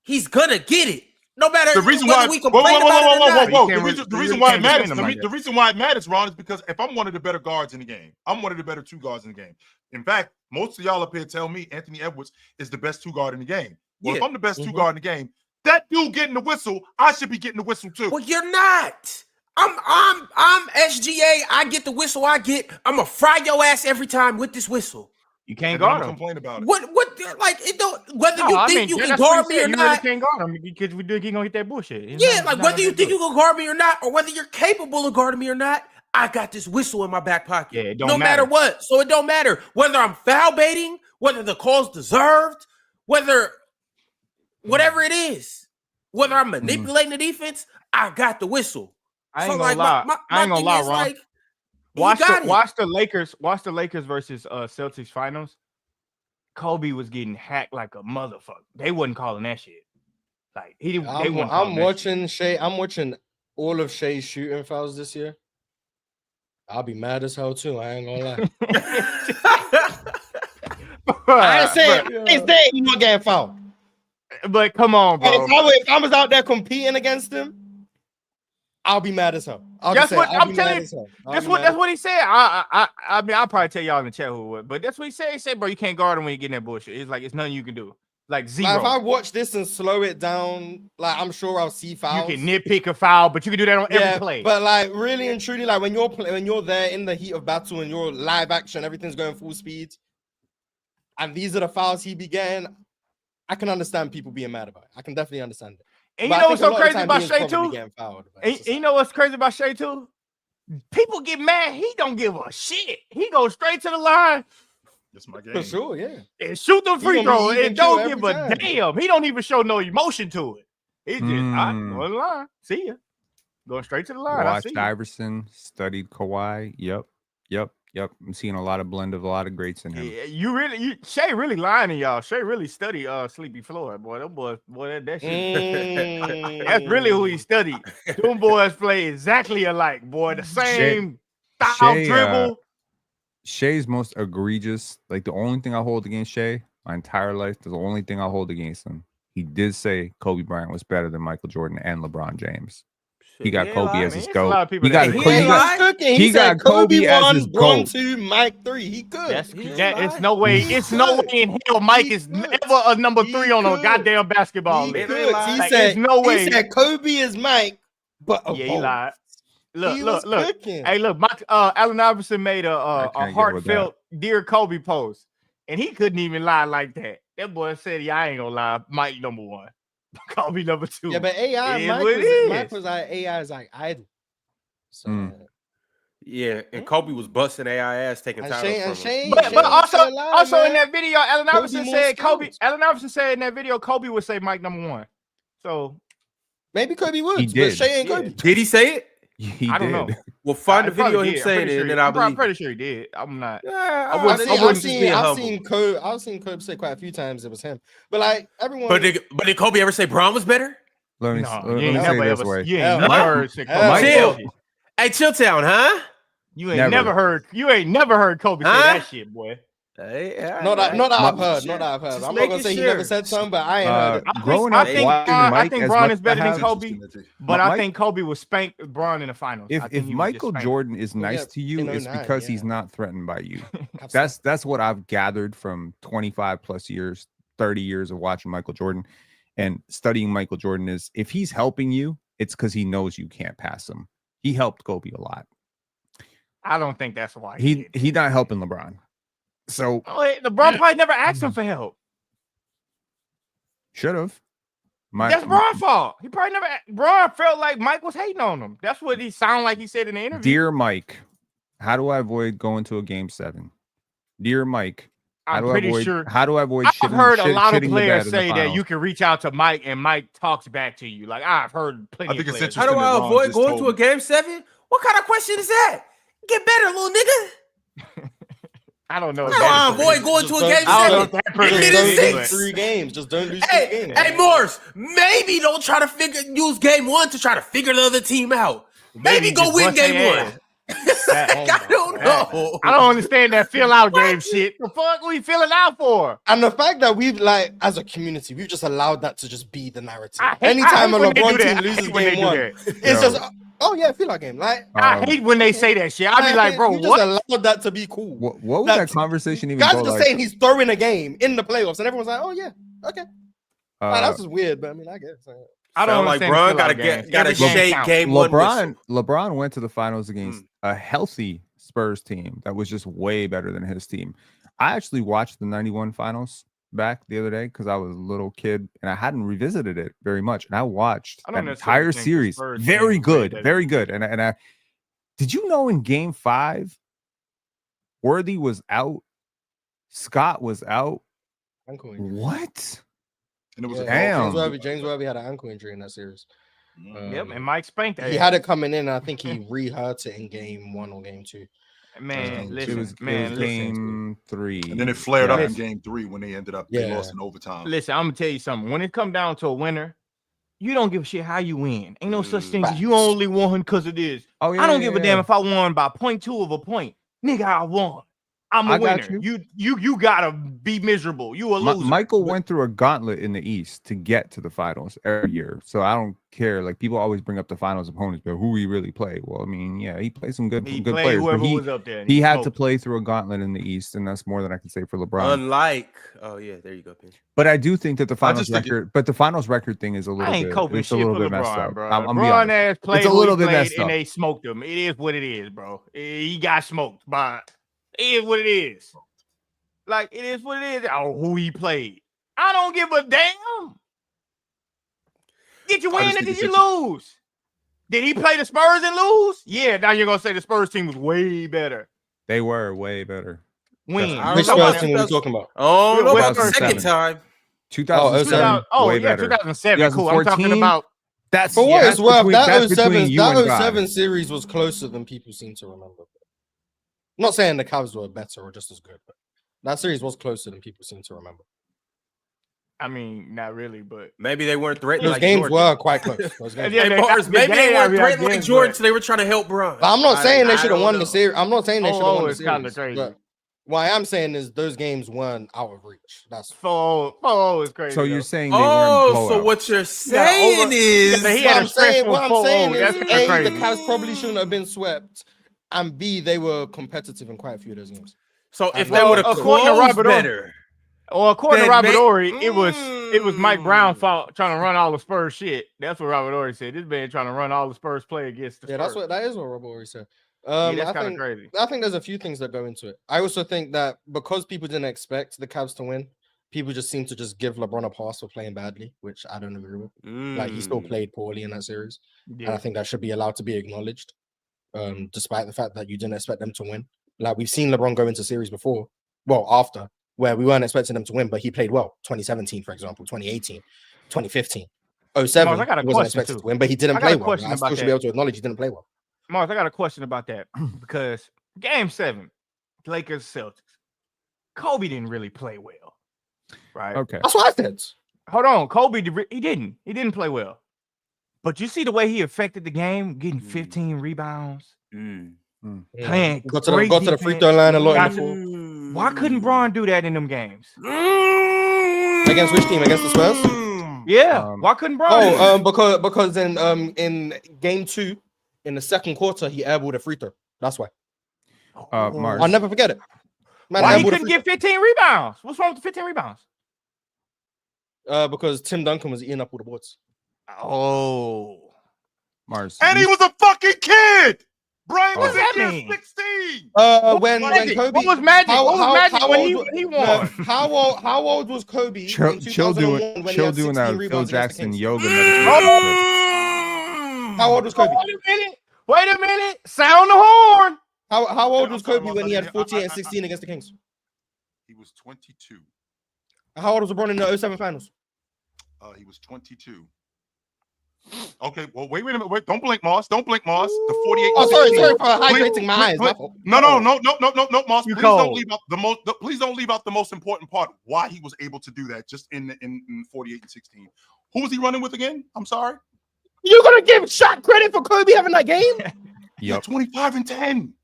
He's gonna get it, no matter The reason whether why, we complain about it or not. whoa. You can't The really reason why it can't matters, defend him like the reason why it matters, Ron, is because if I'm one of the better guards in the game, I'm one of the better two guards in the game. In fact, most of y'all up here tell me Anthony Edwards is the best two guard in the game. Well, if Yeah. I'm the best two guard in the game, that dude getting the whistle, I should be getting the whistle too. Well, you're not. I'm SGA. I get the whistle. I'm gonna fry your ass every time with this whistle. You can't And then I'm guard him. complain about it. What? Like it don't. Whether No, you I think mean, you can that's what guard he me or said. You really not. can't guard him because we think he's gonna get that bullshit. He's Yeah, not- like he's not whether gonna you do think it. you can guard me or not, or whether you're capable of guarding me or not, I got this whistle in my back pocket. Yeah, it don't no matter matter. what. So it don't matter whether I'm foul baiting, whether the call's deserved, whether whatever it is, whether I'm manipulating the defense, I got the whistle. I ain't So, gonna like, lie. my I ain't gonna thing lie, is, Ron. like, he Watch got it. the Lakers. Watch the Lakers versus Celtics finals. Kobe was getting hacked like a motherfucker. They wasn't calling that shit. Like they wasn't. I'm calling that watching Shea. I'm watching all of Shea's shooting fouls this year. I'll be mad as hell too. I ain't gonna lie. shit. I ain't saying he's not getting fouled. But come on, bro. If I was out there competing against him, I'll be mad as hell. That's what I'm telling you. That's what he said. I mean, I'll probably tell y'all in the chat who it was, but that's what he said. He said, bro, you can't guard him when you're getting that bullshit. It's like it's nothing you can do. Like zero. Like, if I watch this and slow it down, like I'm sure I'll see fouls. You can nitpick a foul, but you can do that on every play. But like really and truly, like when you're there in the heat of battle and you're live action, everything's going full speed, and these are the fouls he be getting, I can understand people being mad about it. I can definitely understand it. And But you I know what's think a so lot of crazy time about he is Shea probably too? getting fouled, but And it's just you know what's crazy about Shea too? People get mad. He don't give a shit. He goes straight to the line That's my game. for sure, yeah. and shoot the free He throw gonna be and even don't kill give a every time. damn. He don't even show no emotion to it. He just, I Mm. go in line. See ya. Going straight to the line. I see Watched you. Iverson, studied Kawhi. Yep. I'm seeing a lot of blend of a lot of greats in him. Yeah, Shay really lying to y'all. Shay really studied Sleepy Floyd, boy. That boy, that shit. That's really who he studied. Them boys play exactly alike, boy. The same style dribble. Shay's most egregious. Like the only thing I hold against Shay my entire life, the only thing I hold against him. He did say Kobe Bryant was better than Michael Jordan and LeBron James. He got Kobe as his GOAT. He got Kobe as his GOAT. 2, Mike 3. He could. It's no way. It's no way in hell Mike is never a number 3 on a goddamn basketball He list. could. Like, there's no way. He said Kobe is Mike, but yeah, he lied. Look. Cooking. Hey, look. Allen Iverson made a heartfelt "Dear Kobe" post, and he couldn't even lie like that. That boy said, "Yeah, I ain't gonna lie. Mike number 1, Kobe number 2." Yeah, but Mike was like AI is like idol. So yeah, and Kobe was busting AI ass taking titles from him. But also in that video, Allen Iverson said Kobe. Allen Iverson said in that video Kobe would say Mike number 1. So maybe Kobe would. He did. But Shay ain't Kobe. Did he say it? He I don't did. know. Well, find the video of him did. saying it, and then I'll believe. I'm pretty sure he did. I'm not. Yeah, I've seen Kobe say quite a few times it was him. But like everyone. But did Kobe ever say Bron was better? Let me say it this way. You ain't never heard Chill. Hey, Chilltown, huh? You ain't never heard Kobe say that shit, boy. Hey, Not that I've heard. I'm not gonna say he never said something, but I ain't heard it. Growing up, I think Bron is better than Kobe, but I think Kobe will spank Bron in the finals. If Michael Jordan is nice to you, it's because he's not threatened by you. That's what I've gathered from 25 plus years, 30 years of watching Michael Jordan and studying Michael Jordan is if he's helping you, it's because he knows you can't pass him. He helped Kobe a lot. I don't think that's why he's not helping LeBron. So LeBron probably never asked him for help. Should have. That's Bron's fault. He probably never. Bron felt like Mike was hating on him. That's what he sounded like he said in the interview. Dear Mike, how do I avoid going to a game 7? Dear Mike, how do I avoid? I've heard a lot of players say that you can reach out to Mike and Mike talks back to you. Like I've heard plenty of players. How do I avoid going to a game 7? What kind of question is that? Get better, little nigga. I don't know. How do I avoid going to a game 7? 3 games. Just don't lose 3 games. Hey, Morris, maybe don't try to use game 1 to try to figure the other team out. Maybe go win game 1. I don't know. I don't understand that fill out game shit. The fuck we filling out for? And the fact that we've as a community, we've just allowed that to just be the narrative. Anytime a LeBron team loses game 1, it's just fill out game. Like I hate when they say that shit. I be like, bro, you just allowed that to be cool. What was that conversation even? Guys are just saying he's throwing a game in the playoffs, and everyone's like, oh yeah, okay. That's just weird, but I mean, I guess. I don't like Bron gotta shake game 1. LeBron went to the finals against a healthy Spurs team that was just way better than his team. I actually watched the 91 finals back the other day because I was a little kid and I hadn't revisited it very much. And I watched that entire series. Very good. And I did you know in game 5, Worthy was out, Scott was out. What? And it was James Webby had an ankle injury in that series. And Mike spanked that. He had it coming in, and I think he re-hurt it in game 1 or game 2. Man, it was game 3. And then it flared up in game 3 when they ended up they lost in overtime. Listen, I'm gonna tell you something. When it come down to a winner, you don't give a shit how you win. Ain't no such thing as you only won because of this. I don't give a damn if I won by 0.2 of a point. Nigga, I won. I'm a winner. You gotta be miserable. You a loser. Michael went through a gauntlet in the East to get to the finals every year. So I don't care. Like people always bring up the finals opponents, but who he really played? Well, I mean, yeah, he played some good players. But was up there he had to play through a gauntlet in the East, and that's more than I can say for LeBron. There you go, Pinch. But I do think that the finals record thing is a little bit. It's a little bit messed up. LeBron ass played. It's a little bit messed up, and they smoked him. It is what it is, bro. He got smoked by. It is what it is. Like, it is what it is. Oh, who he played. I don't give a damn. Did you win or did you lose? Did he play the Spurs and lose? Yeah, now you're going to say the Spurs team was way better. They were way better. When? Which Spurs team are we talking about? Oh, no, about the second time. 2007. Oh, yeah, 2007. Cool. I'm talking about That's For what that's it's worth, between- that that's between 07, you and that God. 07 series was closer than people seem to remember. I'm not saying the Cavs were better or just as good, but that series was closer than people seem to remember. I mean, not really, but Maybe they weren't threatened. Those like games Jordan. were quite close. Those games Yeah, Hey, they- Mars, they- maybe they they weren't have threatened like games, Jordan, but- so they were trying to help Bron. I'm not saying they I should have don't won know. the series. I'm not saying they should have won the is kind of series. crazy. But what I am saying is those games weren't out of reach. That's 4-0 is crazy. So though. you're saying they Oh, weren't so blowouts. what you're saying over- is Yeah, he what had I'm a saying. What I'm stressful saying 4-0. is, That's A, kinda the crazy. Cavs probably shouldn't have been swept, and B, they were competitive in quite a few of those games. so if Well, they would have according to closed Robert Ory- better. Well, according to Then Robert may- Ory, it was Mike Brown's Mm. fault trying to run all the Spurs shit. That's what Robert Ory said. This man trying to run all the Spurs play against the Yeah, Spurs. that is what Rob always said. Yeah, that's I kind of think crazy. I think there's a few things that go into it. I also think that because people didn't expect the Cavs to win, people just seem to just give LeBron a pass for playing badly, which I don't agree with. Like he still Mm. played poorly in that series, and I Yeah. think that should be allowed to be acknowledged, despite the fact that you didn't expect them to win. Like we've seen LeBron go into series before, well after, where we weren't expecting them to win, but he played well. 2017, for example, 2018, 2015, 07. Mars, I got a he wasn't question, expected too. to win, but he didn't I got play a well. question I still about should be that. able to acknowledge he didn't play well. Mars, I got a question about that because Game 7, Lakers Celtics, Kobe didn't really play well, right? Okay. That's what I said. Hold on, Kobe he didn't play well, but you see the way he affected the game, getting 15 rebounds, Mm. playing Got to great the free defense. throw line a lot in Got the to- fourth. Why couldn't Bron do that in them games? Against which team? Against the Spurs? Yeah, why couldn't Bron? do that? Because in game 2, in the second quarter, he airballed a free throw. That's why. Mars. I'll never forget it. Man, Why he airballed a couldn't free get 15 rebounds? What's wrong with the 15 rebounds? throw. Because Tim Duncan was eating up all the boards. Oh, Mars. And he was a fucking kid. Bryant What was does in that year mean? 16. When Magic? Kobe, What was Magic? What was Magic when old he wa- won? How old was Kobe? Chill, in chill 2001 doing, when he chill had doing 16 that Phil rebounds against the Jackson Kings? yoga meditation. How old was Kobe? Wait a minute. Wait a minute. Sound the horn. How old I'm was sorry, Kobe I'm when he sorry. had 48 and 16 against the Kings? He was 22. How old was LeBron in the 07 finals? He was 22. Okay, well, wait a minute. Wait, don't blink, Moss. Don't blink, Moss. The 48. Oh, sorry, 16. sorry for hydrating my eyes. my fault. No, Moss. You Please don't cold. leave out the most. Please don't leave out the most important part. Why he was able to do that just in 48 and 16. Who was he running with again? I'm sorry. You're gonna give Shaq credit for Kobe having that game? Yeah, Yep. 25 and 10.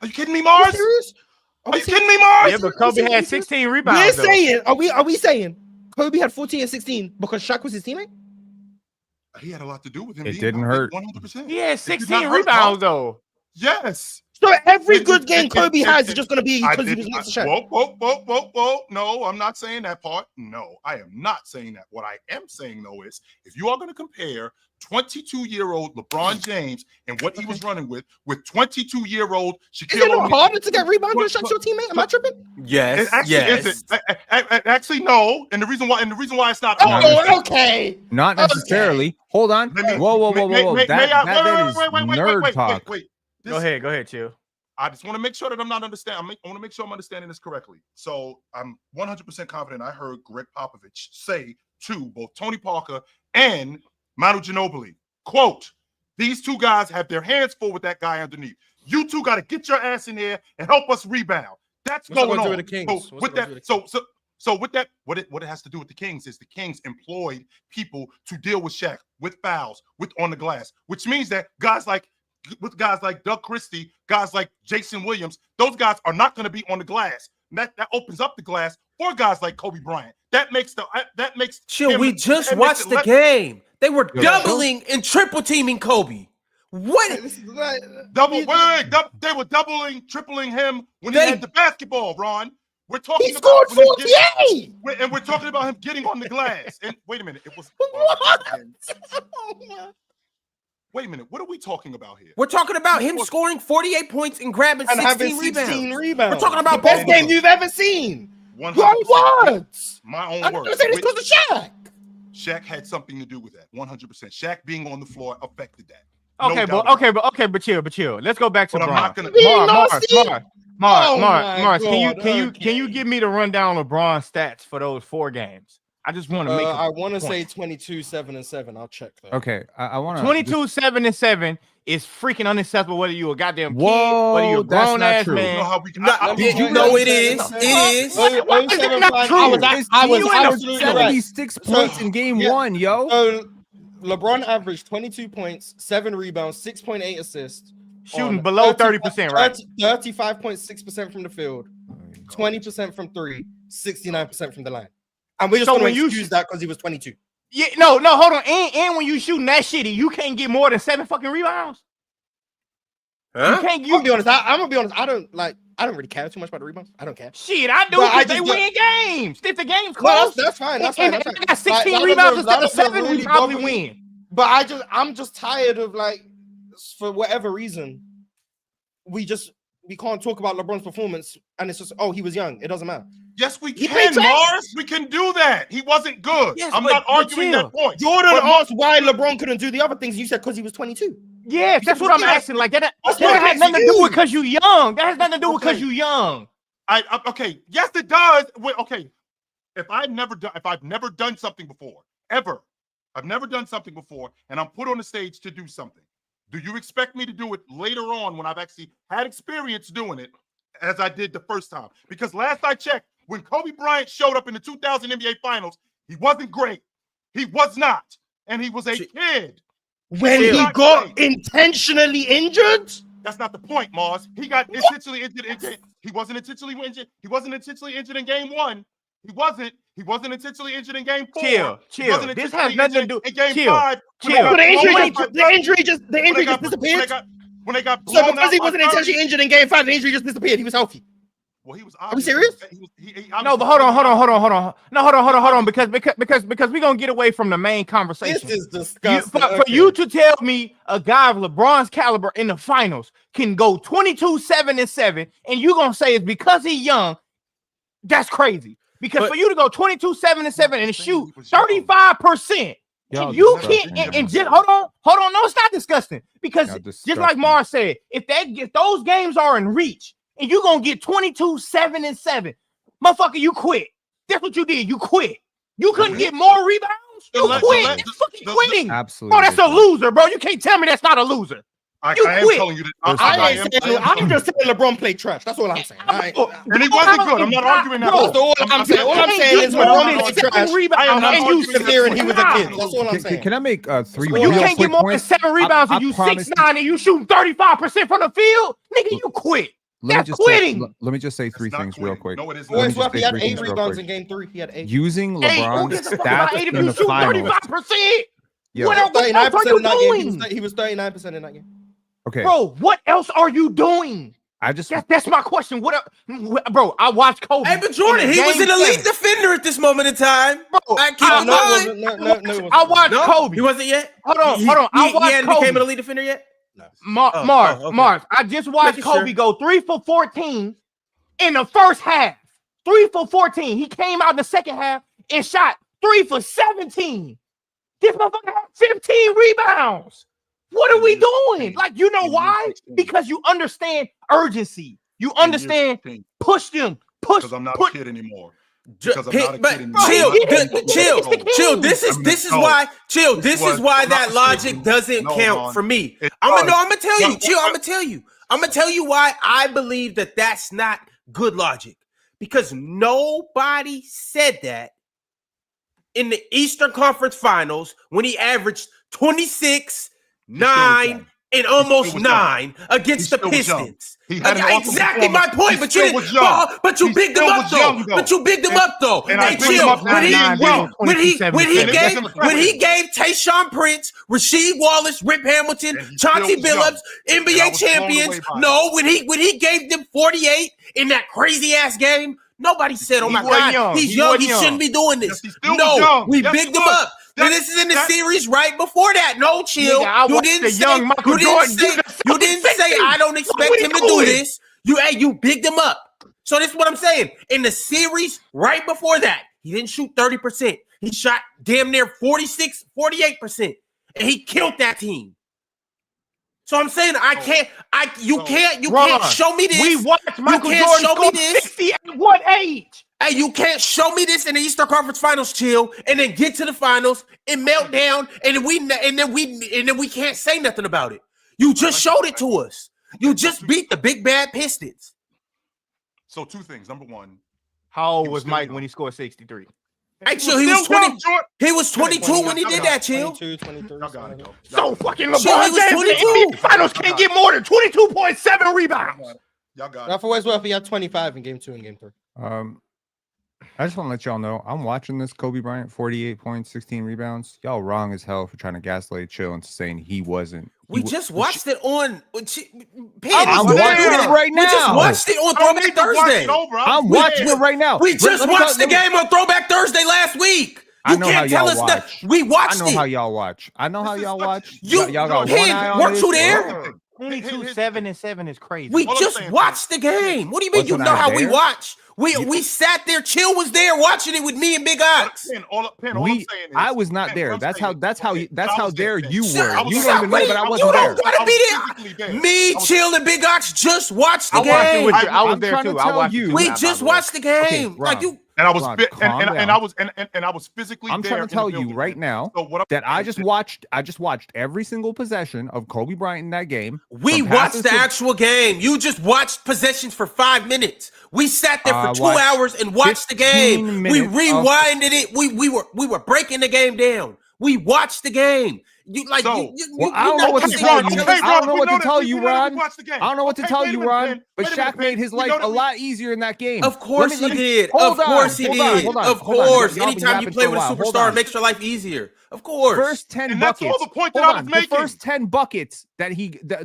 Are you kidding me, Are you Mars? serious? Are you kidding me, Mars? Yeah, but Kobe had 16 We're rebounds. though. saying, are we saying Kobe had 14 and 16 because Shaq was his teammate? He had a lot to do with him. It being didn't out there, hurt. 100%. He had did 16 not hurt, rebounds though. Yes. So every It- good it- game it- Kobe it- has it- is just gonna be I because he did- was next to Shaq. Whoa. No, I'm not saying that part. No, I am not saying that. What I am saying, though, is if you are going to compare 22-year-old LeBron James and what he was running with 22-year-old Is Shaquille it not O'Neal. harder to get rebounds when Shaq's your teammate? Am I tripping? Yes. It actually yes. isn't. Actually, no. And the reason why it's not. Oh, okay. Not necessarily. Hold on. Let me- Whoa. may- That is wait, nerd talk. Wait. Go ahead, chill. I just want to make sure that I'm not understanding. I want to make sure I'm understanding this correctly. So I'm 100% confident. I heard Greg Popovich say to both Tony Parker and Manu Ginobili, quote, "These two guys have their hands full with that guy underneath. You two got to get your ass in there and help us rebound." That's What's that going got to do on. with the Kings? So What's with that got to do that, with the so with that, what it has to do with the Kings is the Kings employed people to deal with Shaq, with fouls, with on the glass, which means that guys like Doug Christie, guys like Jason Williams, those guys are not going to be on the glass. And that opens up the glass for guys like Kobe Bryant. That makes Chill, him- we just that makes watched it the less- game. They were Yeah. doubling and triple teaming Kobe. What? They were doubling, tripling him when They- he had the basketball, Ron. We're talking He about scored when him getting- 48. and we're talking about him getting on the glass. And wait a minute, it was wait a minute, what are we talking about here? We're talking about him scoring 48 points and grabbing And 16 having 16 rebounds. rebounds. We're talking about the best both. game you've ever seen. 100%. Your words. My own I'm words. gonna say this because of Shaq. Shaq had something to do with that. 100%. Shaq being on the floor affected that. Okay, No but doubt. chill. Let's go back to But I'm LeBron. not gonna. Being nasty? Oh my Mars, can God, you give me the rundown of LeBron's stats for those 4 games? I just want to make. I want to say 22, 7, and 7. I'll check that. Okay, I want to 22, 7, and 7 is freaking unacceptable. Whether you a goddamn Whoa, kid, whether you a that's grown not ass true. You man. know how we You know it is. It is. Why is that not true? I was absolutely right. 76 points in game one, yo. So LeBron averaged 22 points, 7 rebounds, 6.8 assists, Shooting on below 30%, right? 35.6% from the field, 20% from 3, 69% from the line. And we're just So going when to you excuse that because he was 22. Yeah, no, hold on. And when you shooting that shitty, you can't get more than 7 fucking rebounds. Huh? You can't. I'm gonna be honest. I'm gonna be honest. I don't really care too much about the rebounds. I don't care. Shit, I do. But I Because they just win games. If the game's No, close, that's fine. That's and fine. That's they fine. got 16 Like, rebounds instead of that doesn't 7, we really probably bother me. win. But I'm just tired of, like, for whatever reason, we can't talk about LeBron's performance, and it's just, oh, he was young. It doesn't matter. Yes, we He can, played Mars. We can do that. He wasn't good. Yes, I'm but- not but arguing chill. that point. Jordan But- asked why LeBron couldn't do the other things. You said because he was 22. Yes, that's what I'm asking. Like that That's has what nothing to makes do you. with because you young. That has nothing to do with because Okay. you young. Okay. Yes, it does. Wait, okay. If I've never done something before, ever, I've never done something before, and I'm put on the stage to do something, do you expect me to do it later on when I've actually had experience doing it, as I did the first time? Because last I checked, when Kobe Bryant showed up in the 2000 NBA Finals, he wasn't great. He was not, and he was a kid. When Chill. he got intentionally injured? That's not the point, Mars. He got intentionally injured. He wasn't intentionally injured. He wasn't intentionally injured in game 1. He wasn't intentionally injured in game 4. Chill. He wasn't This has intentionally nothing to injured do. in game Chill. 5. Chill. So the injury When just disappeared. they got So blown because out he by wasn't 30, intentionally injured in game 5, the injury just disappeared. He was healthy. well, he was. we serious? No, but hold on. No, hold on, because we're gonna get away from the main conversation. This is disgusting. For you to tell me a guy of LeBron's caliber in the finals can go 22, 7, and 7, and you gonna say it's because he's young, that's crazy. Because for you to go 22, 7, and 7 and shoot 35%, Y'all and you disgusting, can't man. and just hold on. No, it's not disgusting. Because Y'all just like disgusting. Mars said, if those games are in reach and you're gonna get 22, 7, and 7, motherfucker, you quit. That's what you did. You quit. You couldn't get more rebounds. You quit. That's fucking quitting. Absolutely. Bro, that's a loser, bro. You can't tell me that's not a loser. I You am quit. telling you that. I'm just saying LeBron played trash. That's all I'm saying. And he wasn't good. I'm not arguing that. That's all I'm saying. All I'm saying is LeBron played trash. I'm not And you arguing sit that there and he point. was a kid. That's all I'm saying. Can I make 3 You real can't quick get more points? than 7 rebounds I and you promise 6'9" and you shooting 35% from the field. Nigga, you quit. That's quitting. Let me just say 3 It's not things real quitting. quick. No, it is Let me not. just He say had 3 8 things real rebounds quick. in game 3. He had 8. Using Hey, who LeBron's gives a fuck about stats 8 if in you the shoot finals. 35%? Yo, What else are 39% you in that game. doing? He was 39% in that game. okay, Bro, what else are you doing? I just That's my question. Bro, I watched Kobe. Hey, but Jordan, he was an elite defender at this moment in time. Bro, Keep in mind. I watched No, Kobe. he wasn't yet. Hold on. He I watched hadn't Kobe. became an elite defender yet. Mars, okay. Mars. I just watched Making Kobe sure. go 3 for 14 in the first half. 3 for 14. He came out in the second half and shot 3 for 17. This motherfucker had 15 rebounds. What are we doing? Like, you know why? Because you understand urgency. You understand. Push them. Push. Because I'm not put, a kid anymore. Because I'm not a But kid anymore. chill. This is why. Chill. This is why that logic doesn't count for me. I'm gonna tell you. Chill. I'm gonna tell you why I believe that that's not good logic. Because nobody said that in the Eastern Conference Finals when he averaged 26, 9, and almost 9 against the Pistons. Exactly my point, but you bigged him up though. But you bigged him up though. Hey, chill. When he gave Tayshaun Prince, Rasheed Wallace, Rip Hamilton, Chauncey Billups, NBA champions. No, when he gave them 48 in that crazy ass game, nobody said, "Oh my God, he's young. He shouldn't be doing this." No, we bigged him up. And this is in the series right before that. No, chill. You didn't say I don't expect him to do this. You bigged him up. So this is what I'm saying. In the series right before that, he didn't shoot 30%. He shot damn near 46, 48%. And he killed that team. So I'm saying I You Ron, can't show me this. We watched Michael can't Jordan show me score this. 60 at what age? Hey, you can't show me this in the Eastern Conference Finals, chill, and then get to the finals and melt down, and then we can't say nothing about it. You just showed it to us. You just beat the big bad Pistons. So 2 things. Number 1, How old He was was still Mike young. when he scored 63? Hey, chill, he was still 20. young, Jordan. He was 22 when he did that, chill. 22, 23. Y'all got it, yo. So fucking Shit, he LeBron was James in 22. the NBA Finals can't get more than 22.7 rebounds. Y'all got Now, it. for what it's worth, he had 25 in game 2 and game 3. I just want to let y'all know I'm watching this Kobe Bryant 48 points, 16 rebounds. Y'all wrong as hell for trying to gaslight Chill into saying he wasn't. We just watched it on. I'm watching it right now. We just watched it on I don't need Throwback to watch Thursday. it over. I'm watching it right now. We just watched the game on Throwback Thursday last week. I You know how can't tell y'all us watch. that. We I watched know it. how y'all watch. I know how This is y'all such- watch. You- y'all got Pig, one eye on weren't this. you there? 22, 7, and 7 is crazy. We All I'm just saying, watched the game. What do you mean? You Wasn't know I how we there? watch? We sat there. Chill was there watching it with me and Big Ox. All I'm saying is, I was not Pen, there. what I'm That's saying how. That's is- how. okay, That's I how was there, there Pen. you Shut were. up. You Shut don't up. even know that I You wasn't don't there. gotta be there. physically there. Me, Chill, and Big Ox just watched the I watched it game. with you. I was I'm there trying to too. I tell watched it you. too. We By just the way. watched the game. Okay, Like Ron. you. And I was Ron, and calm I down. was and I was physically I'm there. trying to in the tell you building, right man. now So what I'm that I saying just is- watched. I just watched every single possession of Kobe Bryant in that game. We from watched passes the to- actual game. You just watched possessions for 5 minutes. We sat there for 2 watched hours and watched the 15 game. We minutes of- rewinded it. We were breaking the game down. We watched the game. You like So, Well, I you're don't know not what gonna to sit tell here and you. tell Okay, us- I don't Ron, know we what to that- tell we you, know that we Ron. watched the game. I don't know what to Okay, tell wait a you, minute, Ron. Pen. But Wait a minute, Shaq made Pen. his We life know that a we- lot easier in that game. Of course he did. Of course he did. Of course. Anytime you play with a superstar, it makes your life easier. Of course. First 10 And that's buckets. all the point that Hold I was on. making. The first 10 buckets that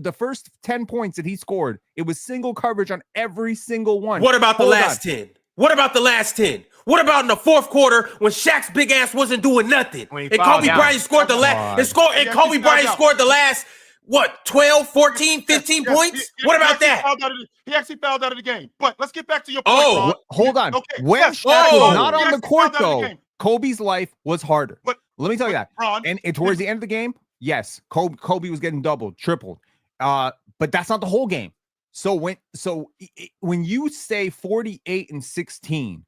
the first 10 points that he scored, it was single coverage on every single one. What about the Hold last on. 10? What about the last 10? What about in the fourth quarter when Shaq's big ass wasn't doing nothing? When he And fouled Kobe out. Bryant scored the last and Yes, Kobe he Bryant fouled out. scored the last what, 12, 14, 15 Yes, points? he What about actually that? fouled out of he actually fouled out of the game. But let's get back to your point, Oh, Ron. Hold on. Okay, When yes, Shaq oh, was not he on the actually court, fouled out of the though, game. Kobe's life was harder. But Let me tell you that. Ron, And towards the end of the game, yes, Kobe was getting doubled, tripled. But that's not the whole game. So when you say 48 and 16,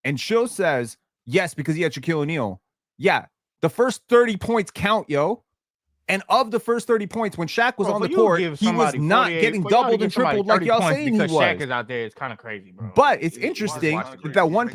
and Chill says yes because he had Shaquille O'Neal, yeah, the first 30 points count, yo. And of the first 30 points, when Shaq was on the court, he was not getting doubled and tripled like y'all saying he was. because Shaq is out there. It's kind of crazy, bro. But it's You interesting watch the that game. one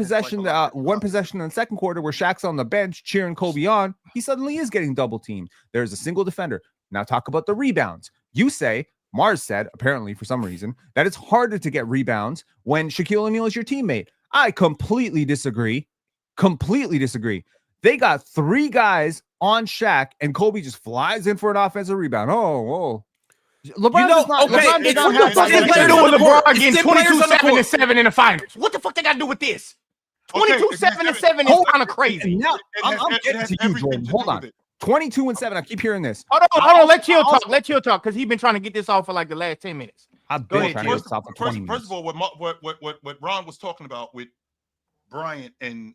possession in the second quarter where Shaq's on the bench cheering Kobe on, he suddenly is getting double teamed. There's a single defender. Now talk about the rebounds. You say, Mars said, apparently for some reason, that it's harder to get rebounds when Shaquille O'Neal is your teammate. I completely disagree. Completely disagree. They got 3 guys on Shaq, and Kobe just flies in for an offensive rebound. LeBron does not. okay, LeBron does it's not what the have fuck that is What players they on do with the court. LeBron It's getting 10 players on the 22, 7, court. and 7 in the finals? What the fuck they got to do with this? Okay, 22, it 7, and has- 7 is kind of crazy. Now, it I'm has getting to you, everything Jordan. to Hold do on. with it. 22 and 7. I keep hearing this. Hold on. Let Chill talk. Let Chill talk because he's been trying to get this off for like the last 10 minutes. I've Go been ahead, trying Chill. to get this off for 20 minutes. First of all, what Ron was talking about with Bryant and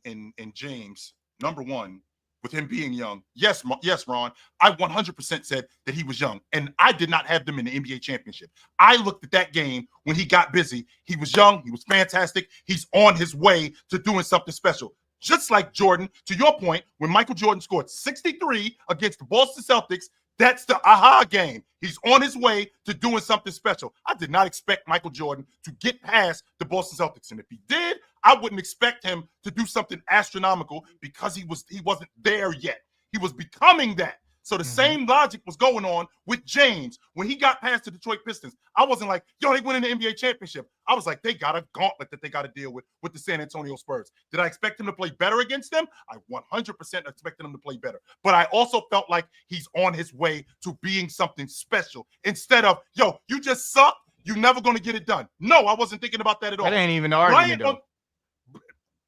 James, number one, with him being young, yes, Ron, I 100% said that he was young, and I did not have them in the NBA championship. I looked at that game when he got busy. He was young. He was fantastic. He's on his way to doing something special. Just like Jordan, to your point, when Michael Jordan scored 63 against the Boston Celtics, that's the aha game. He's on his way to doing something special. I did not expect Michael Jordan to get past the Boston Celtics. And if he did, I wouldn't expect him to do something astronomical because he wasn't there yet. He was becoming that. So the same logic was going on with James. When he got past the Detroit Pistons, I wasn't like, yo, they winning the NBA championship. I was like, they got a gauntlet that they got to deal with the San Antonio Spurs. Did I expect him to play better against them? I 100% expected him to play better. But I also felt like he's on his way to being something special instead of, yo, you just suck. You're never going to get it done. No, I wasn't thinking about that at all. That ain't even the argument, though.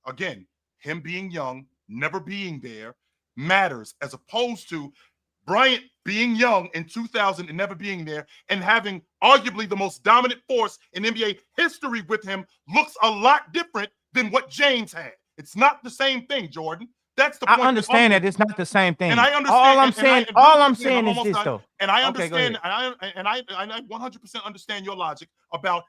Again, him being young, never being there matters as opposed to Bryant being young in 2000 and never being there and having arguably the most dominant force in NBA history with him looks a lot different than what James had. It's not the same thing, Jordan. That's the I point. understand that it's not the same thing. And I understand. All I'm saying is this, though. And I Okay, go understand. ahead. And I 100% understand your logic about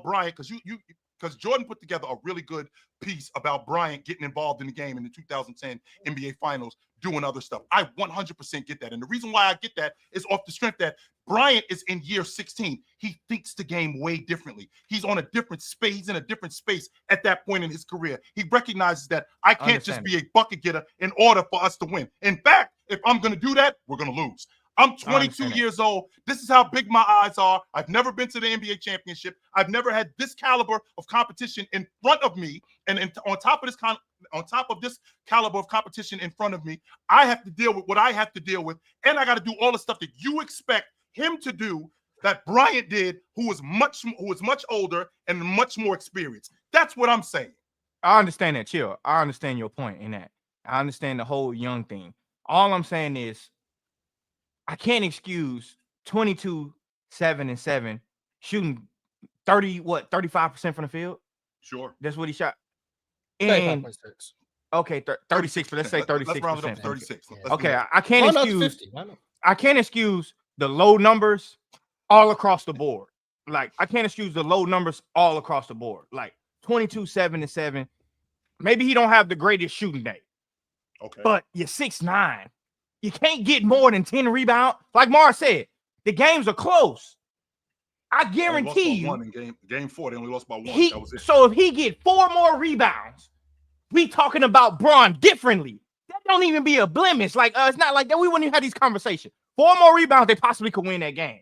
Bryant, because Jordan put together a really good piece about Bryant getting involved in the game in the 2010 NBA Finals, doing other stuff. I 100% get that. And the reason why I get that is off the strength that Bryant is in year 16. He thinks the game way differently. He's on a different space. He's in a different space at that point in his career. He recognizes that I can't just be a bucket getter in order for us to win. In fact, if I'm going to do that, we're going to lose. I'm 22 years old. This is how big my eyes are. I've never been to the NBA championship. I've never had this caliber of competition in front of me. And on top of this caliber of competition in front of me, I have to deal with what I have to deal with. And I got to do all the stuff that you expect him to do that Bryant did, who is much older and much more experienced. That's what I'm saying. I understand that, chill. I understand your point in that. I understand the whole young thing. All I'm saying is I can't excuse 22, 7, and 7 shooting 35% from the field. Sure. That's what he shot. And 35.6. okay, 36, but let's say 36%. Let's round it up to 36. Okay, I can't excuse 50. Why not? I can't excuse the low numbers all across the board. Like, I can't excuse the low numbers all across the board. Like 22, 7, and 7. Maybe he don't have the greatest shooting day. Okay. But you're 6'9". You can't get more than 10 rebounds. Like Mars said, the games are close. I guarantee you. One in game 4, they only lost by 1. That was it. So if he get 4 more rebounds, we talking about Bron differently. That don't even be a blemish. Like, it's not like that. We wouldn't even have these conversations. 4 more rebounds, they possibly could win that game.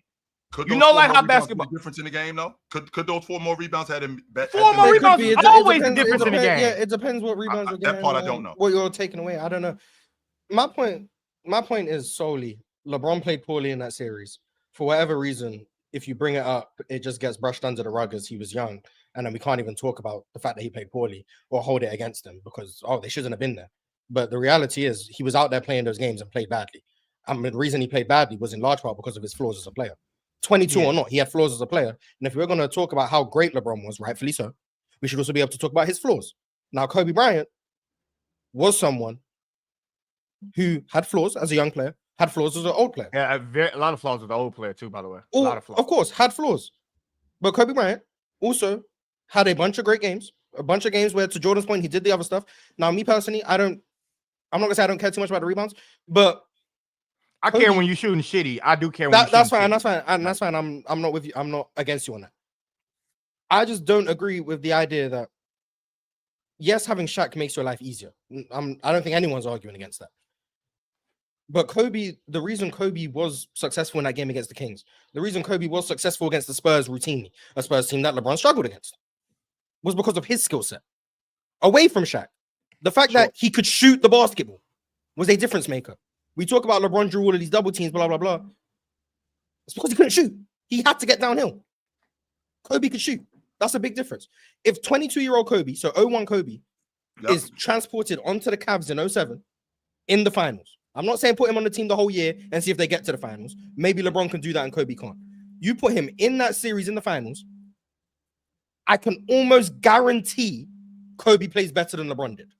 Could you know, like how basketball difference in the game though? Could those 4 more rebounds had him? 4 more rebounds is always the difference in the game. Yeah, it depends what rebounds you're getting. That part I don't know. What you're taking away, I don't know. My point is solely LeBron played poorly in that series. For whatever reason, if you bring it up, it just gets brushed under the rug as he was young. And then we can't even talk about the fact that he played poorly or hold it against him because, they shouldn't have been there. But the reality is he was out there playing those games and played badly. I mean, the reason he played badly was in large part because of his flaws as a player. 22 or not, he had flaws as a player. And if we're going to talk about how great LeBron was, rightfully so, we should also be able to talk about his flaws. Now, Kobe Bryant was someone who had flaws as a young player, had flaws as an old player. Yeah, a lot of flaws with the old player too, by the way. A lot of flaws. Of course, had flaws. But Kobe Bryant also had a bunch of great games, a bunch of games where, to Jordan's point, he did the other stuff. Now, me personally, I'm not going to say I don't care too much about the rebounds, but I care when you're shooting shitty. I do care when that's fine. That's fine. And that's fine. I'm not with you. I'm not against you on that. I just don't agree with the idea that, yes, having Shaq makes your life easier. I don't think anyone's arguing against that. But Kobe, the reason Kobe was successful in that game against the Kings, the reason Kobe was successful against the Spurs routinely, a Spurs team that LeBron struggled against, was because of his skill set. Away from Shaq, the fact that he could shoot the basketball was a difference maker. We talk about LeBron drew all of these double teams, blah, blah, blah. It's because he couldn't shoot. He had to get downhill. Kobe could shoot. That's a big difference. If 22-year-old Kobe, so 01 Kobe, is transported onto the Cavs in 07 in the finals, I'm not saying put him on the team the whole year and see if they get to the finals. Maybe LeBron can do that and Kobe can't. You put him in that series in the finals, I can almost guarantee Kobe plays better than LeBron did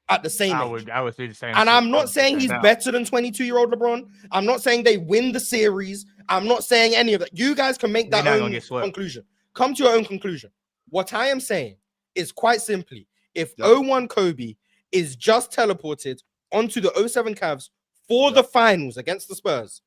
at the same age. I would say the same. And I'm not saying he's better than 22-year-old LeBron. I'm not saying they win the series. I'm not saying any of that. You guys can make that own conclusion. Come to your own conclusion. What I am saying is quite simply, if 01 Kobe is just teleported onto the 07 Cavs for the finals against the Spurs,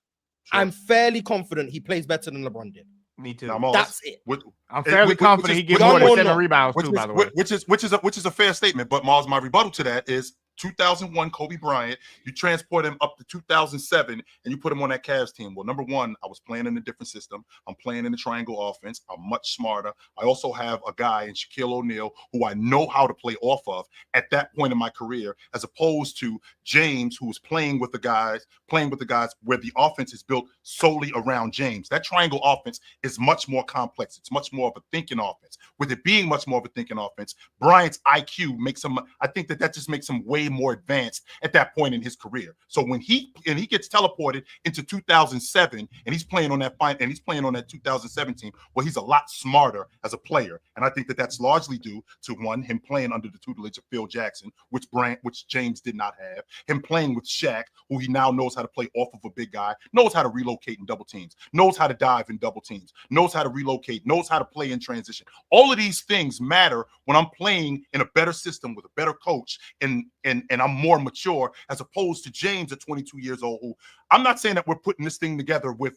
I'm fairly confident he plays better than LeBron did. Me too. That's it. I'm fairly confident he gets more than 7 rebounds too, by the way. Which is a fair statement. But Miles, my rebuttal to that is 2001 Kobe Bryant. You transport him up to 2007 and you put him on that Cavs team. Well, number one, I was playing in a different system. I'm playing in the triangle offense. I'm much smarter. I also have a guy in Shaquille O'Neal who I know how to play off of at that point in my career, as opposed to James, who was playing with the guys where the offense is built solely around James. That triangle offense is much more complex. It's much more of a thinking offense. With it being much more of a thinking offense, Bryant's IQ makes him, I think that just makes him way more advanced at that point in his career. So when he gets teleported into 2007 and he's playing on that 2007 team, well, he's a lot smarter as a player. And I think that that's largely due to one, him playing under the tutelage of Phil Jackson, which James did not have, him playing with Shaq, who he now knows how to play off of a big guy, knows how to relocate in double teams, knows how to dive in double teams, knows how to relocate, knows how to play in transition. All of these things matter when I'm playing in a better system with a better coach and I'm more mature, as opposed to James at 22 years old, who I'm not saying that we're putting this thing together with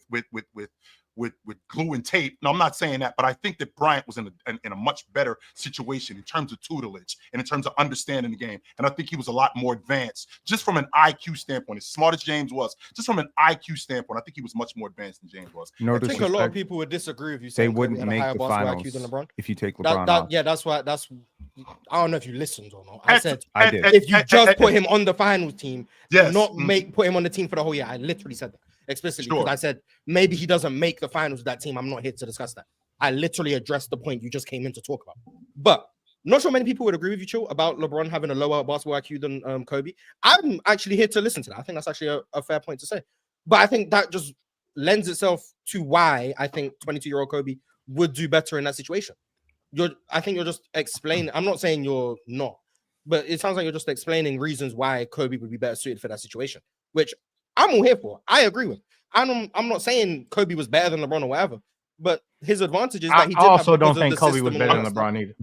glue and tape. No, I'm not saying that, but I think that Bryant was in a much better situation in terms of tutelage and in terms of understanding the game. And I think he was a lot more advanced just from an IQ standpoint. As smart as James was, just from an IQ standpoint, I think he was much more advanced than James was. I think a lot of people would disagree with you saying they wouldn't make the finals than LeBron if you take LeBron off. Yeah, that's why. I don't know if you listened or not. I said I did. If you just put him on the finals team, not put him on the team for the whole year. I literally said that explicitly because I said maybe he doesn't make the finals with that team. I'm not here to discuss that. I literally addressed the point you just came in to talk about. But not sure many people would agree with you, Chill, about LeBron having a lower basketball IQ than Kobe. I'm actually here to listen to that. I think that's actually a fair point to say. But I think that just lends itself to why I think 22-year-old Kobe would do better in that situation. I think you're just explaining. I'm not saying you're not, but it sounds like you're just explaining reasons why Kobe would be better suited for that situation, which I'm all here for. I agree with. I'm not saying Kobe was better than LeBron or whatever, but his advantage is that he did also don't think Kobe was better than LeBron either.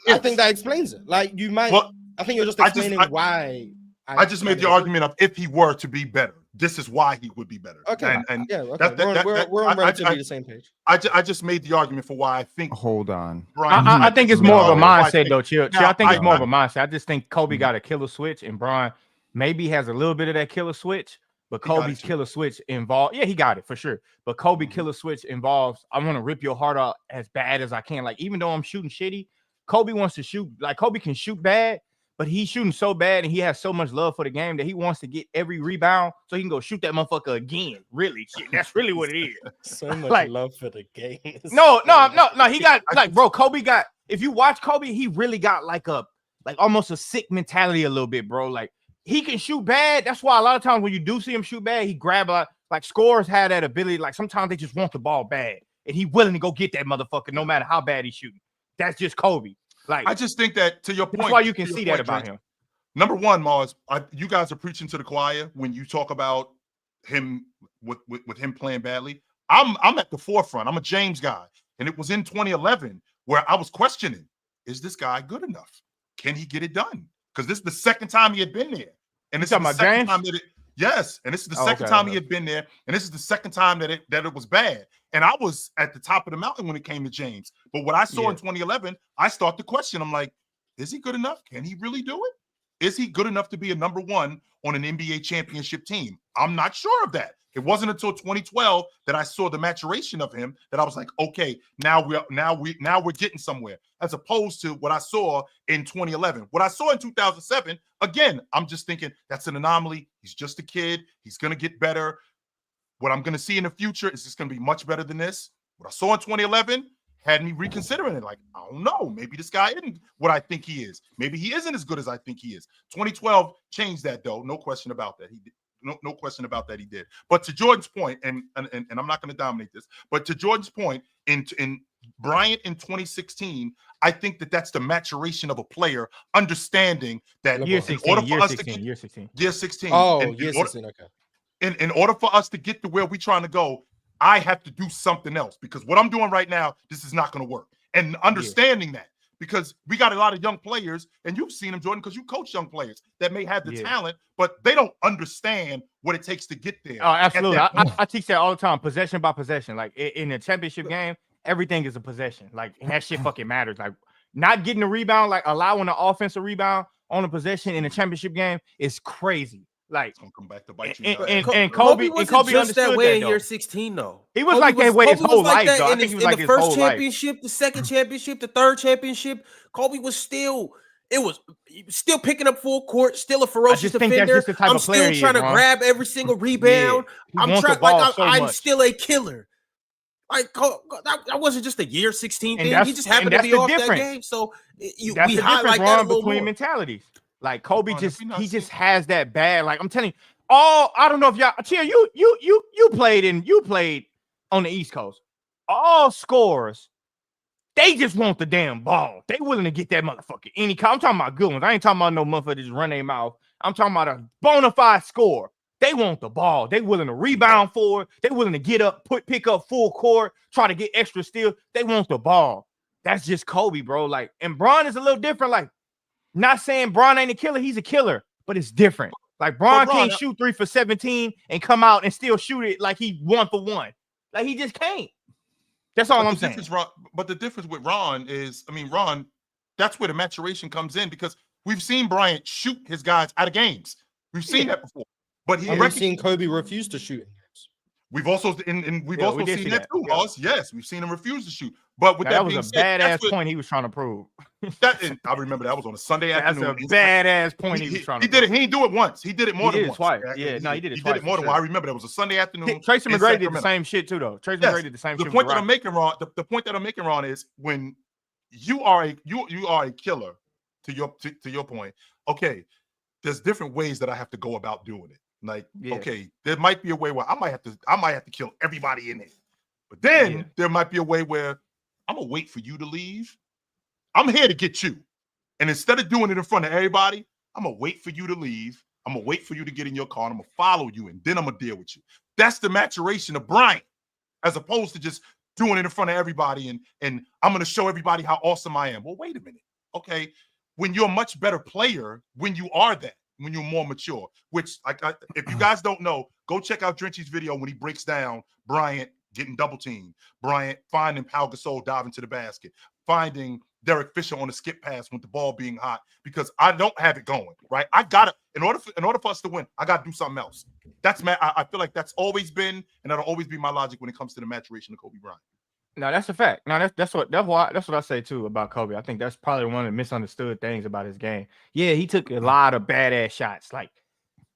I think that explains it. Like you might. Well, I think you're just explaining why. I just made the argument of if he were to be better, this is why he would be better. Okay. We're on relatively the same page. I just made the argument for why I think. Hold on. I think it's more of a mindset, though, Chill. I think it's more of a mindset. I just think Kobe got a killer switch, and Bron maybe has a little bit of that killer switch, but Kobe's killer switch involved. Yeah, he got it for sure. But Kobe killer switch involves, I'm going to rip your heart out as bad as I can. Like, even though I'm shooting shitty, Kobe wants to shoot. Like, Kobe can shoot bad, but he's shooting so bad and he has so much love for the game that he wants to get every rebound so he can go shoot that motherfucker again. Really, shit, that's really what it is. So much love for the game. No. He got bro. Kobe got. If you watch Kobe, he really got like almost a sick mentality a little bit, bro. Like he can shoot bad. That's why a lot of times when you do see him shoot bad, he grab like scorers have that ability. Like sometimes they just want the ball bad, and he willing to go get that motherfucker no matter how bad he's shooting. That's just Kobe. Like I just think that to your point, that's why you can see that about him. Number one, Mars, you guys are preaching to the choir when you talk about him with him playing badly. I'm at the forefront. I'm a James guy, and it was in 2011 where I was questioning: is this guy good enough? Can he get it done? Because this is the second time he had been there, and this is the second time that and this is the second time he had been there, and this is the second time that it was bad. And I was at the top of the mountain when it came to James. But what I saw in 2011, I start to question. I'm like, is he good enough? Can he really do it? Is he good enough to be a number one on an NBA championship team? I'm not sure of that. It wasn't until 2012 that I saw the maturation of him that I was like, okay, now we're getting somewhere. As opposed to what I saw in 2011. What I saw in 2007, again, I'm just thinking that's an anomaly. He's just a kid. He's gonna get better. What I'm going to see in the future is just going to be much better than this. What I saw in 2011 had me reconsidering it. Like, I don't know. Maybe this guy isn't what I think he is. Maybe he isn't as good as I think he is. 2012 changed that, though. No question about that. He did. No question about that. He did. But to Jordan's point, and I'm not going to dominate this, but to Jordan's point, in Bryant in 2016, I think that's the maturation of a player understanding that year 16. Year 16. Oh, year 16. Okay. In order for us to get to where we're trying to go, I have to do something else because what I'm doing right now, this is not going to work. And understanding that, because we got a lot of young players, and you've seen them, Jordan, because you coach young players that may have the talent, but they don't understand what it takes to get there. Oh, absolutely. I teach that all the time, possession by possession. Like in a championship game, everything is a possession. Like, and that shit fucking matters. Like, not getting a rebound, like allowing an offensive rebound on a possession in a championship game is crazy. Like, it's gonna come back to bite you. And Kobe just that way in year 16, though. He was like that way his whole life, though. I think he was like the first championship, the second championship, the third championship. Kobe was still picking up full court, still a ferocious defender. I'm still trying to grab every single rebound. I'm still a killer. Like that wasn't just a year 16 And thing. He just happened to be off that difference. game. So That's we the difference, highlight that a Ron, little between more. mentalities. Like Kobe Ron, he just has that bad. Like I'm telling you, I don't know if y'all Chia, you played on the East Coast. All scorers, they just want the damn ball. They willing to get that motherfucker any. I'm talking about good ones. I ain't talking about no motherfucker just run their mouth. I'm talking about a bona fide score. They want the ball. They willing to rebound for it. They willing to get up, pick up full court, try to get extra steal. They want the ball. That's just Kobe, bro. Like, and Bron is a little different. Like, not saying Bron ain't a killer. He's a killer, but it's different. Like, Bron can't shoot 3 for 17 and come out and still shoot it like he 1 for 1. Like, he just can't. That's all I'm saying. But the difference with Ron is, Ron, that's where the maturation comes in, because we've seen Bryant shoot his guys out of games. We've seen that before. But we've seen Kobe refuse to shoot in games. We've also seen that too, Ross. Yes, we've seen him refuse to shoot. But with that was a badass point he was trying to prove. I remember that was on a Sunday afternoon. That's a badass point he was trying to prove. He didn't do it once. He did it more than once. Twice. Yeah, no, he did it twice. He did it more than once. I remember that was a Sunday afternoon. Tracy McGrady did the same shit too, though. Tracy McGrady did the same shit. The point that I'm making, Ron, the point that I'm making, Ron, is when you are a killer, to your point. Okay, there's different ways that I have to go about doing it. Like, okay, there might be a way where I might have to kill everybody in it. But then there might be a way where I'm gonna wait for you to leave. I'm here to get you. And instead of doing it in front of everybody, I'm gonna wait for you to leave. I'm gonna wait for you to get in your car, and I'm gonna follow you, and then I'm gonna deal with you. That's the maturation of Bryant, as opposed to just doing it in front of everybody and I'm gonna show everybody how awesome I am. Well, wait a minute. Okay, when you're a much better player, when you are that, when you're more mature, which if you guys don't know, go check out Drenchy's video when he breaks down Bryant getting double teamed, Bryant finding Pau Gasol diving to the basket, finding Derek Fisher on a skip pass with the ball being hot, because I don't have it going, right? I gotta, in order for us to win, I gotta do something else. I feel like that's always been, and that'll always be my logic when it comes to the maturation of Kobe Bryant. No, that's a fact. No, that's what I say too about Kobe. I think that's probably one of the misunderstood things about his game. Yeah, he took a lot of badass shots, like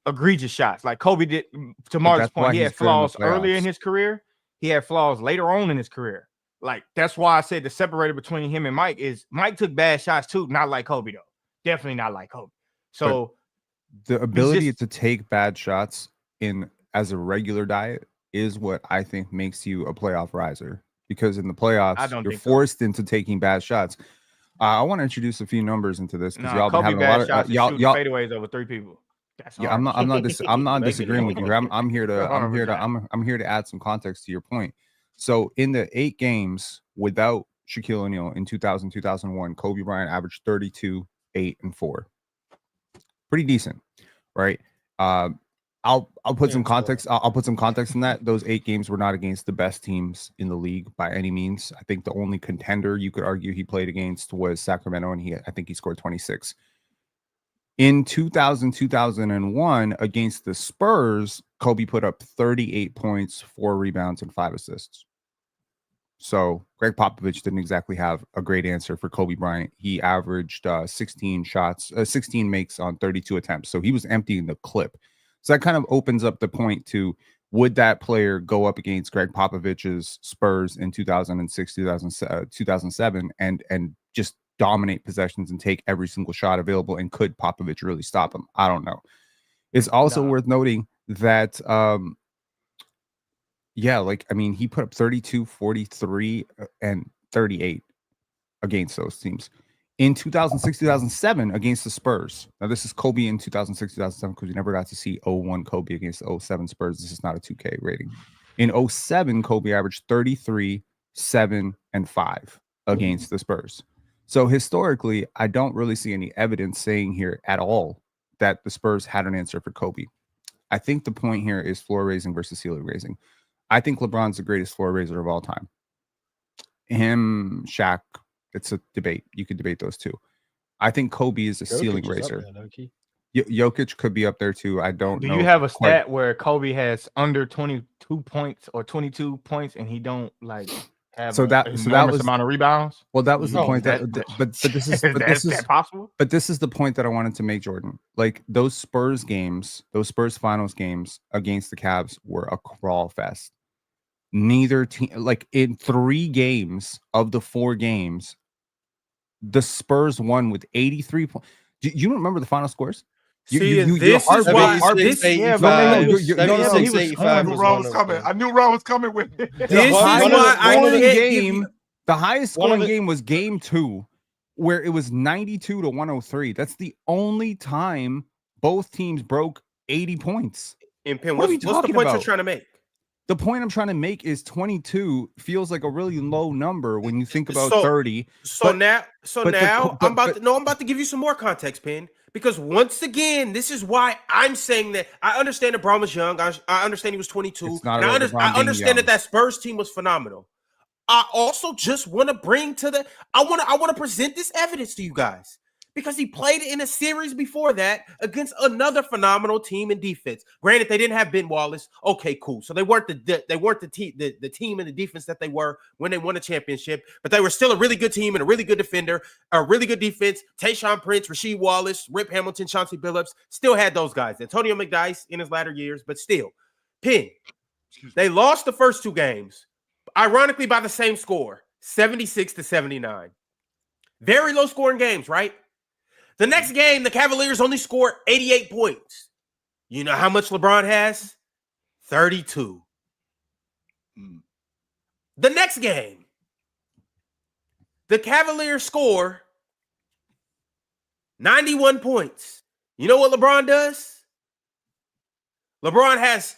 egregious shots. Like Kobe did, to Mark's point, he had flaws earlier in his career. He had flaws later on in his career. Like, that's why I said the separator between him and Mike is Mike took bad shots too, not like Kobe though. Definitely not like Kobe. So the ability to take bad shots as a regular diet is what I think makes you a playoff riser. Because in the playoffs, you're forced into taking bad shots. I want to introduce a few numbers into this because y'all been having a lot of y'all fadeaways over 3 people. That's I'm not disagreeing with you. I'm here to add some context to your point. So in the 8 games without Shaquille O'Neal in 2000, 2001, Kobe Bryant averaged 32, 8, and 4. Pretty decent, right? I'll put some context. I'll put some context in that. Those 8 games were not against the best teams in the league by any means. I think the only contender you could argue he played against was Sacramento, and I think he scored 26. In 2000, 2001, against the Spurs, Kobe put up 38 points, 4 rebounds, and 5 assists. So Greg Popovich didn't exactly have a great answer for Kobe Bryant. He averaged 16 makes on 32 attempts. So he was emptying the clip. So that kind of opens up the point to, would that player go up against Greg Popovich's Spurs in 2006, 2007 and just dominate possessions and take every single shot available? And could Popovich really stop him? I don't know. It's also worth noting that, he put up 32, 43, and 38 against those teams. In 2006, 2007 against the Spurs. Now, this is Kobe in 2006, 2007, because we never got to see 01 Kobe against the 07 Spurs. This is not a 2K rating. In 07, Kobe averaged 33, 7, and 5 against the Spurs. So historically, I don't really see any evidence saying here at all that the Spurs had an answer for Kobe. I think the point here is floor raising versus ceiling raising. I think LeBron's the greatest floor raiser of all time. Him, Shaq, it's a debate. You could debate those two. I think Kobe is a ceiling raiser. Jokic could be up there too. I don't know. Do you have a stat where Kobe has under 22 points or 22 points and he don't have enormous amount of rebounds? Well, that was the point but this is possible. But this is the point that I wanted to make, Jordan. Like, those Spurs games, those Spurs finals games against the Cavs were a crawl fest. neither team, like in 3 games of the 4 games, the Spurs won with 83 points. You don't remember the final scores? This is why this. Yeah, no, he was 85 I knew was Ron one was of coming. them. I knew Ron was coming with it. This is why I can't give you. The highest scoring game was game 2, where it was 92 to 103. That's the only time both teams broke 80 points. And Penn, What are we what's the talking point you're about? trying to make? The point I'm trying to make is 22 feels like a really low number when you think about 30. I'm about to give you some more context, Penn, because once again, this is why I'm saying that I understand that Braun was young. I understand he was 22. It's not And I about LeBron being understand young. that Spurs team was phenomenal. I also just want to bring to the I want to present this evidence to you guys. Because he played in a series before that against another phenomenal team in defense. Granted, they didn't have Ben Wallace. Okay, cool. So they weren't the team in the defense that they were when they won a championship, but they were still a really good team and a really good defender, a really good defense. Tayshaun Prince, Rasheed Wallace, Rip Hamilton, Chauncey Billups still had those guys. Antonio McDyess in his latter years, but still. Penn, they lost the first 2 games, ironically by the same score, 76 to 79. Very low scoring games, right? The next game, the Cavaliers only scored 88 points. You know how much LeBron has? 32. The next game, the Cavaliers score 91 points. You know what LeBron does? LeBron has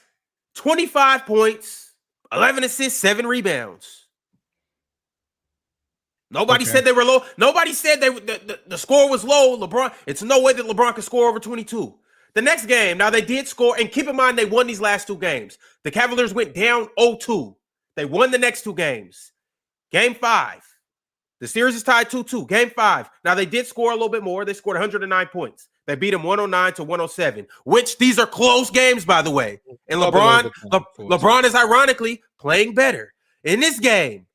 25 points, 11 assists, 7 rebounds. Nobody said they were low. Nobody said the score was low. LeBron, it's no way that LeBron could score over 22. The next game, now they did score, and keep in mind they won these last 2 games. The Cavaliers went down 0-2. They won the next 2 games. Game 5. The series is tied 2-2. Game 5. Now they did score a little bit more. They scored 109 points. They beat them 109 to 107, which these are close games, by the way. And LeBron is ironically playing better. In this game,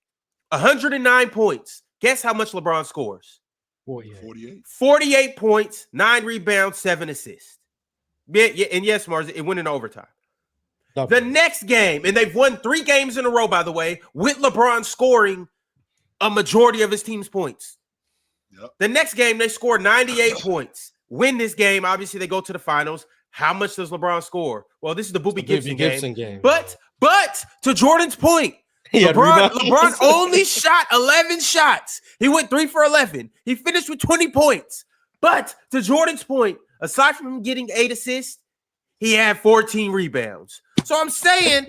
109 points. Guess how much LeBron scores? 48. 48 points, 9 rebounds, 7 assists. Yeah, and yes, Mars, it went in overtime. The next game, and they've won 3 games in a row, by the way, with LeBron scoring a majority of his team's points. Yep. The next game, they score 98 points. Win this game, obviously they go to the finals. How much does LeBron score? Well, this is the Boobie Gibson game. But to Jordan's point, LeBron only shot 11 shots. He went 3 for 11. He finished with 20 points. But to Jordan's point, aside from him getting 8 assists, he had 14 rebounds. So I'm saying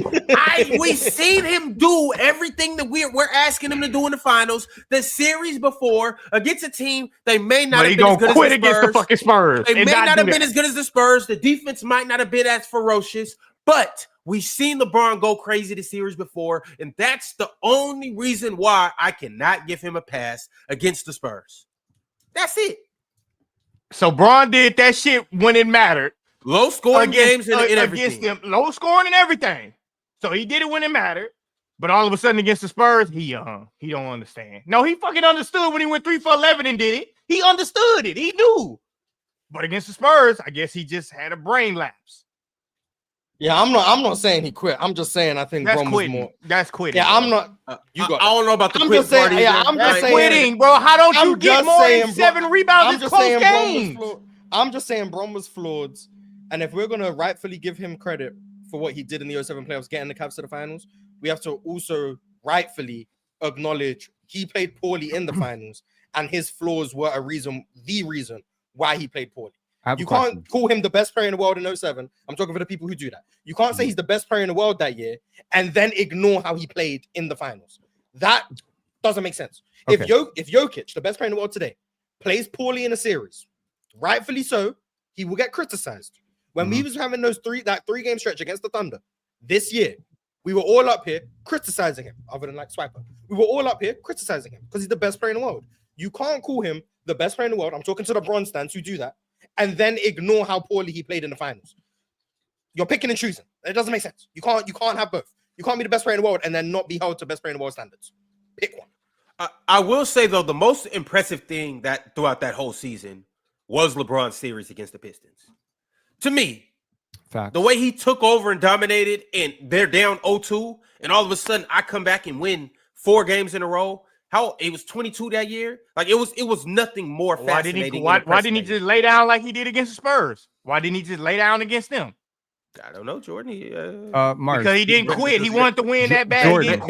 we've seen him do everything that we're asking him to do in the finals. The series before against a team they may not have been as good as the Spurs. Against the fucking Spurs. They may not have been as good as the Spurs. The defense might not have been as ferocious, but we've seen LeBron go crazy the series before, and that's the only reason why I cannot give him a pass against the Spurs. That's it. So Braun did that shit when it mattered. Low scoring games and everything. Against them, low scoring and everything. So he did it when it mattered. But all of a sudden against the Spurs, he don't understand. No, he fucking understood when he went 3 for 11 and did it. He understood it. He knew. But against the Spurs, I guess he just had a brain lapse. Yeah, I'm not saying he quit. I'm just saying I think that's Bron was quitting. more. That's quitting. Yeah, I'm not. I don't know about the quit saying, party. yeah, I'm just saying, quitting, bro. How don't you get more than 7 rebounds in close games? I'm just saying Bron was flawed. And if we're gonna rightfully give him credit for what he did in the 07 playoffs, getting the Cavs to the finals, we have to also rightfully acknowledge he played poorly in the finals, and his flaws were the reason why he played poorly. You can't call him the best player in the world in 07. I'm talking for the people who do that. You can't say he's the best player in the world that year and then ignore how he played in the finals. That doesn't make sense. Okay. If Jokic, the best player in the world today, plays poorly in a series, rightfully so, he will get criticized. When we was having that 3-game stretch against the Thunder this year, we were all up here criticizing him, other than like Swiper. We were all up here criticizing him because he's the best player in the world. You can't call him the best player in the world. I'm talking to the Bron stands who do that, and then ignore how poorly he played in the finals. You're picking and choosing. It doesn't make sense. You can't have both. You can't be the best player in the world and then not be held to best player in the world standards. Pick one. I will say, though, the most impressive thing that throughout that whole season was LeBron's series against the Pistons. To me, Facts. The way he took over and dominated, and they're down 0-2, and all of a sudden I come back and win 4 games in a row. How it was 22 that year? Like it was nothing more fascinating. Why didn't he just lay down like he did against the Spurs? Why didn't he just lay down against them? I don't know, Jordan. Mars, Because he didn't quit. He wanted to win that bad. Jordan,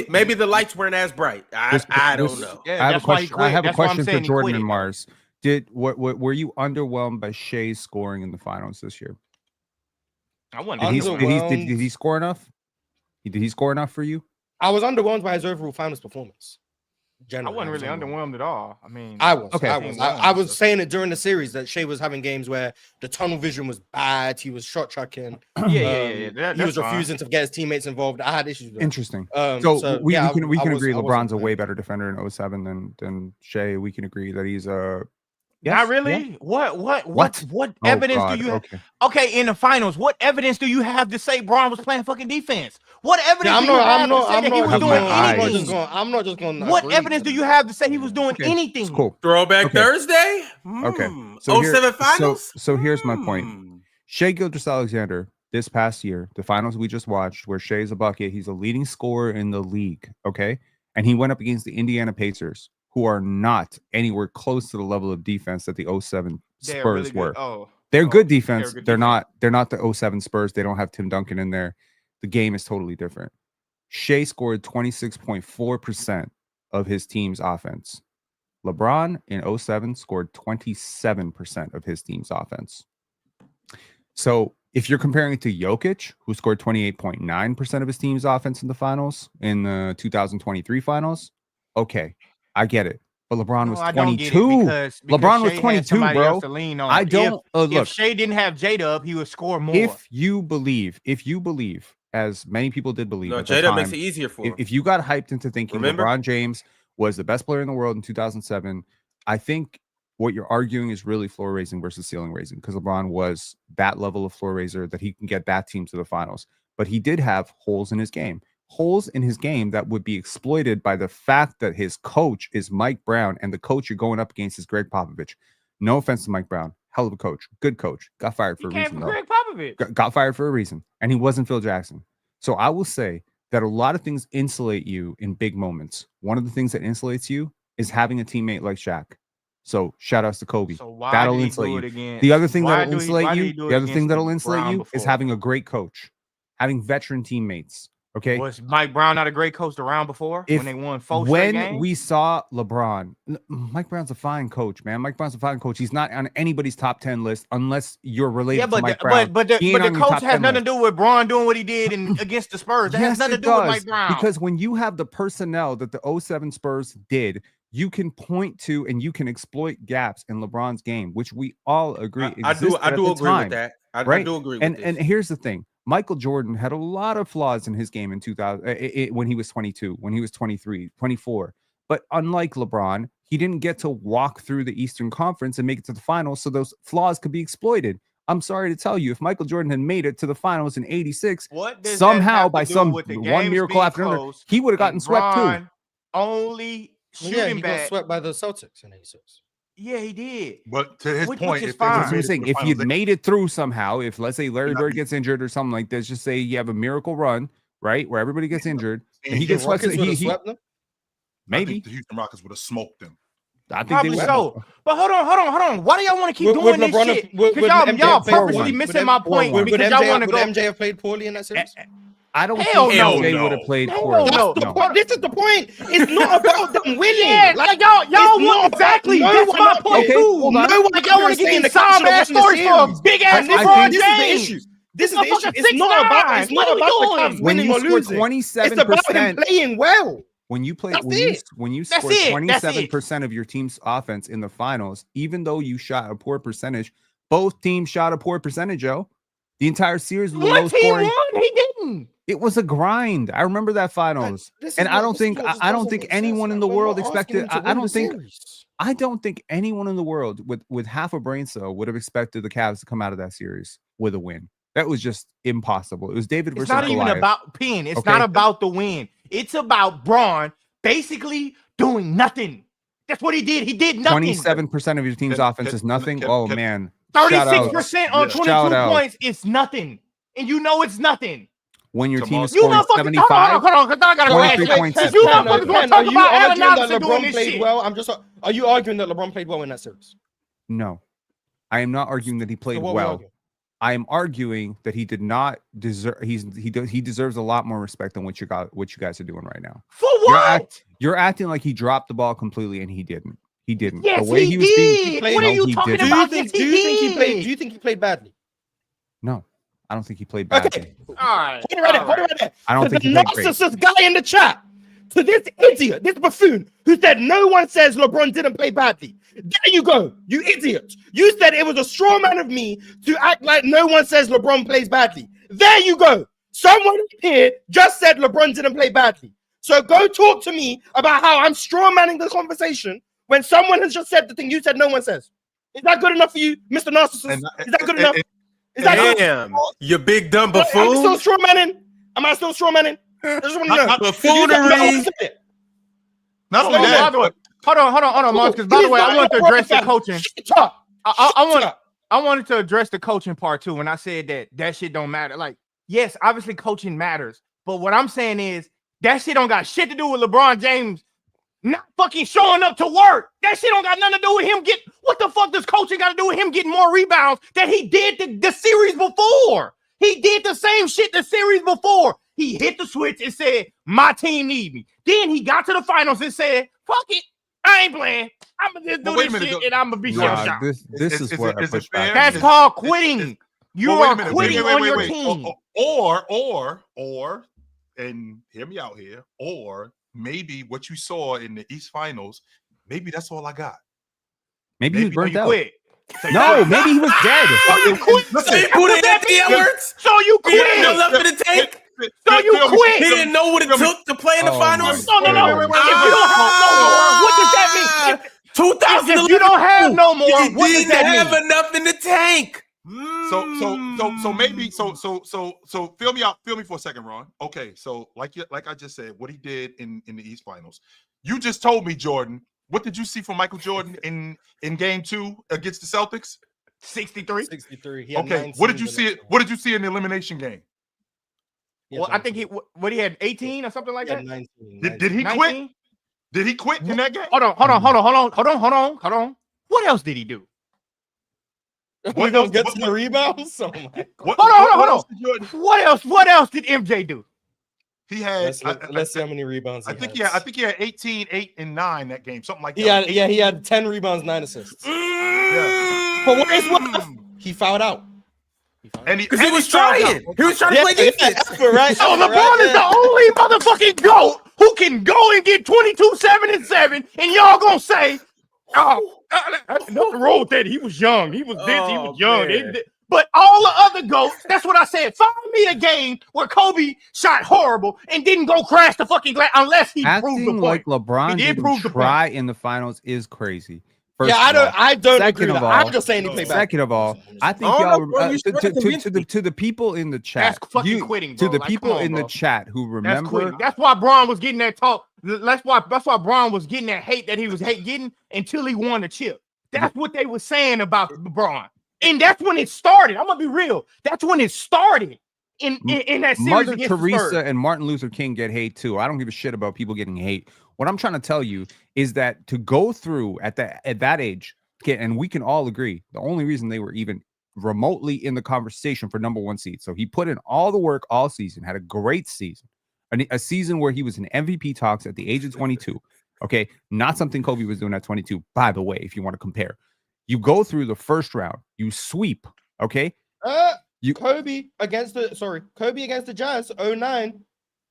maybe the lights weren't as bright. I don't know. Yeah, I have a question. I have a That's why I'm question for saying he Jordan quit and it. Mars. Were you underwhelmed by Shea's scoring in the finals this year? I wasn't. Did he score enough? Did he score enough for you? I was underwhelmed by his overall finals performance. I Generally, wasn't really underwhelmed at all. I mean, I was. Okay. I was saying it during the series that Shea was having games where the tunnel vision was bad. He was shot tracking. Yeah. He That's was fine. refusing to get his teammates involved. I had issues with that. Interesting. So we yeah, can I was- agree I wasn't LeBron's a bad. way better defender in 07 than Shea. We can agree that he's a Not really. Yeah. What Oh, evidence God, do you have? okay. Okay, in the finals, what evidence do you have to say Braun was playing fucking defense? What evidence Yeah, do you have to say that he was just doing going- anything? I'm not just going. What evidence do you have to say he was doing Okay, anything? It's cool. Throwback Okay. Thursday. Okay. So here- 07 finals. So here's my point. Shea Gilgeous-Alexander this past year, the finals we just watched, where Shea's a bucket, he's a leading scorer in the league. Okay, and he went up against the Indiana Pacers, who are not anywhere close to the level of defense that the 07 They're Spurs really good. were. Oh, They're good defense. good They're defense. not the 07 Spurs. They don't have Tim Duncan in there. The game is totally different. Shea scored 26.4% of his team's offense. LeBron in 07 scored 27% of his team's offense. So if you're comparing it to Jokic, who scored 28.9% of his team's offense in the finals, in the 2023 finals, okay, I get it. But LeBron was 22. LeBron was 22, bro. I don't look. If Shea didn't have J-Dub, he would score more. If you believe, as many people did believe, No, at the Jada time, makes it easier for him. if you got hyped into thinking Remember? LeBron James was the best player in the world in 2007, I think what you're arguing is really floor raising versus ceiling raising, because LeBron was that level of floor raiser that he can get that team to the finals. But he did have holes in his game that would be exploited by the fact that his coach is Mike Brown, and the coach you're going up against is Greg Popovich. No offense to Mike Brown. Hell of a coach. Good coach. Got fired for a reason, though. Greg Popovich. Got fired for a reason, and he wasn't Phil Jackson. So I will say that a lot of things insulate you in big moments. One of the things that insulates you is having a teammate like Shaq. So shout outs to Kobe. So why That'll did he insulate do you. it against? The other thing why that'll do he- insulate why did you, he do it the other thing against that'll insulate Brown you is before? having a great coach, having veteran teammates. Okay. Was Mike Brown not a great coach around before If- when they won 4 straight games? When we saw LeBron, Mike Brown's a fine coach, man. Mike Brown's a fine coach. He's not on anybody's top 10 list unless you're related Yeah, to but Mike the, Brown. but the, He but ain't the on your coach top has 10 nothing list. to do with Braun doing what he did against the Spurs. That has Yes, nothing it to do with does. Mike Brown. Because when you have the personnel that the 07 Spurs did, you can point to and you can exploit gaps in LeBron's game, which we all agree I do existed at the agree time. with that. I right? do agree And with and this. here's the thing: Michael Jordan had a lot of flaws in his game in 2000 when he was 22, when he was 23, 24. But unlike LeBron, he didn't get to walk through the Eastern Conference and make it to the finals, so those flaws could be exploited. I'm sorry to tell you, if Michael Jordan had made it to the finals in '86, what does that somehow have to by do some with the one games miracle being after another, close he would have gotten and swept too. Braun only Yeah, shooting he got back. swept by the Celtics in '86. Yeah, he did. But to his Which point, is if they fine. That's what I'm would've saying. made it If to the you'd finals, made it through somehow, if let's say Larry You're not Bird beating- gets injured or something like this, just say you have a miracle run, right, where everybody gets injured, and he the gets swept. Rockets would have He swept them. I think maybe. the Houston Rockets would have smoked them. I think Probably they would. so. But hold on. Why do y'all want to keep Would doing LeBron this have- shit? would Because y'all MJ have played purposely one? missing my point Would because y'all want to Would go. MJ have played poorly in that series? I don't Hell think no. MJ would have played Hell poorly. no. That's the point. This is the point. It's not about them winning. Yeah, like y'all it's want not exactly. about- That's no my one point okay, too. hold on. No one Like y'all want to saying get the these sob Cavs ass should've won the stories for a series. big ass I think LeBron this is the James. issue. This is the Motherfucker issue. It's not about. 6'9". It's not What are about we the doing? Cavs When winning you or score losing. It's about him 27%, playing well. when you play, That's when you it. when you That's score it. That's it. 27% of your team's offense in the finals, even though you shot a poor percentage, both teams shot a poor percentage, Joe. The entire series was a low One team scoring. won, he didn't. It was a grind. I remember that finals. And I don't think anyone in the world expected. I don't think anyone in the world with half a brain cell would have expected the Cavs to come out of that series with a win. That was just impossible. It was David It's versus not even Goliath. about Penn. It's Okay. not about the win. It's about Braun basically doing nothing. That's what he did. He did nothing. 27% of your team's Can- offense can- is nothing. can- Oh can- man, 36% on Shout 22 out. points is nothing. And you know it's nothing. When your team is You scoring motherfuckers, 75, hold on, because I gotta go ask 23 you. points Because is you different. motherfuckers want to Are talk you about Allen arguing that Iverson doing LeBron this played shit. well? Are you arguing that LeBron played well in that series? no, I am not arguing that he played So what are we well. arguing? I am arguing that he did not deserve. He deserves a lot more respect than what you guys are doing right now. For You're, what? you're acting like he dropped the ball completely, and he didn't. He didn't. Yes, the way he was being did. played- What are no, you he talking didn't. about? Do Yes, you think he played badly? No, I don't think he played badly. Okay. All right. Hold it right there. I don't To think the he played great. narcissist guy in the chat, to this idiot, this buffoon who said no one says LeBron didn't play badly. There you go, you idiot. You said it was a straw man of me to act like no one says LeBron plays badly. There you go. Someone here just said LeBron didn't play badly. So go talk to me about how I'm straw manning the conversation when someone has just said the thing you said no one says. Is that good enough for you, Mr. Narcissist? Is that good enough? Is that good? Damn, you big dumb Am I still buffoon. straw manning? Am I still straw manning? I just want to know. Buffoonery. Not only By that, the way, hold on, Mark. Because by the way, I want to address the coaching. I wanted to address the coaching part too. When I said that shit don't matter. Like, yes, obviously coaching matters, but what I'm saying is that shit don't got shit to do with LeBron James not fucking showing up to work. That shit don't got nothing to do with him what the fuck does coaching got to do with him getting more rebounds that he did the series before? He did the same shit the series before. He hit the switch and said, my team need me. Then he got to the finals and said, fuck it, I ain't playing. I'm gonna just do this shit and I'm gonna be shut. This is where I push back. That's called quitting. You are quitting on your team. Or, and hear me out here, or maybe what you saw in the East Finals, maybe that's all I got. Maybe he was burnt out. Quit. No, maybe he was dead. So you quit. So you He didn't know quit. left in the tank. So you He quit. didn't know what it took to play in the Oh finals. my No. If you don't have no more, what does that mean? 2011. If you don't have no more, He what does didn't that have mean? enough in the tank. So maybe so feel me for a second, Ron. Okay, so like I just said, what he did in the East Finals. You just told me, Jordan. What did you see from Michael Jordan in Game 2 against the Celtics? 63. 63. Okay, what did you see? What did you see in the elimination game? Well, I think he had 18 or something like that. 19. Did he 19? quit? Did he quit in that game? Hold on. What else did he do? We're gonna get to the rebounds. Oh my God. Hold on. What else did MJ do? He had. Let's see how many rebounds. I think he had 18, 8, and 9 that game, something like that. He had 10 rebounds, 9 assists. Yeah. But what is what? He fouled out. Because he was trying. He was trying to play defense. Right? So LeBron is the only motherfucking GOAT who can go and get 22, 7, and 7, and y'all gonna say, oh, nothing wrong with that. He was young. He was this. He was young. But all the other GOATs, that's what I said. Find me a game where Kobe shot horrible and didn't go crash the fucking glass unless he proved the Acting point. like LeBron He did prove didn't the try in the finals is crazy. First Yeah, of all. I don't Second agree with of that. all- I'm just saying he played back. Second of all, I think Oh, y'all no, bro, you tried to convince me. to the people in the chat. That's fucking quitting, To bro. the Like, people come on, in the bro. chat who That's remember. quitting. That's why Braun was getting that talk. That's why Braun was getting that hate that he was getting until he won the chip. That's what they were saying about LeBron. And that's when it started. I'm gonna be real. That's when it started in that series. Mother against the Teresa Spurs. and Martin Luther King get hate too. I don't give a shit about people getting hate. What I'm trying to tell you is that to go through at that age, okay, and we can all agree, the only reason they were even remotely in the conversation for number 1 seed. So he put in all the work all season, had a great season, a season where he was in MVP talks at the age of 22. Okay, not something Kobe was doing at 22. By the way, if you want to compare, you go through the first round, you sweep. Okay, Kobe against the Jazz 09,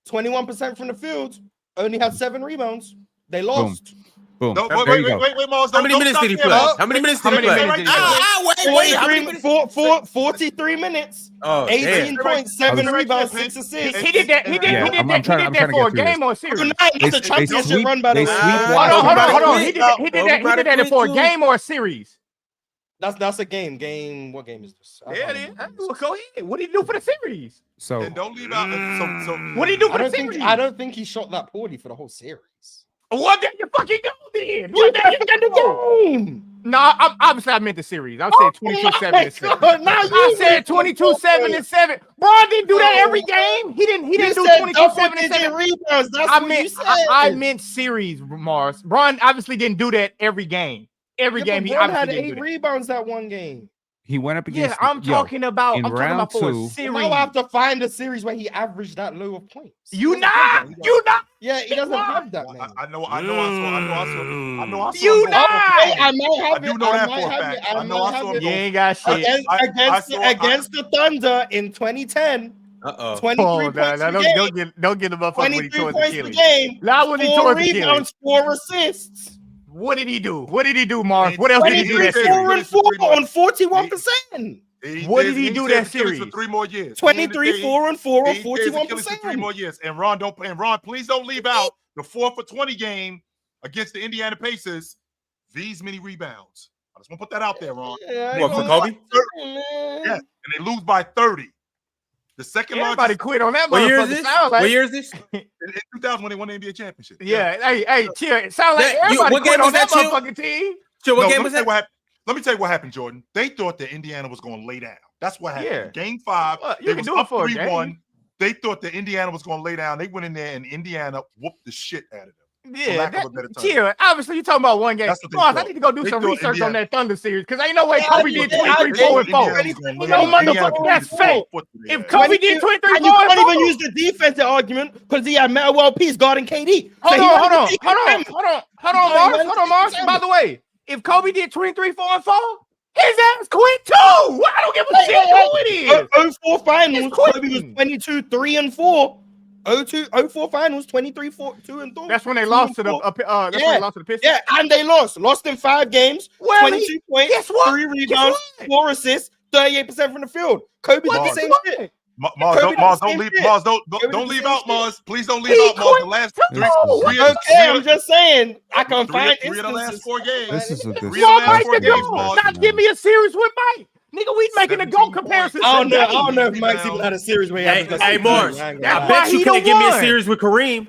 21% from the field, only had 7 rebounds. They lost. boom. No, There you go. wait, Mars. How many minutes did he play? How many minutes did he play? Wait. How many minutes? 43 minutes. Oh, 18 damn. points, 7 rebounds, 6 assists. He did that. He did I'm that trying to for a get through game or a series. That's a championship run, by the way. Hold on. He did that quit for a too. game or a series. That's a game. What game is this? Yeah, it is. Go ahead. What did he do for the series? So And don't leave out. So What did he do for the series? I don't think he shot that poorly for the whole series. What did you fucking go then? You got the game. No, obviously I meant the series. I said 22-7-7. Now I said 22-7-7. Bron didn't do that every game. He didn't do 22-7-7 rebounds. That's I what meant you said. I meant series, Mars. Bron obviously didn't do that every game. Every game he LeBron obviously had didn't 8 do that. rebounds that one game. He went up against. Yeah, I'm talking about in for round a 2. series. Now I have to find a series where he averaged that low of points. You not. Yeah, he doesn't have that, man. I know. I saw. You him go not. off. I might have I do it. know I that might for a have fact. it. I know I saw him You go. ain't got shit. Against the Thunder in 2010. Uh-oh. 23 Oh, points per game. don't get the motherfucker when he 23 tore his points per Achilles. game. Not when he 4 tore his Achilles. rebounds, 4 assists. What did he do? What did he do, Mars? What else did he do 23, that 4 series? and 4 on 41%. What did he do that tear his Achilles series? for 3 more years. 23, 4 and 4 on He tear his Achilles for 3 more 41%. years. And Ron, please don't leave out the 4 for 20 game against the Indiana Pacers. These many rebounds. I just want to put that out there, Ron. What, for Kobe? Yeah, and they lose by 30. The second Everybody largest quit on that What year is motherfucker. this? Sound like, What year is this? in 2000 when they won the NBA championship. yeah, hey, chill. It sound like That- you- everybody what quit game on was that that, Chill? motherfucking team. Chill, what No, game let me was tell you that? what happened. Let me tell you what happened, Jordan. They thought that Indiana was going to lay down. That's what happened. Yeah. Game 5, Well, you they can was do it up for a 3-1. game. They thought that Indiana was going to lay down. They went in there and Indiana whooped the shit out of them. Yeah, lack of a better term. chill. Obviously, you're talking about one game. That's what they Mars, I thought. need to go do They some thought research on Indiana- that Thunder series because ain't no way Yeah, Kobe I did do. 23, I 4 and do. 4. Indiana was gonna lay No down. Indiana motherfucker, was that's gonna fake. foot to If their Kobe ass. did 23, And you 4 and can't 4. even use the defensive argument because he had Metta World Peace guarding KD. Hold So he on, wasn't Mars. taking damage. Hold on, Mars. By the way, if Kobe did 23, 4 and 4, his ass quit too. I don't give a shit who it is. 04 finals, It's quitting. Kobe was 22, 3 and 4. 04 finals, 23, 4, 2 and 3. That's when they lost to the. That's when they lost to the Pistons. Yeah, and they lost in 5 games. Well, 22 points, guess what? 3 rebounds, Guess 4 assists, 38% from the field. Kobe did the Mars. same shit. Mars, Kobe don't did the same leave. shit. Mars, Kobe don't did the leave same out shit. Mars. Please don't He leave out Mars. quit The last too. three Okay, I'm just saying. I can find three of the last instances. 4 games. This is what this. Three of the last Mike 4 to games, go. Mars. Now give me a series with Mike. Nigga, we making a 17 GOAT comparison. I don't today. know if Mike's even had a series where he Hey, averaged hey, that Mars. series. That's I why bet you he can't the give me a one. series with Kareem.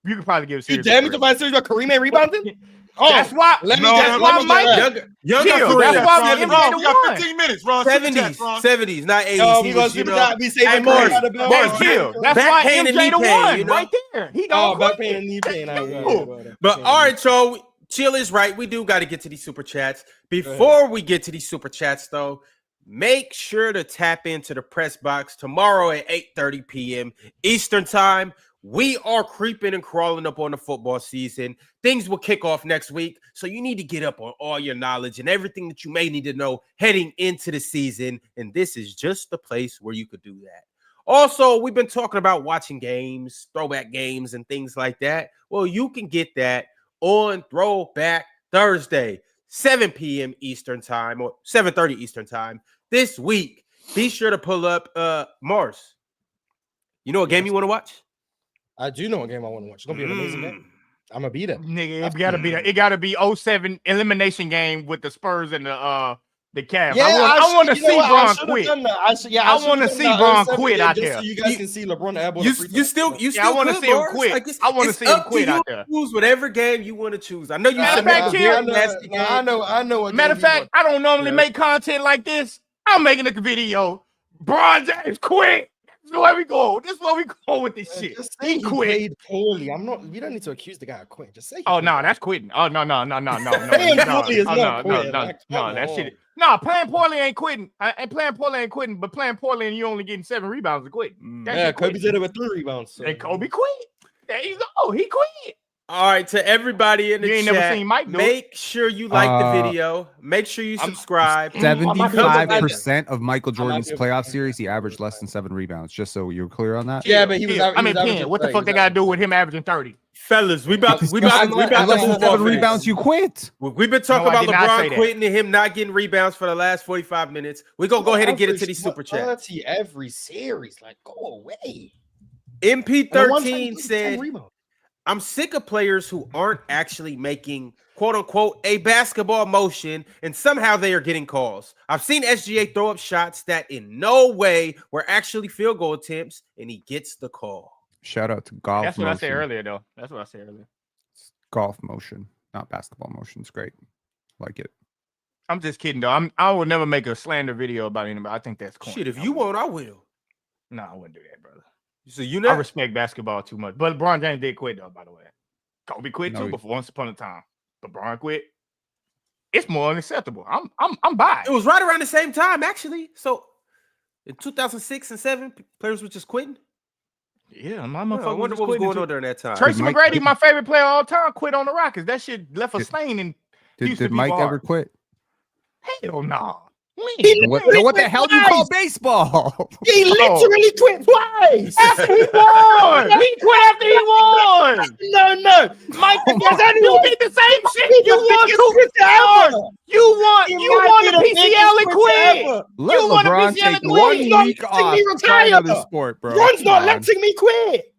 You could probably give a You series. dare me with to Kareem. find a series where Kareem ain't rebounding? Oh, That's why. let me No, guess. no, Let no, me Mike. guess. Younger Chill, Kareem. that's why Ron, we Ron, we got won. 15 minutes, Ron. Super 70s, chats, Ron. 70s, not 80s. Yo, He we gonna was, see you what know, that. We saving Hey, more Mars, out of the Hey, Mars, chill. That's back why pain and MJ knee the pain, one you know? right there. He Oh, don't back quit. pain and knee pain. But all right, y'all. Chill is right. We do got to get to these super chats. Before we get to these super chats, though, make sure to tap into the press box tomorrow at 8:30 p.m. Eastern time. We are creeping and crawling up on the football season. Things will kick off next week, so you need to get up on all your knowledge and everything that you may need to know heading into the season, and this is just the place where you could do that. Also, we've been talking about watching games, throwback games, and things like that. Well, you can get that on Throwback Thursday, 7 p.m. Eastern time or 7:30 Eastern time this week. Be sure to pull up Mars. You know what game you want to watch? I do know what game I want to watch. It's gonna be an amazing game. I'm gonna be there. Nigga, it gotta be 07 elimination game with the Spurs and the Cavs. Yeah, I want to see Bron quit. I want to see Bron quit out just there. so you guys can see LeBron airball. You still I want to could, see him Mars. quit. Like, I want to it's see him up to quit you out to there. choose whatever game you want to choose. I know you Matter said of fact, make chill. a nasty game. I know. Matter of fact, I don't normally make content like this. I'm making a video. Bron James quit. This is where we go. This is where we go with this shit. Just say he quit. played poorly. We don't need to accuse the guy of quitting. Just say. Oh no, that's quitting. Oh no. Playing poorly is not quitting. Like, No, come that on. shit. No, playing poorly ain't quitting. And playing poorly ain't quitting, but playing poorly and you only getting 7 rebounds is quitting. That Yeah, shit Kobe quitting. did it with 3 rebounds. So. And Kobe quit. There you go. He quit. All right, to everybody in the You ain't chat, never seen Mike do it. make sure you like the video. Make sure you subscribe. 75% of Michael Jordan's not- playoff series, he averaged less than 7 rebounds. Just so you're clear on that. Yeah, but he was. I mean, 10. What the fuck they got to do with him averaging 30? Fellas, we about to Less move than 7 on. rebounds, you quit. We've been talking No, I about did not say LeBron that. quitting and him not getting rebounds for the last 45 minutes. We're going to go ahead and get into these super chats. Every series, like go away. MP13 said, rebounds. I'm sick of players who aren't actually making, quote unquote, a basketball motion, and somehow they are getting calls. I've seen SGA throw up shots that in no way were actually field goal attempts, and he gets the call. Shout out to golf. That's what I said motion. earlier, though. That's what I said earlier. Golf motion. not basketball motion. It's great. Like it. I'm just kidding though. I would never make a slander video about anybody. I think that's corny. Shit, if you won't, I will. No, I wouldn't do that, brother. So you I know, respect basketball too much. But LeBron James did quit though, by the way. Kobe quit No, too, he- but for once upon a time. LeBron quit. It's more unacceptable. I'm by it was right around the same time, actually. So in 2006 and 7, players were just quitting. Yeah, my I motherfucker wonder what was going on during that time. Tracy Mike- McGrady, my favorite player of all time, quit on the Rockets. That shit left a stain in Did Houston Mike people ever heart. quit? Hell no. What the hell do you call baseball? He literally quit twice. After he won. He quit after he won. No. Mike, You did the same shit. You won 2 stars. You won the PCL and quit. Let You wanna LeBron be take yelling 1 quit. week Don't off. make me Try retire. another sport, bro. Ron's not Come on. letting me quit.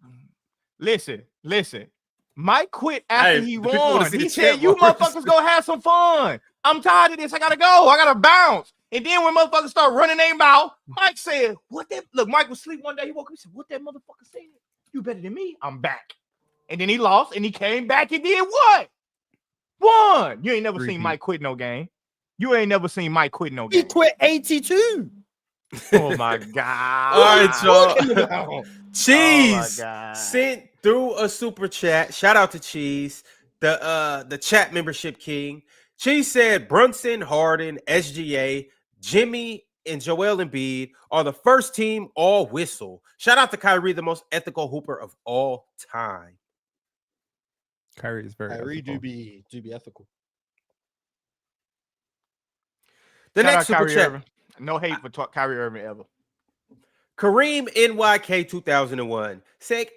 Listen. Mike quit after Hey, he the people wanna won. see the He chat said, "You bars." motherfuckers go have some fun. I'm tired of this. I gotta go. I gotta bounce." And then when motherfuckers start running their mouth, Mike said, "What that?" Look, Mike was asleep one day. He woke up. He said, "What that motherfucker said? You better than me. I'm back." And then he lost, and he came back and did what? Won. You ain't never seen Mike quit no game. You ain't never seen Mike quit no He game. quit 82. Oh my god! All right, y'all. Talking about. Cheese Oh my God. sent through a super chat. Shout out to Cheese, the chat membership king. Cheese said Brunson, Harden, SGA, Jimmy, and Joel Embiid are the first team all whistle. Shout out to Kyrie, the most ethical hooper of all time. Kyrie is very Kyrie ethical. do be ethical. The Shout next out super Kyrie chat. Irving. No hate for Kyrie Irving ever. Kareem NYK 2001 said,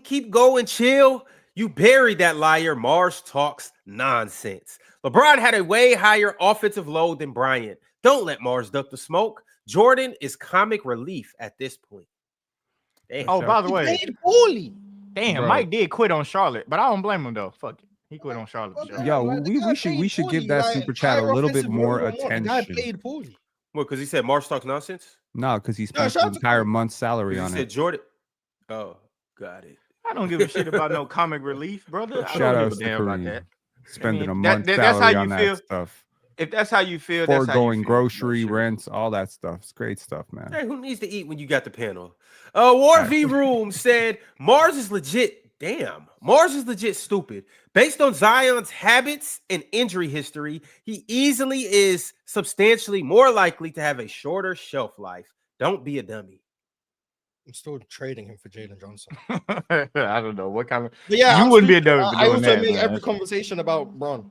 keep going, chill. You buried that liar. Mars talks nonsense. LeBron had a way higher offensive load than Bryant. Don't let Mars duck the smoke. Jordan is comic relief at this point. Damn. Oh, by the He way, played poorly. damn, Bro. Mike did quit on Charlotte, but I don't blame him though. Fuck it. He quit on Charlotte. for sure. Yo, Like, the we guy should played give poorly, that like, super chat a higher little bit offensive more load, The guy attention. played poorly. What, because he said Mars talks nonsense? No, because he No, spent shout the out to entire Kyrie. month's salary He on said it. Jordan. Oh, got it. I don't give a shit about no comic relief, brother. I Shout don't out give to a damn about Kareem. that. Spending I mean, a that- month's that's how salary you on feel. that stuff. If that's how you feel, that's how you Foregoing feel. grocery, No shit. rents, all that stuff. It's great stuff, man. Hey, who needs to eat when you got the panel? War V Room said Mars is legit. Damn, Mars is legit stupid. Based on Zion's habits and injury history, he easily is substantially more likely to have a shorter shelf life. Don't be a dummy. I'm still trading him for Jalen Johnson. I don't know what kind of. But yeah, You I'm wouldn't be a stupid. dummy for I doing also that, made man. every conversation about Bron.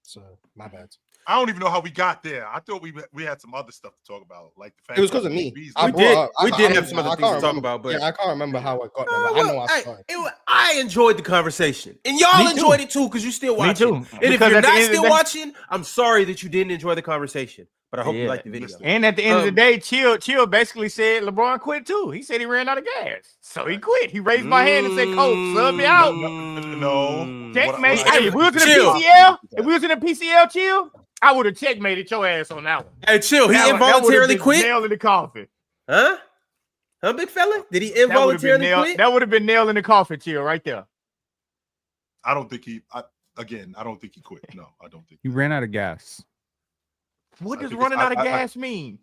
So my bad. I don't even know how we got there. I thought we had some other stuff to talk about, like the fact It was that because of me. Beasley- I We brought did- up- we I- did I- have some other I things can't to talk remember- about, but- yeah, I can't remember how I got there. But I know I started. I enjoyed the conversation, and y'all Me too. enjoyed it too because you still Me watching. too. And if Because you're at the not end of the still day- watching, I'm sorry that you didn't enjoy the conversation. But I hope you Yeah. liked the video. And at the end of the Um, day, Chill basically said LeBron quit too. He said he ran out of gas, so he quit. He raised my hand and said, "Coach, sub me out." No. Checkmate. What I- Hey, if we was in the Chill. PCL, Chill, I would have checkmated your ass on that one. Hey, chill. He That would've involuntarily been quit. Nail in the coffin. Huh, big fella? Did he That would have been involuntarily nail. quit? That would have been nail in the coffin, Chill, right there. I don't think he. I don't think he quit. No, I don't think. He ran out of gas. What I does think running it's- out of I- gas mean?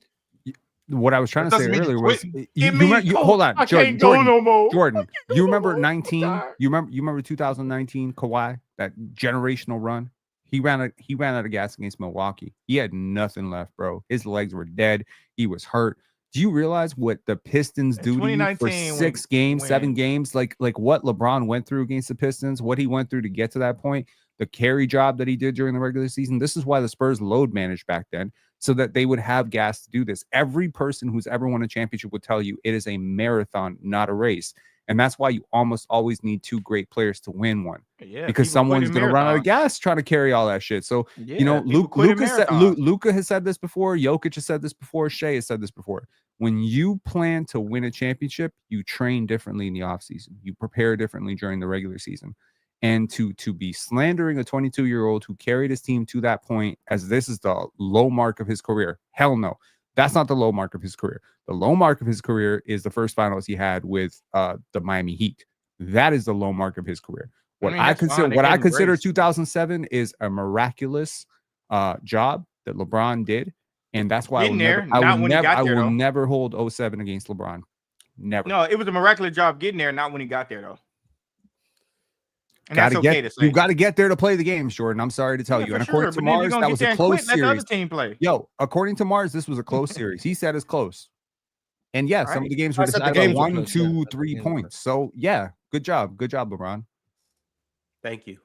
What I was trying It to say doesn't mean earlier he's was quitting. you It means, remember, Coach, hold on, I Jordan, can't go no more. Jordan, go you no remember more. 19? I'm tired. You remember 2019 Kawhi, that generational run? He ran out of gas against Milwaukee. He had nothing left, bro. His legs were dead. He was hurt. Do you realize what the Pistons In do to you for 2019 6 when- games, 7 games? Like what LeBron went through against the Pistons, what he went through to get to that point, the carry job that he did during the regular season. This is why the Spurs load managed back then, so that they would have gas to do this. Every person who's ever won a championship would tell you it is a marathon, not a race. And that's why you almost always need 2 great players to win one, Yeah, because people someone's quit in going to run out of marathons. gas trying to carry all that shit. So, you know, Yeah, people quit in marathons. Luka has said this before. Jokic has said this before. Shea has said this before. When you plan to win a championship, you train differently in the offseason. You prepare differently during the regular season. And to be slandering a 22-year-old who carried his team to that point as this is the low mark of his career, hell no. That's not the low mark of his career. The low mark of his career is the first finals he had with the Miami Heat. That is the low mark of his career. What mean, I that's consider fine. They what I gave him consider grace. 2007 is a miraculous job that LeBron did, and that's why Getting there, not when he got I there, will though. never hold 07 against LeBron. Never. No, it was a miraculous job getting there, not when he got there, though. And Gotta that's okay to say. You got to get there to play the games, Jordan. I'm sorry to tell you. For And sure, according to but then if you're Mars, gonna that get was there a and close quit, let the other series. team play. Yo, according to Mars, this was a close series. He said it's close. And yeah, some of the games were I said the decided by games were 1, close, 2, yeah. 3 Games were points. So yeah, good job, LeBron. Thank you.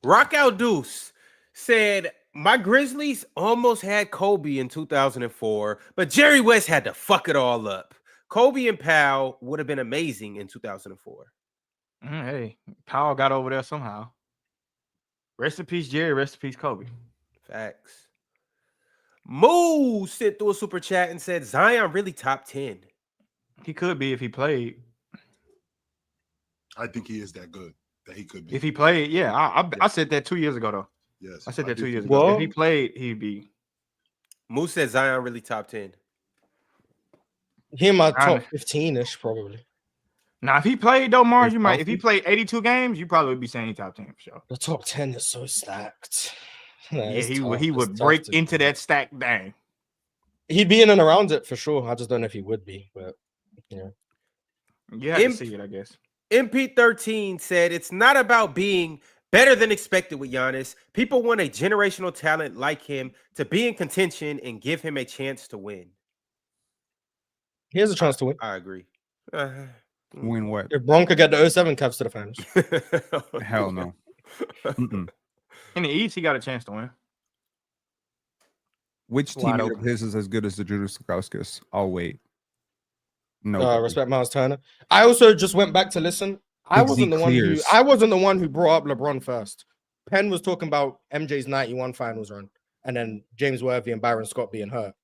Rock Out Deuce said, my Grizzlies almost had Kobe in 2004, but Jerry West had to fuck it all up. Kobe and Powell would have been amazing in 2004. Hey, Powell got over there somehow. Rest in peace, Jerry. Rest in peace, Kobe. Facts. Moo sent through a super chat and said, Zion really top 10. He could be if he played. I think he is that good that he could be. If he played, yeah. I said that 2 years ago, though. Yes, I said that do 2 years think ago. Well- If he played, he'd be. Moo said Zion really top 10. He in my I- top 15-ish, probably. Now, if he played, though, Mars, If you might. If he healthy? played 82 games, you probably would be saying he top 10 for sure. The top 10 is so stacked. Yeah, Yeah, it's he tough. would It's break tough to- into that stack bang. He'd be in and around it for sure. I just don't know if he would be, but yeah. You have to see it, I guess. MP13 said, it's not about being better than expected with Giannis. People want a generational talent like him to be in contention and give him a chance to win. He has a chance to win. I agree. Win what? If Bron could get the 07 Cavs to the finals. Hell no. Mm-mm. In the East, he got a chance to win. Which Wide teammate of open. his is as good as the Judas Lagauskas? I'll wait. No. Respect Miles Turner. I also just went back to listen. I Big Z wasn't clears. the one who brought up LeBron first. Penn was talking about MJ's 91 finals run, and then James Worthy and Byron Scott being hurt,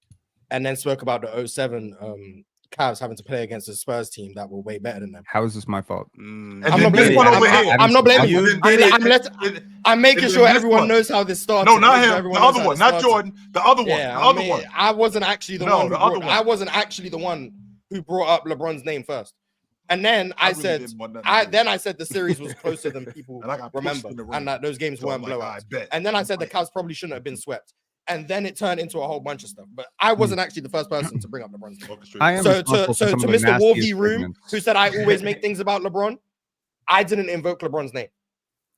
and then spoke about the 07 Cavs having to play against the Spurs team that were way better than them. How is this my fault? And I'm then not this blaming one you. over here. I'm not blaming And you. then I'm making and sure then this everyone one. knows how this started. No, not Making sure him. everyone The knows other how one, this not started. Jordan. The other one. Yeah, The I other mean, one. I wasn't actually the No, one. the other one. I wasn't actually the one who brought up LeBron's name first. And then I really said, didn't want nothing to do with I said the series was closer than people And I got pushed remember, in the room. and that those games So I'm weren't like, I blowouts. bet. And then I said the Right. Cavs probably shouldn't have been swept. And then it turned into a whole bunch of stuff. But I wasn't actually the first person to bring up LeBron's name. I am So responsible for to some of the Mr. Warvey nastiest Room, segments. who said I always make things about LeBron, I didn't invoke LeBron's name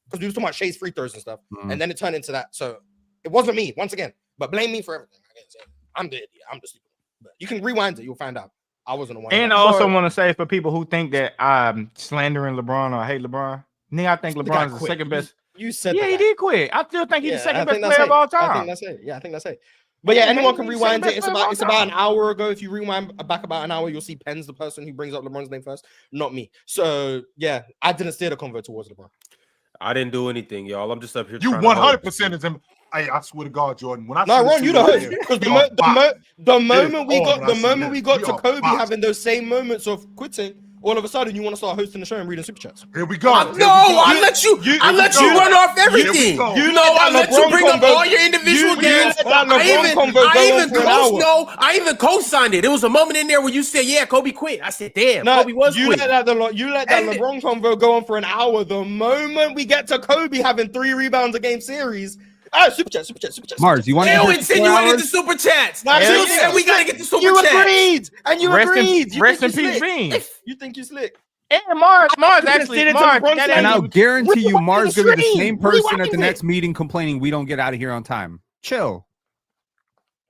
because we were talking about Shea's free throws and stuff, Mm. and then it turned into that. So it wasn't me once again, but blame me for everything. I'm the idiot. I'm the stupid one. But you can rewind it. You'll find out. I wasn't the one. And I also want to say for people who think that I'm slandering LeBron or I hate LeBron, nigga, I think The guy LeBron is the quit. second best. You said Yeah, the he guy. did quit. I still think he's the Yeah, second I best think that's player of all I think time. that's it. Yeah, I think that's it. But yeah, Yeah, anyone maybe can he's rewind second it. It's best player of about all an hour ago. If you rewind back about an hour, you'll see Penn's the person who brings up LeBron's name first, not me. So yeah, I didn't steer the convo towards LeBron. I didn't do anything, y'all. I'm just up here. You trying to host. 100% is him. I swear to God, Jordan. When I No, see Ron, two you the over host there, because we are boxed. the moment we all got when I see this. We to are Kobe boxed. having those same moments of quitting, all of a sudden you want to start hosting the show and reading super chats. Here we go. No, I let you run off everything. go. You You know, I let let you LeBron bring up convo- all your individual you games. let that LeBron convo go I even co-signed it. There was a moment in there where you said, "Yeah, Kobe quit." I said, "Damn, No, Kobe was you quit." let that And- LeBron convo go on for an hour. The moment we get to Kobe having 3 rebounds a game series, super chat. Mars, you want to Still hear insinuated the super chats. Nah, Still yeah. said we gotta get the super You chats. agreed, and you Rest in- agreed. You rest think in you peace, slick. Bean. You think you slick? And Mars could've actually, said it to Mars, LeBron that James. And ain't I'll even- guarantee you, Rewind Mars the gonna be the stream. same person at the Rewind next it. meeting complaining we don't get out of here on time. Chill.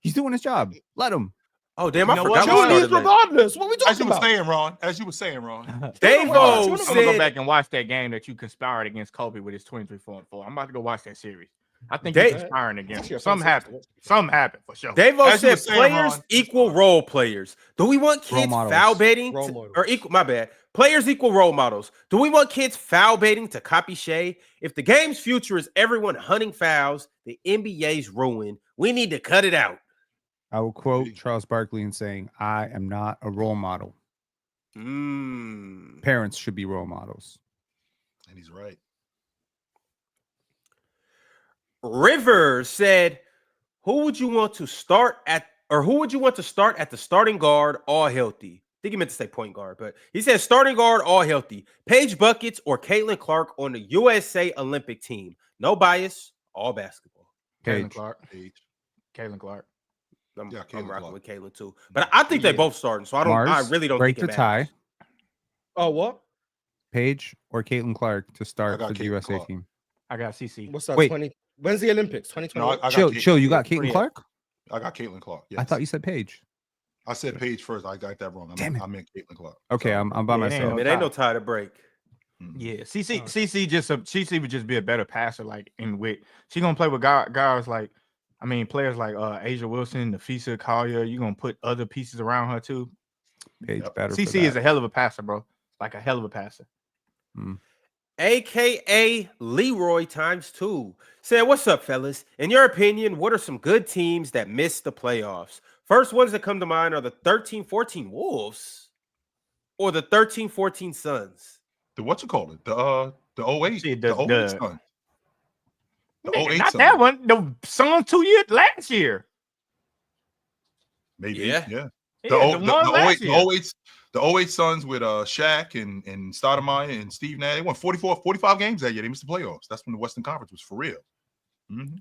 He's doing his job. Let him. Oh damn, You I know forgot what? we You'll started leave late. regardless. What we As you talking were about? saying, Ron. As you were saying, Ron. Davo I'm gonna go said, back and watch that game that you conspired against Kobe with his 23-4-4. I'm about to go watch that series. I think They- you're conspiring against Actually, him. a fun Something series to happened. watch. Something happened for sure. Davo As you were said saying, players Ron, equal role players. Do we want Role kids models. foul baiting Role to- models. or equal? My bad. Players equal role models. Do we want kids foul baiting to copy Shea? If the game's future is everyone hunting fouls, the NBA's ruined. We need to cut it out. I will quote Charles Barkley in saying, "I am not a role model. Parents should be role models." And he's right. River said, who would you want to start at the starting guard all healthy? think he meant to say point guard, but he said starting guard, all healthy. Paige Buckets or Caitlin Clark on the USA Olympic team. No bias, all basketball. Caitlin Paige. Clark. Page. Caitlin Clark. I'm Caitlin rocking Clark. with Caitlin too. But I think they both starting, so I Mars, really don't break think it the tie. matters. Oh, what? Paige or Caitlin Clark to start got for the Caitlin USA Clark. team. I got CC. What's that? Wait. 20? When's the Olympics? No, 2020. I Chill, got chill. You got yeah, Caitlin 28. Clark? I got Caitlin Clark. Yes. I thought you said Paige. I said Page first. I got that wrong. Damn it. I meant Caitlin Clark. Okay, So, I'm by Yeah, myself. It ain't no tie to break. Yeah, CC would just be a better passer. Like in with she gonna play with guys like, I mean, players like Asia Wilson, Nafisa Collier. You gonna put other pieces around her too. Paige Yep. better. CC is a hell of a passer, bro. Like a hell of a passer. AKA Leroy ×2 said, "What's up, fellas? In your opinion, what are some good teams that missed the playoffs? First ones that come to mind are the 13-14 Wolves or the 13-14 Suns." The what you call it? The 08. See, The 08 Suns. The Nigga, 08 not Suns. that one. The Suns 2 years last year. Maybe. Yeah. Yeah. Yeah, the one last year. The 08 Suns with Shaq and Stoudemire and Steve Nash. They won 45 games that year. They missed the playoffs. That's when the Western Conference was for real. Mhm.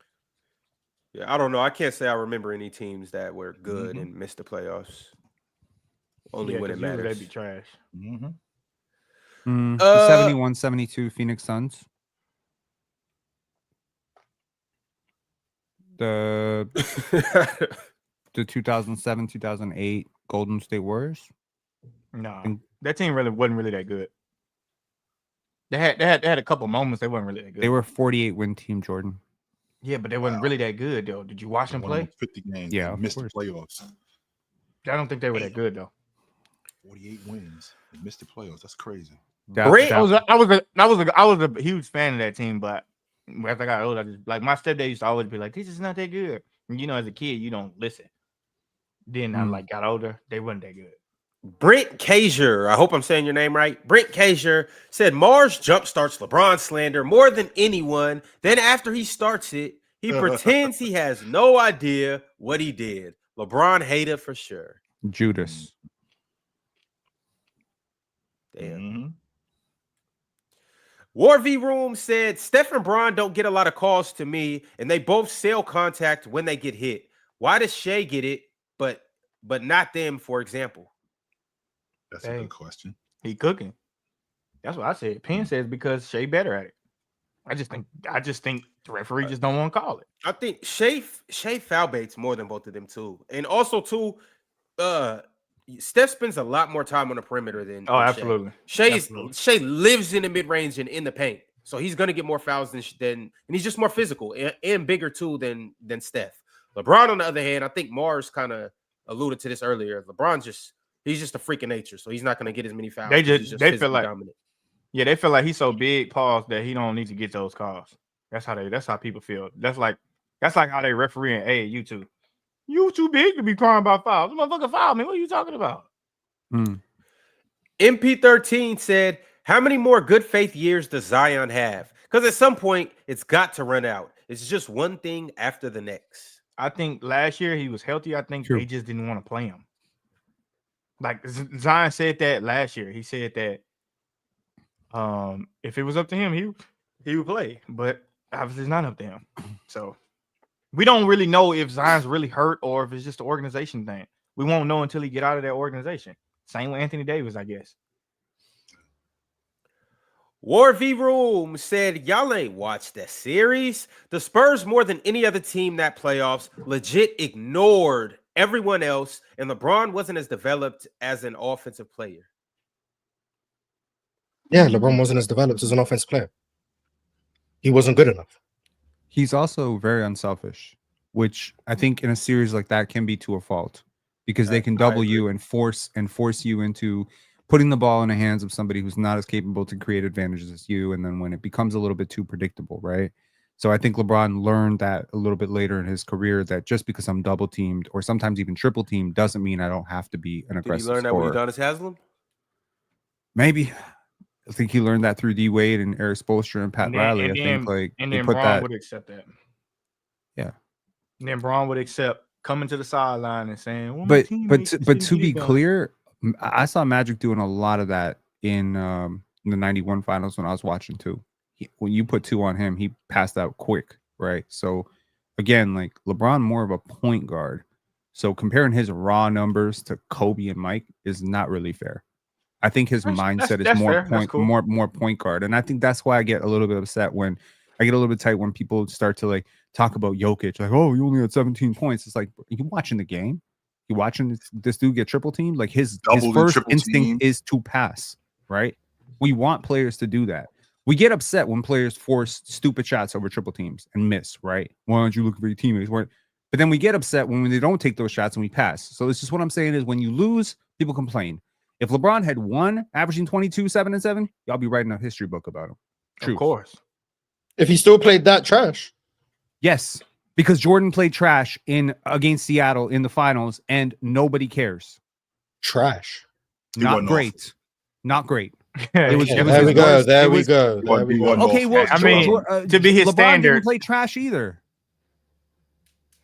Yeah, I don't know. I can't say I remember any teams that were good and missed the playoffs. Only Yeah, when it 'cause usually matters. They'd be trash. Mhm. The 71-72 Phoenix Suns. The 2007-2008 Golden State Warriors. No, And- that team wasn't really that good. They had a couple moments. They weren't really that good. They were a 48-win team, Jordan. Yeah, but they wasn't really that good though. Did you watch They them won play? almost 50 games. Yeah, They of missed the course. playoffs. I don't think they were that good though. 48 wins. They missed the playoffs. That's crazy. Brent- I was a huge fan of that team, but as I got older, I just like my stepdad used to always be like, "This is not that good." And you know, as a kid, you don't listen. Then I like got older, they wasn't that good. Brent Kazier, I hope I'm saying your name right. Brent Kazier said Mars jumpstarts LeBron slander more than anyone. Then after he starts it, he pretends he has no idea what he did. LeBron hater for sure. Judas. Damn. Mhm. War V Room said Steph and Bron don't get a lot of calls to me, and they both sell contact when they get hit. Why does Shea get it, but not them, for example? That's a good question. He cooking. That's what I said. Penn says because Shea better at it. I just think the referee just don't want to call it. I think Shea foul baits more than both of them too, and also too, Steph spends a lot more time on the perimeter than Oh, Shea. absolutely. Shea lives in the mid range and in the paint, so he's gonna get more fouls than and he's just more physical and bigger too than Steph. LeBron, on the other hand, I think Mars kind of alluded to this earlier. He's just a freak of nature, so he's not gonna get as many fouls. They He's feel physically like dominant. Yeah, they feel like he's so big, pause, that he don't need to get those calls. That's how people feel. That's like how they referee and hey, you too big to be crying about fouls. This motherfucker foul me. What are you talking about? MP13 said, "How many more good faith years does Zion have? Because at some point it's got to run out. It's just one thing after the next." I think last year he was healthy. I think True. they just didn't want to play him. Like Zion said that last year. He said that if it was up to him, he would play. But obviously it's not up to him. So we don't really know if Zion's really hurt or if it's just an organization thing. We won't know until he get out of that organization. Same with Anthony Davis, I guess. War V Room said, "Y'all ain't watched that series. The Spurs, more than any other team that playoffs, legit ignored everyone else, and LeBron wasn't as developed as an offensive player." Yeah, LeBron wasn't as developed as an offensive player. He wasn't good enough. He's also very unselfish, which I think in a series like that can be to a fault because they can double you and force you into putting the ball in the hands of somebody who's not as capable to create advantages as you. And then when it becomes a little bit too predictable, right? So I think LeBron learned that a little bit later in his career that just because I'm double teamed or sometimes even triple teamed doesn't mean I don't have to be an Did he aggressive learn that scorer. with Udonis Haslem? Maybe. I think he learned that through D Wade and Eric Spoelstra and Pat Riley. I think like and they then put Braun that. would accept that. Yeah. And then Braun would accept coming to the sideline and saying, well, But to be clear, I saw Magic doing a lot of that in the 91 finals when I was watching too. When you put 2 on him, he passed out quick, right? So again, like LeBron more of a point guard. So comparing his raw numbers to Kobe and Mike is not really fair. I think his mindset is more fair. point, more point guard, and I think that's why I get a little bit upset when I get a little bit tight when people start to like talk about Jokic, like, oh, you only had 17 points. It's like, you watching the game? You watching this dude get triple teamed? Like his first instinct is to pass, right? We want players to do that. We get upset when players force stupid shots over triple teams and miss, right? Why aren't you looking for your teammates? But then we get upset when they don't take those shots and we pass. So it's just what I'm saying is when you lose, people complain. If LeBron had won, averaging 22, 7 and 7, y'all be writing a history book about him. Of course. If he still played that trash. Yes, because Jordan played trash against Seattle in the finals, and nobody cares. Trash. Not great. Not great. There we go. Okay, well, I mean, to be his LeBron standard, didn't play trash either.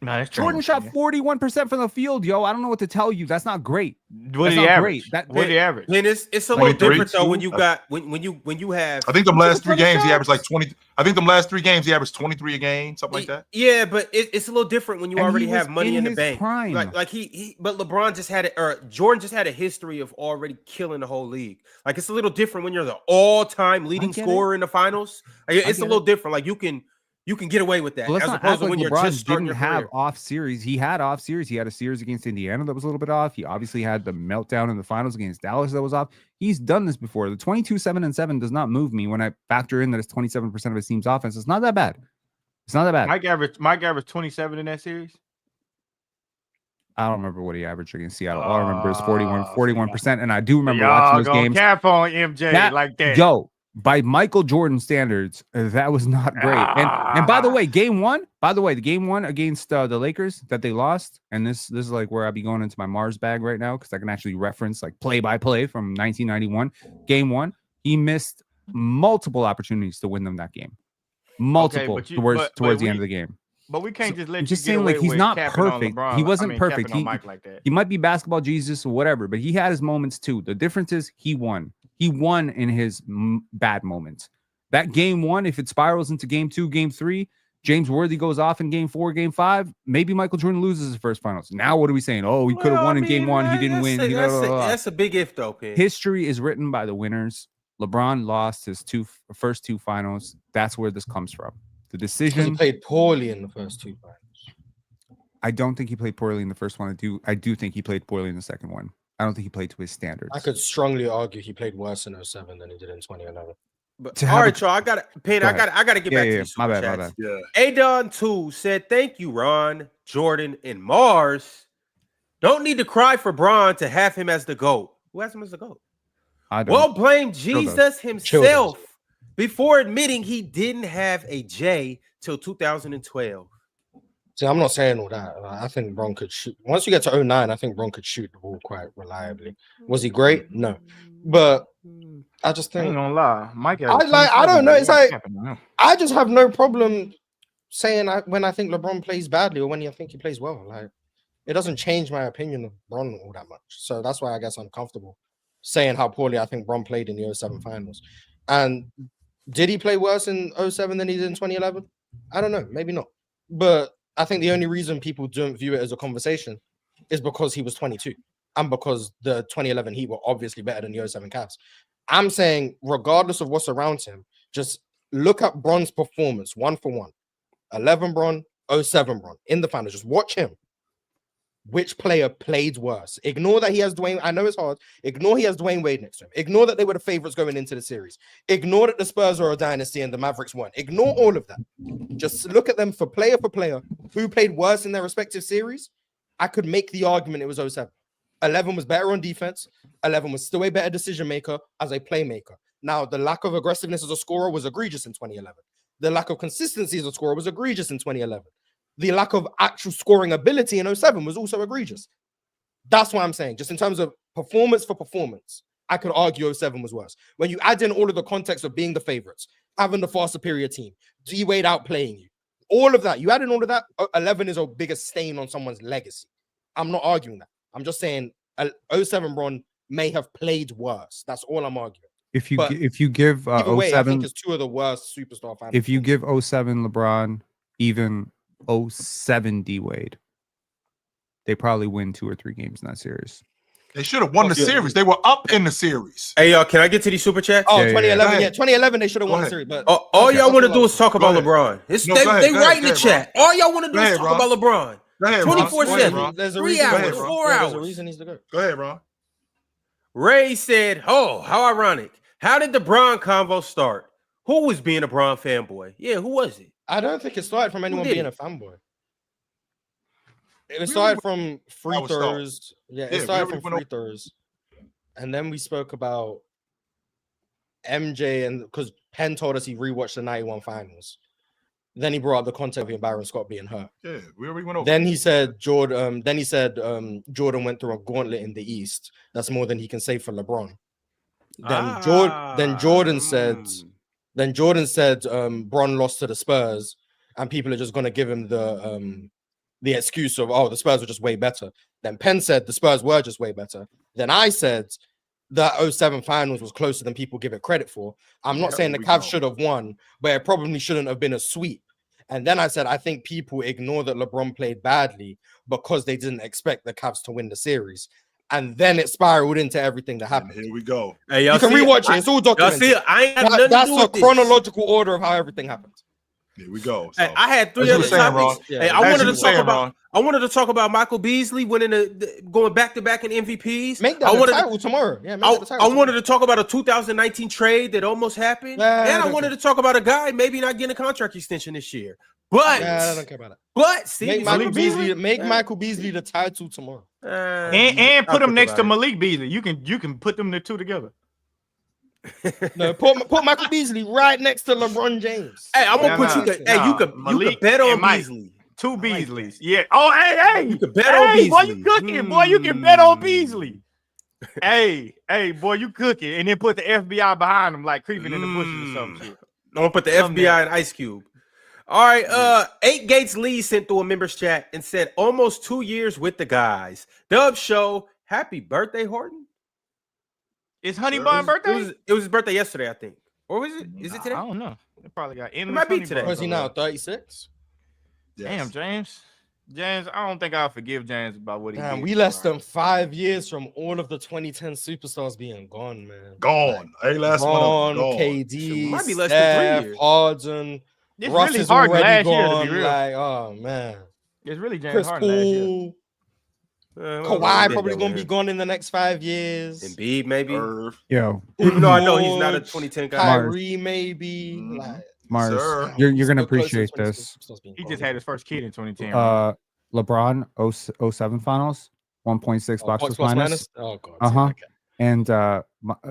No, that's Jordan shot 41% from the field, yo. I don't know what to tell you. That's not great. What did he average? What did he average? And it's a little different though when you got when you have. I think the last 3 games he averaged like 20. I think the last 3 games he averaged 23 a game, something like that. Yeah, but it's a little different when you already have money in the bank. Prime. Like but LeBron just had it, or Jordan just had a history of already killing the whole league. Like it's a little different when you're the all-time leading scorer in the finals. Like, it's a little different. Like you can get away with that. Well, as opposed to when you're just starting didn't have off series. He had off series. He had a series against Indiana that was a little bit off. He obviously had the meltdown in the finals against Dallas that was off. He's done this before. The 22, 7 and 7 does not move me when I factor in that it's 27% of his team's offense. It's not that bad. It's not that bad. Mike averaged 27 in that series. I don't remember what he averaged against Seattle. All I remember is 41%. And I do remember watching those games. Cap on MJ like that. Yo, by Michael Jordan standards, that was not great. And by the way, the game one against the Lakers that they lost, and this is like where I'll be going into my Mars bag right now because I can actually reference like play-by-play from 1991. Game 1, he missed multiple opportunities to win them that game. Multiple towards the end of the game. But we can't just let I'm you just get saying, away like, he's with not capping on perfect. LeBron. He wasn't perfect. Mike like that. He might be basketball Jesus or whatever, but he had his moments too. The difference is he won. He won in his bad moments. That game 1, if it spirals into game 2, game 3, James Worthy goes off in game 4, game 5. Maybe Michael Jordan loses his first finals. Now what are we saying? Oh, he could have won in game 1. He didn't win. That's a big if, though, Pin. History is written by the winners. LeBron lost his first 2 finals. That's where this comes from. The decision. He played poorly in the first 2 finals. I don't think he played poorly in the first one. I do think he played poorly in the second one. I don't think he played to his standards. I could strongly argue he played worse in 07 than he did in 2011. But all right, y'all. I gotta get back to these my super bad. chats. Yeah. Adon2 said, "Thank you, Ron, Jordan, and Mars. Don't need to cry for Bron to have him as the GOAT. Who has him as the GOAT? I don't. Well, blame Jesus himself before admitting he didn't have a J till 2012. See, I'm not saying all that. I think Bron could shoot. Once you get to 09, I think Bron could shoot the ball quite reliably. Was he great? No. But I just think... I ain't gonna lie. Mike, I don't know. It's like, I just have no problem saying when I think LeBron plays badly or when I think he plays well. Like, it doesn't change my opinion of Bron all that much. So that's why I guess I'm comfortable saying how poorly I think Bron played in the 07 finals. And did he play worse in 07 than he did in 2011? I don't know. Maybe not. But I think the only reason people don't view it as a conversation is because he was 22 and because the 2011 Heat were obviously better than the 07 Cavs. I'm saying, regardless of what's around him, just look at Bron's performance, 1 for 1. 11 Bron, 07 Bron in the finals. Just watch him. Which player played worse? Ignore that he has Dwayne. I know it's hard. Ignore he has Dwayne Wade next to him. Ignore that they were the favorites going into the series. Ignore that the Spurs are a dynasty and the Mavericks won. Ignore all of that. Just look at them for player who played worse in their respective series. I could make the argument it was 07. 11 was better on defense. 11 was still a better decision maker as a playmaker. Now, the lack of aggressiveness as a scorer was egregious in 2011. The lack of consistency as a scorer was egregious in 2011. The lack of actual scoring ability in 07 was also egregious. That's what I'm saying. Just in terms of performance for performance, I could argue 07 was worse. When you add in all of the context of being the favorites, having the far superior team, D-Wade outplaying you, all of that, you add in all of that, 11 is a bigger stain on someone's legacy. I'm not arguing that. I'm just saying 07 Bron may have played worse. That's all I'm arguing. If you But give Either way, I think 07, it's two of the worst superstar finals. if you give 07 LeBron, even 07 D Wade, they probably win 2 or 3 games in that series. They should have won the series. They were up in the series. Hey, y'all, can I get to these super chats? Oh, Yeah, 2011, yeah. 2011, they should have won the ahead. series. But All y'all want to do is talk about ahead. LeBron. No, They go ahead, they go write ahead, in the go chat. All y'all want to do Go is ahead, talk Ron. about LeBron. Go ahead, Ron. 24/7. There's a 3 reason. hours, Go ahead, Ron. 4 There's a hours. reason he's the GOAT. Go ahead, Ron. Ray said, "Oh, how ironic! How did the Bron convo start? Who was being a Bron fanboy? Yeah, who was it? I don't think it started from anyone did being it? a fanboy. It started from free That was start. throws. Yeah, Yeah, it we started already from went free throws. And then we spoke about MJ, and because Penn told us he rewatched the 91 finals. Then he brought up the concept of Byron Scott being hurt. Yeah, we already went over. Then he said Jordan. Jordan went through a gauntlet in the East. That's more than he can say for LeBron. Then Jordan said. Then Jordan said Bron lost to the Spurs, and people are just going to give him the excuse of, oh, the Spurs were just way better. Then Penn said the Spurs were just way better. Then I said that 07 finals was closer than people give it credit for. I'm not saying the Cavs should have won, but it probably shouldn't have been a sweep. And then I said, I think people ignore that LeBron played badly because they didn't expect the Cavs to win the series. And then it spiraled into everything that happened. And here we go. Hey, You can rewatch it. It's all Y'all documented. see, I ain't got nothing to That's do a with this. chronological order of how everything happened. Here we go. Hey, So, I had 3 as you other were saying, Ron. topics. Yeah. Hey, As I you wanted were to talk saying, about. Ron. I wanted to talk about Michael Beasley winning going back to back in MVPs. Make that I the wanted title tomorrow. Yeah, make that the I title wanted to talk about a 2019 trade that almost happened, and I wanted to talk about a guy maybe not getting a contract extension this year. But I don't care about it. but see, Make Michael Beasley the title tomorrow. And put him next to Malik Beasley. You can put them the two together. No, put Michael Beasley right next to LeBron James. Hey, I'm gonna put you. Hey, you could bet on Mike. Beasley. Two Beasleys. Yeah. Oh, hey. You can bet on Beasley. Boy, you cooking. Boy, you can bet on Beasley. hey, boy, you cooking. And then put the FBI behind him, like creeping in the bushes or some shit. I'm gonna put the FBI and Ice Cube. All right, 8 Gates Lee sent through a members chat and said almost 2 years with the guys. Dub show, happy birthday, Horton. Is Honey Bun birthday? It was his birthday yesterday, I think. Or was it? Is it today? I don't know. It probably got endless. It might be Honey today. Bun. What is he now? 36? yes. Damn, James. I don't think I'll forgive James about what he did. We less than 5 years from all of the 2010 superstars being gone, man. Gone. Hey, last one. Gone, Gone. KD, Might be less than 3 Steph, years. Harden. It's Russ really is Harden already last year, to gone. be real. Like, oh man. It's really James Chris Harden last year. Paul. Well, Kawhi probably gonna be gone in the next 5 years. Embiid, maybe. Irv. Yo, Even though I know he's not a 2010 guy. Kyrie, maybe. Mhm. Like, Mars, Sir. you're gonna still close to appreciate 20 this. superstars being He gone. just had his first kid in 2010. LeBron 07 finals, 1.6 box plus minus. Oh god. Uh-huh. Okay. And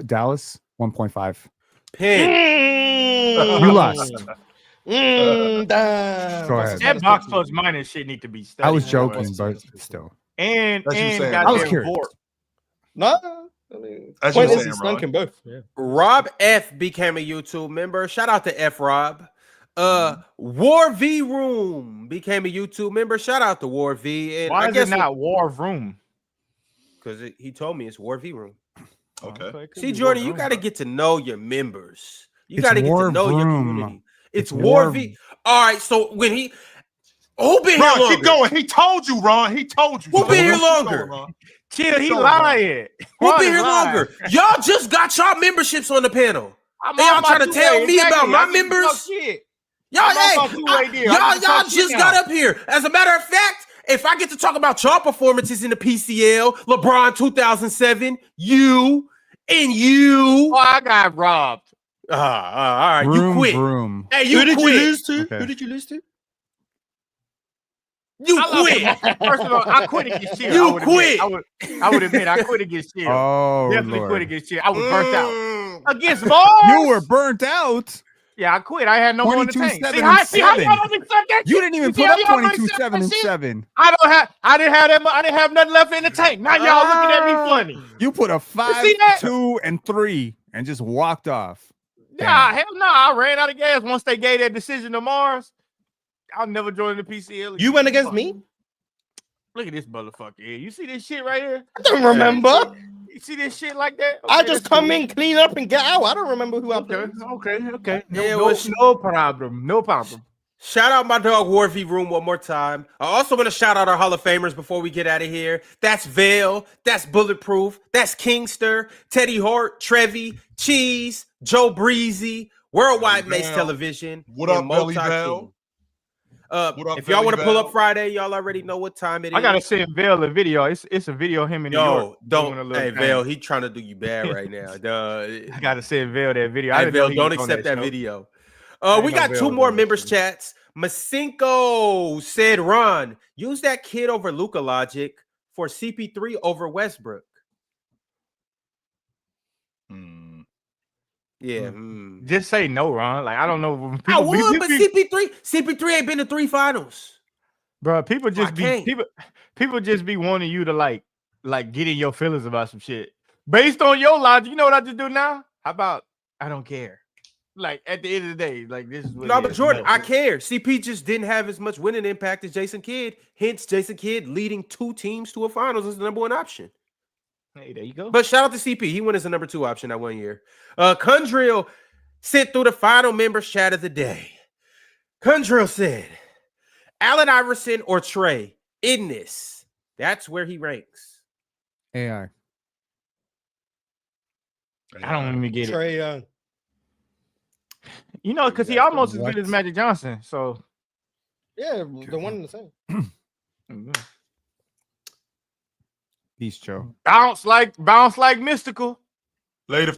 Dallas 1.5. Pin. You lost. Damn. Go ahead. That box plus minus shit need to be studied. I was Yeah, joking, what's but the- still. And That's you saying. goddamn I was curious. Vort. No. I mean, That's point you is, saying, he stunk Ron. in both. Yeah. Rob F became a YouTube member. Shout out to F Rob. War V Room became a YouTube member. Shout out to War V. And Why I is guess it not War Room? because he told me it's War V Room. Okay. See, Jordan, you got to get to know your members. You It's got to get to War know your Room. community. It's It's War War- V. All right, so when he who been here Ron, longer? keep going. He told you, Ron. He told you. Who son. been here Keep longer? going, Ron. Chill, he Go, lying. Who Ron been is here lying. longer? Y'all just got y'all memberships on the panel. I'm They all on my trying to tell two-way, me about exactly. my I just members? talk shit. Y'all, I'm hey, on my two-way deal. I y'all just talk shit just now. got up here. As a matter of fact, if I get to talk about y'all performances in the PCL, LeBron 2007, you and you. Oh, I got robbed. All right, you Vroom, quit. vroom. Hey, you Who did quit. you lose to? Okay. Who did you lose to? You I love quit. him. First of all, I quit against Chill. You I would quit. Admit, I would admit I quit against Chill. Oh, Definitely Lord. quit against Chill. I was burnt out. Mm. Against Mars? You were burnt out. Yeah, I quit. I had no more in the tank. 22-7 See how and y'all 7. don't accept that You shit? didn't even see put how up y'all don't 22, accept 7, that and shit? 7. I didn't have that. I didn't have nothing left in the tank. Now y'all looking at me funny. You put a 5, see that? 2, and 3 and just walked off. Nah, hell no. I ran out of gas once they gave that decision to Mars. I'll never join the PCL again. You went against me? Look at this motherfucker here. You see this shit right here? I don't remember. You see this shit like that? I Okay, just that's come cool. in, clean up, and get out. I don't remember who I Okay, played. okay. Yeah, No problem. No problem. Shout out my dog Warvy Room one more time. I also want to shout out our Hall of Famers before we get out of here. That's Vale, that's Bulletproof, that's Kingster, Teddy Hart, Trevi, Cheese, Joe Breezy, Worldwide Belly Mace Val. Television. What and up, Belly Multi Val? King. What up, If y'all Belly want to pull Val? up Friday, y'all already know what time it is. I gotta send Vale a video. It's a video of him in New York. Yo, doing a don't. little Hey, thing. Vale, he trying to do you bad right now. I gotta send Vale that video. I Hey, didn't know Vale, he don't was on accept that show. video. I We didn't know got Vale two was more on that members shit. chats. Masinko said, Ron, use that kid over Luka logic for CP3 over Westbrook. Yeah. Just say no, Ron. Like I don't know. When I people, would, but CP3 ain't been to 3 finals. bro, people I just be can't. people just be wanting you to like get in your feelings about some shit based on your logic. You know what I just do now? How about I don't care? Like at the end of the day, like this is what No, it but is. Jordan, No. I care. CP just didn't have as much winning impact as Jason Kidd. Hence, Jason Kidd leading 2 teams to a finals as the number 1 option. Hey, there you go. But shout out to CP. He went as the number 2 option that 1 year. Kundrill sent through the final members chat of the day. Kundrill said, Allen Iverson or Trey in this. That's where he ranks. AI. I don't even get it. Trae Young. You know, because he That's almost as what? good as Magic Johnson. So Yeah, the one in the same. Peace, Joe. bounce like mystical. Later.